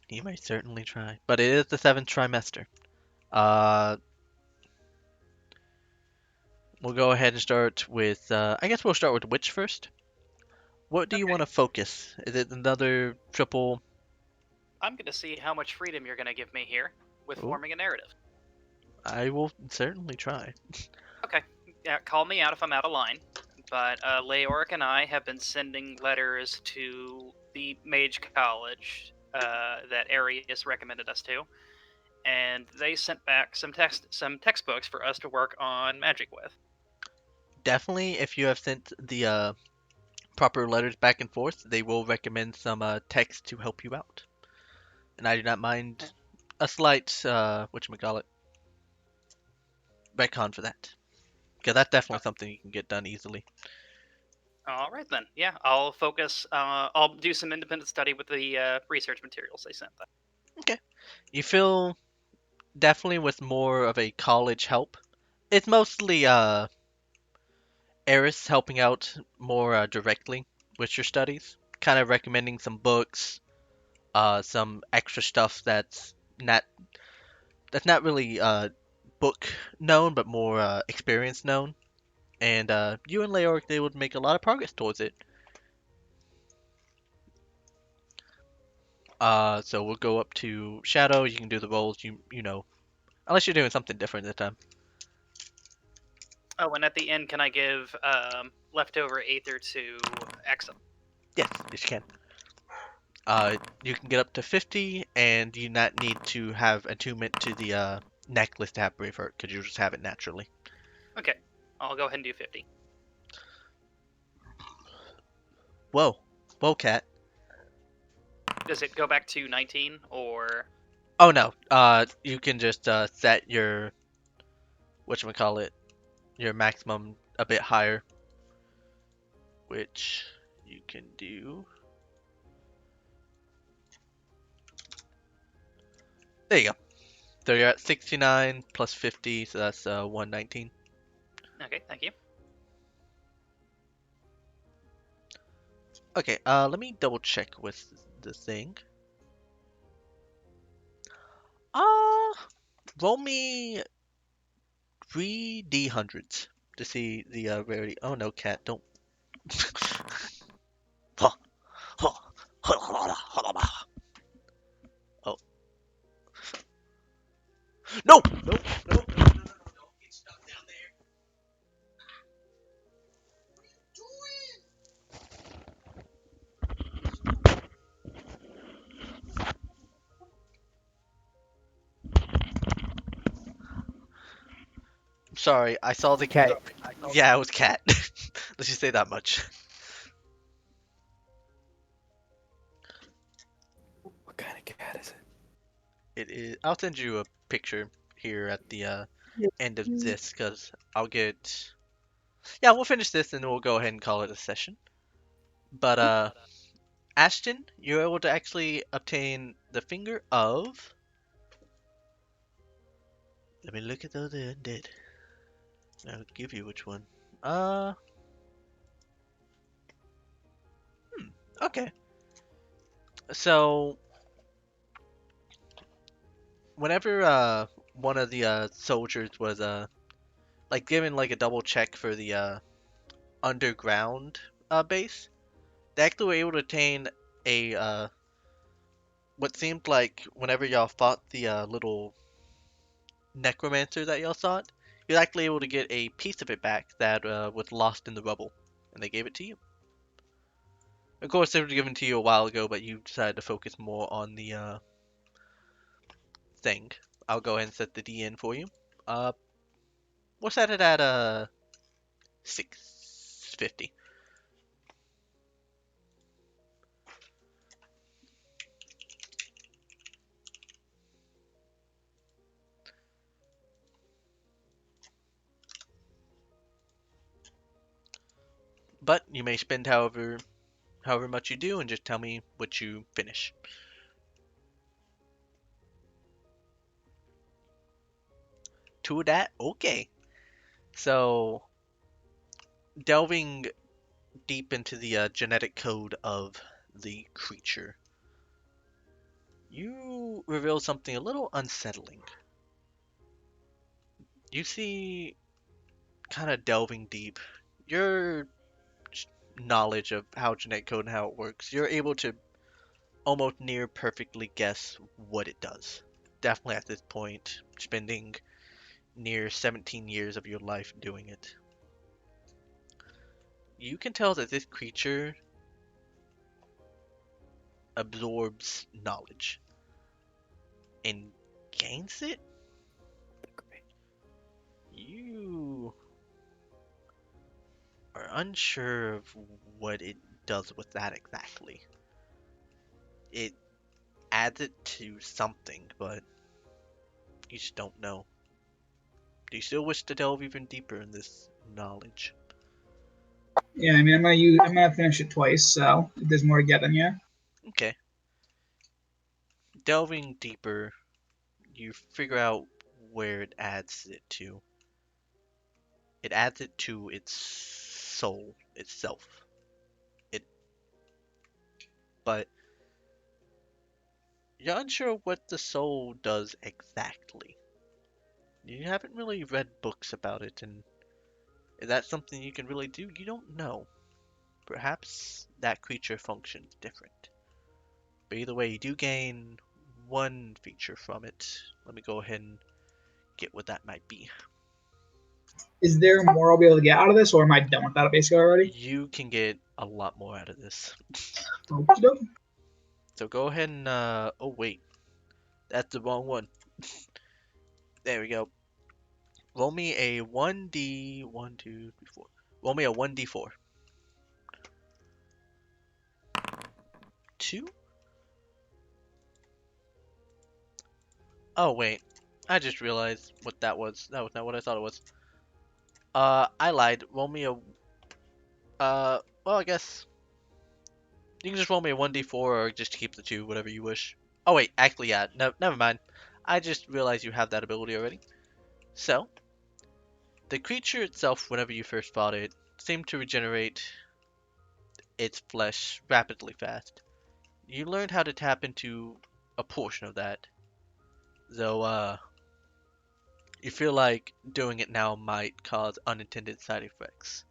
He may certainly try. But it is the 7th trimester. Uh we'll go ahead and start with I guess we'll start with Witch first. What do you want to focus? Is it another triple? I'm going to see how much freedom you're going to give me here with Ooh. forming a narrative. I will certainly try. Okay, yeah, call me out if I'm out of line. But Leoric and I have been sending letters to the Mage College that Arius recommended us to, and they sent back some textbooks for us to work on magic with. Definitely, if you have sent the proper letters back and forth, they will recommend some text to help you out. And I do not mind a slight whatchamacallit, retcon for that. Because that's definitely something you can get done easily. All right then. Yeah, I'll focus. I'll do some independent study with the research materials they sent. Then. Okay. You feel definitely with more of a college help. It's mostly Eris helping out more directly with your studies, kind of recommending some books, some extra stuff not that's not really book known, but more experience known. And you and Leoric, they would make a lot of progress towards it. So we'll go up to Shadow. You can do the rolls. You know, unless you're doing something different this time. Oh, and at the end, can I give leftover Aether to Exum? Yes, yes you can. You can get up to 50, and you not need to have attunement to the necklace to have Brave Heart, because you just have it naturally. Okay, I'll go ahead and do 50. Whoa, whoa, cat. Does it go back to 19 or? Oh no. You can just set your whatchamacallit, your maximum a bit higher, which you can do. There you go. So you're at 69 plus 50, so that's 119. Okay, thank you. Okay, let me double check with the thing. Roll me 3D100s to see the rarity. Oh no, cat, don't. Oh. No! No! No! Get stuck down there. Sorry, I saw the. Cat. Yeah, it was cat. Let's just say that much. What kind of cat is it? It is. I'll send you a picture here at the end of this, because I'll get. Yeah, we'll finish this and we'll go ahead and call it a session. But Ashton, you're able to actually obtain the finger of. Let me look at the other undead. I'll give you which one. Okay. So whenever one of the soldiers was like given like a double check for the underground base, they actually were able to attain a what seemed like whenever y'all fought the little necromancer that y'all sought, you're actually able to get a piece of it back that was lost in the rubble, and they gave it to you. Of course, it was given to you a while ago, but you decided to focus more on the thing. I'll go ahead and set the D in for you. We'll set it at 650. But you may spend however much you do, and just tell me what you finish. To that, okay. So, delving deep into the genetic code of the creature, you reveal something a little unsettling. You see, kind of delving deep, your knowledge of how genetic code and how it works, you're able to almost near perfectly guess what it does. Definitely at this point, spending near 17 years of your life doing it. You can tell that this creature absorbs knowledge and gains it. You are unsure of what it does with that exactly. It adds it to something, but you just don't know. Do you still wish to delve even deeper in this knowledge? Yeah, I mean, I'm gonna finish it twice, so if there's more to get, then yeah. Okay. Delving deeper, you figure out where it adds it to. It adds it to its soul itself. But you're unsure what the soul does exactly. You haven't really read books about it, and is that something you can really do? You don't know. Perhaps that creature functions different. But either way, you do gain one feature from it. Let me go ahead and get what that might be. Is there more I'll be able to get out of this, or am I done with that basically already? You can get a lot more out of this. Okey-doke. So go ahead and, oh wait, that's the wrong one. There we go. Roll me a 1d, 1, 2, 3, 4. Roll me a 1d4. 2? Oh wait, I just realized what that was. That was not what I thought it was. I lied. Roll me a, well I guess you can just roll me a 1d4 or just keep the 2, whatever you wish. Oh wait, actually yeah, no, never mind. I just realized you have that ability already. So, the creature itself, whenever you first fought it, seemed to regenerate its flesh rapidly fast. You learned how to tap into a portion of that, though you feel like doing it now might cause unintended side effects.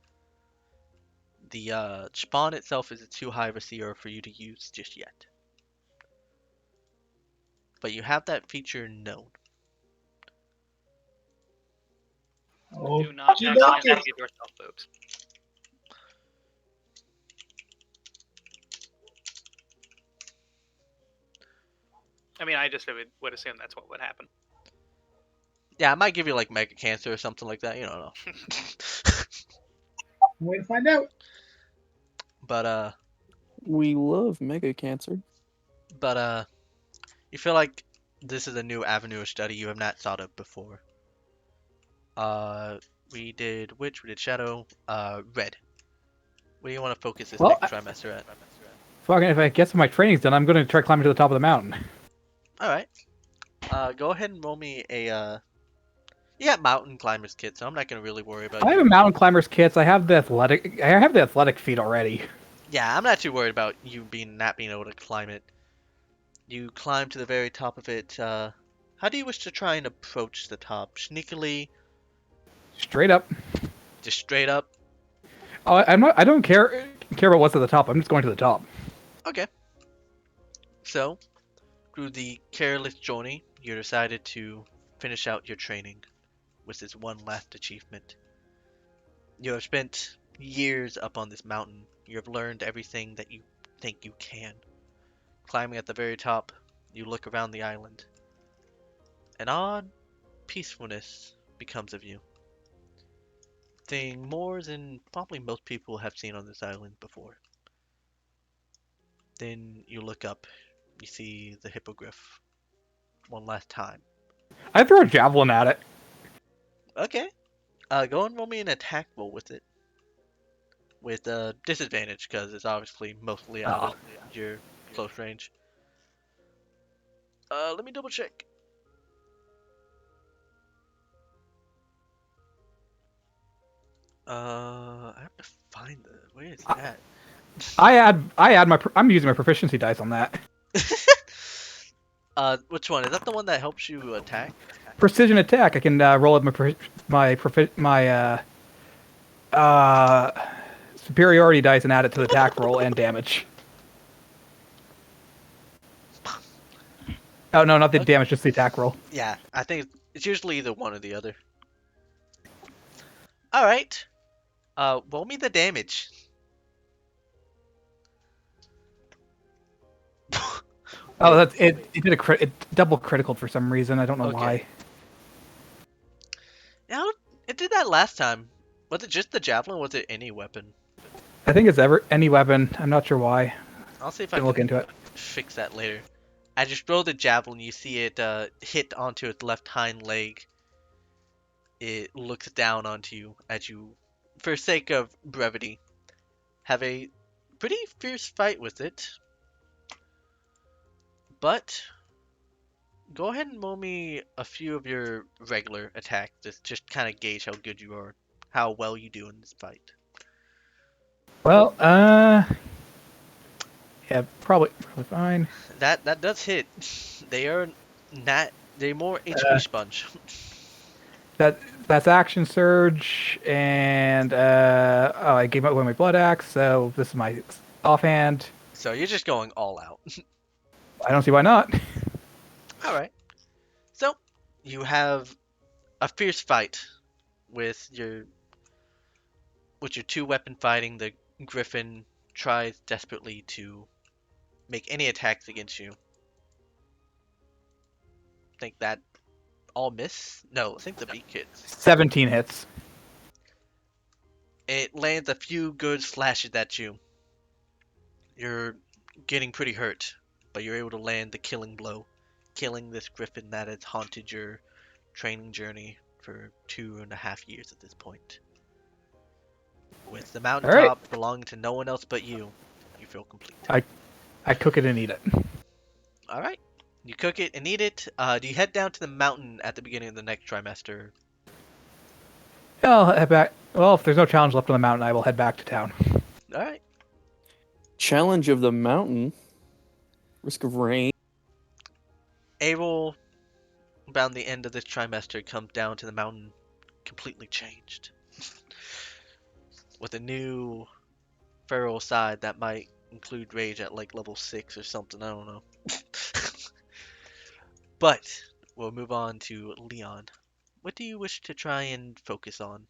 The spawn itself is too high of a CR for you to use just yet. But you have that feature known. Do not accidentally Okey-dokey. give yourself boobs. I mean, I just would assume that's what would happen. Yeah, I might give you like mega cancer or something like that, you don't know. Way to find out. But We love mega cancer. you feel like this is a new avenue of study you have not thought of before. We did Witch, we did Shadow, Red. What do you want to focus this Well, next trimester at? fucking, if I get some of my trainings done, I'm going to try climbing to the top of the mountain. Alright. Go ahead and roll me a, you got mountain climbers kit, so I'm not gonna really worry about I have you. a mountain climber's kits. I have the athletic feet already. Yeah, I'm not too worried about you not being able to climb it. You climb to the very top of it. How do you wish to try and approach the top? Sneakily, Straight up. just straight up? Oh, I'm not. I don't care about what's at the top. I'm just going to the top. Okay. So, through the careless journey, you decided to finish out your training with this one last achievement. You have spent years up on this mountain. You have learned everything that you think you can. Climbing at the very top, you look around the island. An odd peacefulness becomes of you. Seeing more than probably most people have seen on this island before. Then you look up, you see the hippogriff one last time. I throw a javelin at it. Okay, go and roll me an attack roll with it. with a disadvantage because it's obviously mostly out of your close range. Let me double check. I have to find the. Where is that? I'm using my proficiency dice on that. Which one? Is that the one that helps you attack? Precision attack. I can roll up my superiority dice and add it to the attack roll and damage. Oh no, not the damage, just the attack roll. Yeah, I think it's usually either one or the other. All right. Roll me the damage. Oh, that's it. It did it double critical for some reason. I don't know Okay. why. Yeah, it did that last time. Was it just the javelin? Or was it any weapon? I think it's any weapon. I'm not sure why. I'll see if I Can look can into it. fix that later. As you throw the javelin, you see it hit onto its left hind leg. It looks down onto you as you, for sake of brevity, have a pretty fierce fight with it. But go ahead and roll me a few of your regular attacks. Just kind of gauge how good you are, how well you do in this fight. Well, yeah, probably fine. That does hit. They are not. They're more HP sponge. That's action surge, and I gave away my blood axe, so this is my offhand. So you're just going all out. I don't see why not. All right. So you have a fierce fight with your two weapon fighting. The Griffin tries desperately to make any attacks against you. Think that all miss? No, I think the beak hits. 17 hits. It lands a few good slashes at you. You're getting pretty hurt, but you're able to land the killing blow, killing this griffin that has haunted your training journey for 2.5 years at this point. With the mountaintop belonging to no one else but you, you feel complete. I cook it and eat it. All right. You cook it and eat it. Do you head down to the mountain at the beginning of the next trimester? Yeah, I'll head back. Well, if there's no challenge left on the mountain, I will head back to town. All right. Challenge of the mountain. Risk of rain. Abel, around the end of this trimester, comes down to the mountain completely changed. With a new feral side that might include rage at like level 6 or something, I don't know. But we'll move on to Leon. What do you wish to try and focus on?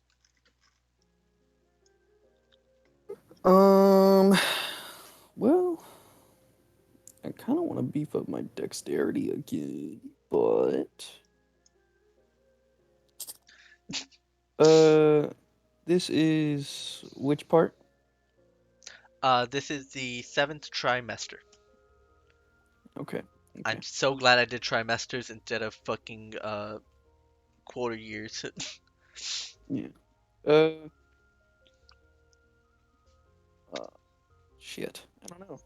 Well, I kind of want to beef up my dexterity again, but this is which part? This is the 7th trimester. Okay. I'm so glad I did trimesters instead of fucking quarter years. Yeah. Shit. I don't know.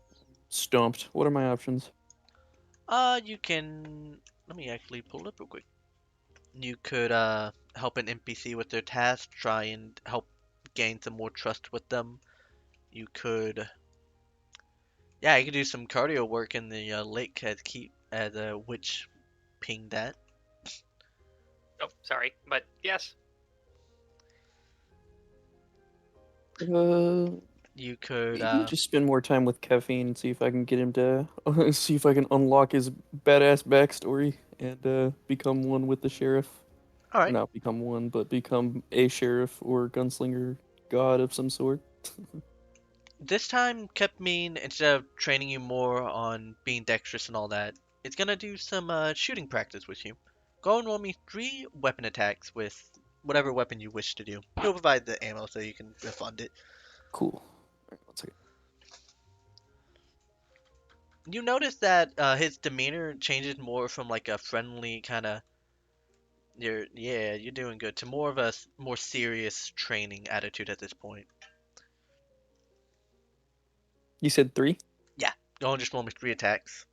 Stumped. What are my options? You can. Let me actually pull it up real quick. You could help an NPC with their task, try and help gain some more trust with them. You could. Yeah, you could do some cardio work in the lake as a witch pinged that. Oh, sorry, but yes. You could. Maybe just spend more time with caffeine and see if I can get him to see if I can unlock his badass backstory and become one with the sheriff. All right. Not become one, but become a sheriff or gunslinger god of some sort. This time, Kepmean, instead of training you more on being dexterous and all that, it's gonna do some shooting practice with you. Go and roll me 3 weapon attacks with whatever weapon you wish to do. He'll provide the ammo so you can refund it. Cool. Alright, 1 second. You notice that his demeanor changes more from like a friendly kind of you're doing good to more of a more serious training attitude at this point. You said 3? Go and just roll me 3 attacks.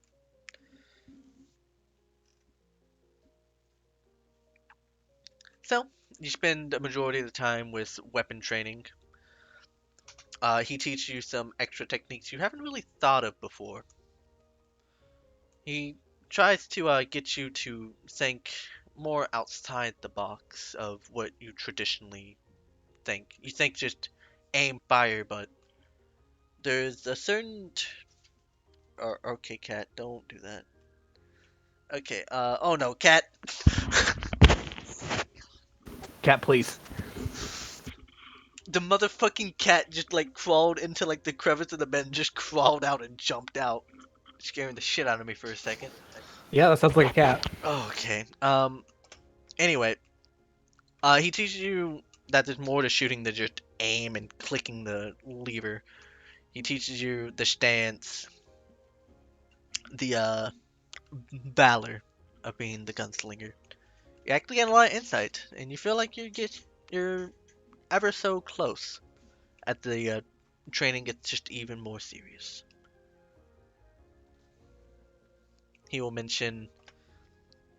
So, you spend a majority of the time with weapon training. He teaches you some extra techniques you haven't really thought of before. He tries to get you to think more outside the box of what you traditionally think. You think just aim, fire, but there's a certain... okay, cat, don't do that. Okay, oh no, cat! Cat, please. The motherfucking cat just like crawled into like the crevice of the bed and just crawled out and jumped out, scaring the shit out of me for a second. Yeah, that sounds like a cat. Okay. Anyway, he teaches you that there's more to shooting than just aim and clicking the lever. He teaches you the stance, the valor of being the gunslinger. You actually get a lot of insight, and you feel like you're ever so close. At the training gets just even more serious. He will mention,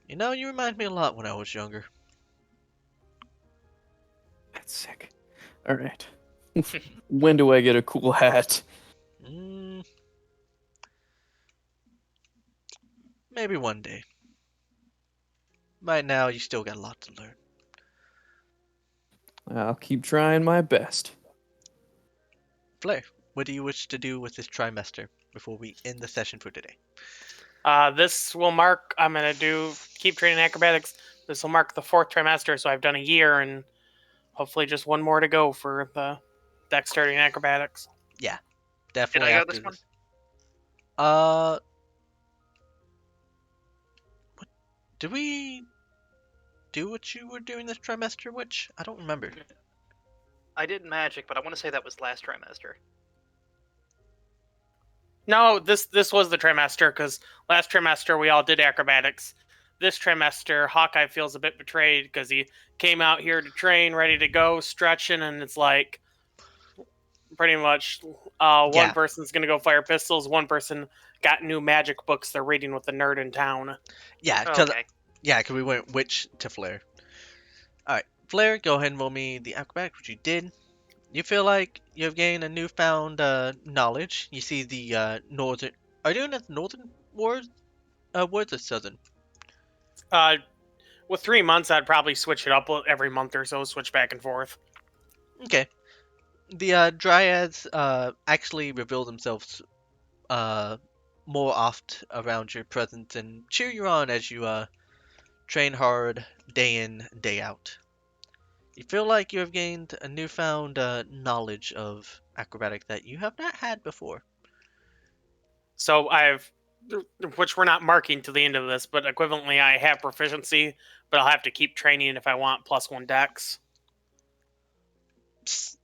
you remind me a lot when I was younger. That's sick. All right. When do I get a cool hat? Maybe one day. Right now, you still got a lot to learn. I'll keep trying my best. Flair, what do you wish to do with this trimester before we end the session for today? This will mark. I'm gonna keep training acrobatics. This will mark the 4th trimester, so I've done a year, and hopefully just one more to go for the dexterity and acrobatics. Yeah, definitely. Did I go after this one? Did we do what you were doing this trimester, Witch? I don't remember. I did magic, but I want to say that was last trimester. No, this was the trimester, because last trimester we all did acrobatics. This trimester, Hawkeye feels a bit betrayed because he came out here to train, ready to go, stretching, and it's like pretty much one person's going to go fire pistols, one person got new magic books they're reading with the nerd in town. Yeah, Okay. because we went Witch to Flair. Alright, Flair, go ahead and roll me the acrobatics, which you did. You feel like you've gained a newfound knowledge. You see the northern... Are you doing it northern woods or southern? With 3 months, I'd probably switch it up every month or so, switch back and forth. Okay. The dryads actually reveal themselves more oft around your presence and cheer you on as you train hard day in, day out. You feel like you have gained a newfound knowledge of acrobatic that you have not had before. So which we're not marking to the end of this, but equivalently I have proficiency, but I'll have to keep training if I want +1 dex. Psst.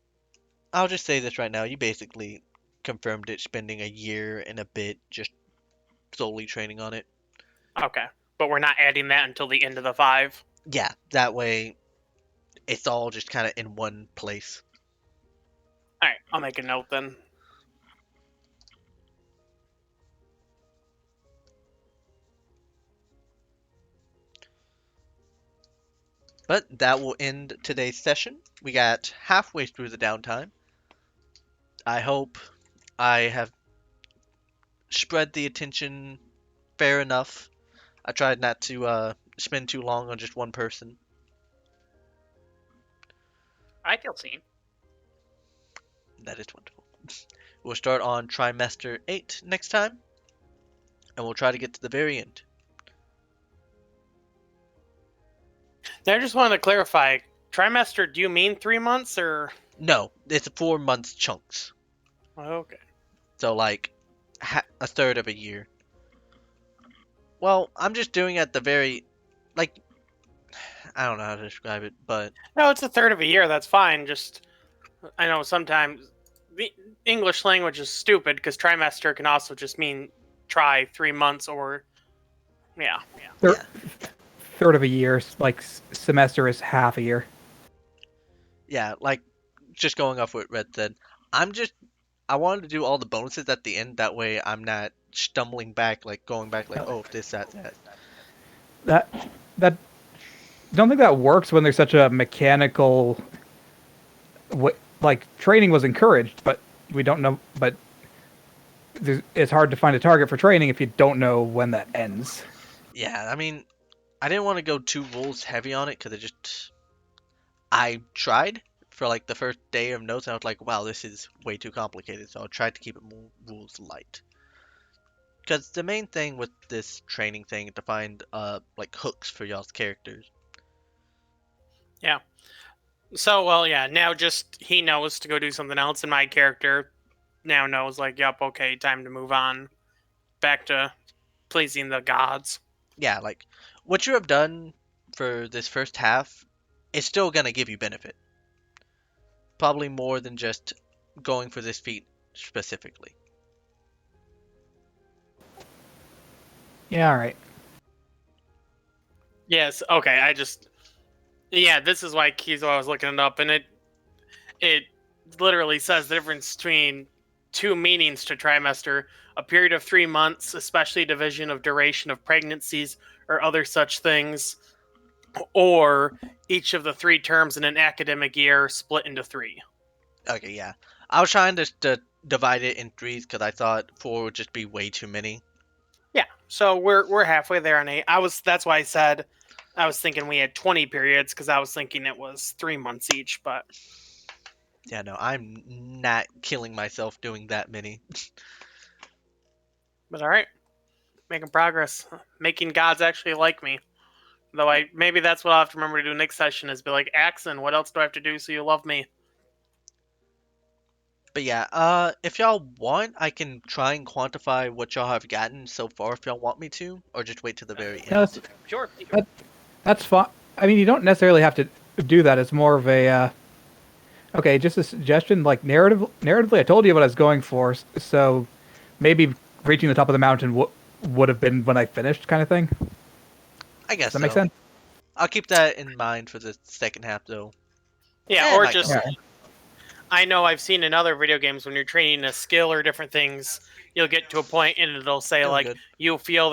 I'll just say this right now. You basically confirmed it, spending a year and a bit just solely training on it. Okay, but we're not adding that until the end of the 5. Yeah, that way it's all just kind of in one place. All right, I'll make a note then. But that will end today's session. We got halfway through the downtime. I hope I have spread the attention fair enough. I tried not to spend too long on just one person. I feel seen. That is wonderful. We'll start on trimester 8 next time, and we'll try to get to the very end. Now, I just wanted to clarify, trimester, do you mean 3 months or? No, it's 4 months chunks. Okay. So like a third of a year. Well, I'm just doing at the very, like, I don't know how to describe it, but No, it's a third of a year. That's fine. Just, I know sometimes the English language is stupid because trimester can also just mean 3 months or, yeah. Third of a year, like semester is half a year. yeah, like just going off what Red said. I I wanted to do all the bonuses at the end. That way, I'm not stumbling back, like going back, like, oh, this, that. That don't think that works when there's such a mechanical. Like training was encouraged, but we don't know. But it's hard to find a target for training if you don't know when that ends. Yeah, I mean, I didn't want to go too rules heavy on it because I tried for like the first day of notes, and I was like, wow, this is way too complicated. So I tried to keep it more rules light. Because the main thing with this training thing is to find like hooks for y'all's characters. Yeah. So, well, yeah, now just he knows to go do something else, and my character now knows, like, yup, okay, time to move on back to pleasing the gods. Yeah, like what you have done for this first half is still gonna give you benefit. Probably more than just going for this feat specifically. Yeah, all right. Yes, okay, yeah, this is why Kizo, I was looking it up, and it literally says the difference between two meanings to trimester: a period of 3 months, especially division of duration of pregnancies or other such things, or each of the 3 terms in an academic year split into 3. Okay, yeah. I was trying to divide it in 3s because I thought 4 would just be way too many. Yeah, so we're halfway there on 8. That's why I said I was thinking we had 20 periods, because I was thinking it was 3 months each, but Yeah, no, I'm not killing myself doing that many. all right, making progress, making gods actually like me. Though maybe that's what I'll have to remember to do next session, is be like, Axon, what else do I have to do so you love me? But yeah, if y'all want, I can try and quantify what y'all have gotten so far if y'all want me to, or just wait to the very No, end. Sure. That's fine. I mean, you don't necessarily have to do that. It's more of a okay, just a suggestion. Like narratively, I told you what I was going for, so maybe reaching the top of the mountain would have been when I finished, kind of thing. I guess Does that make so. sense? I'll keep that in mind for the second half, though. Yeah, it or might just, go. I know I've seen in other video games when you're training a skill or different things, you'll get to a point and it'll say, Doing like, good. you feel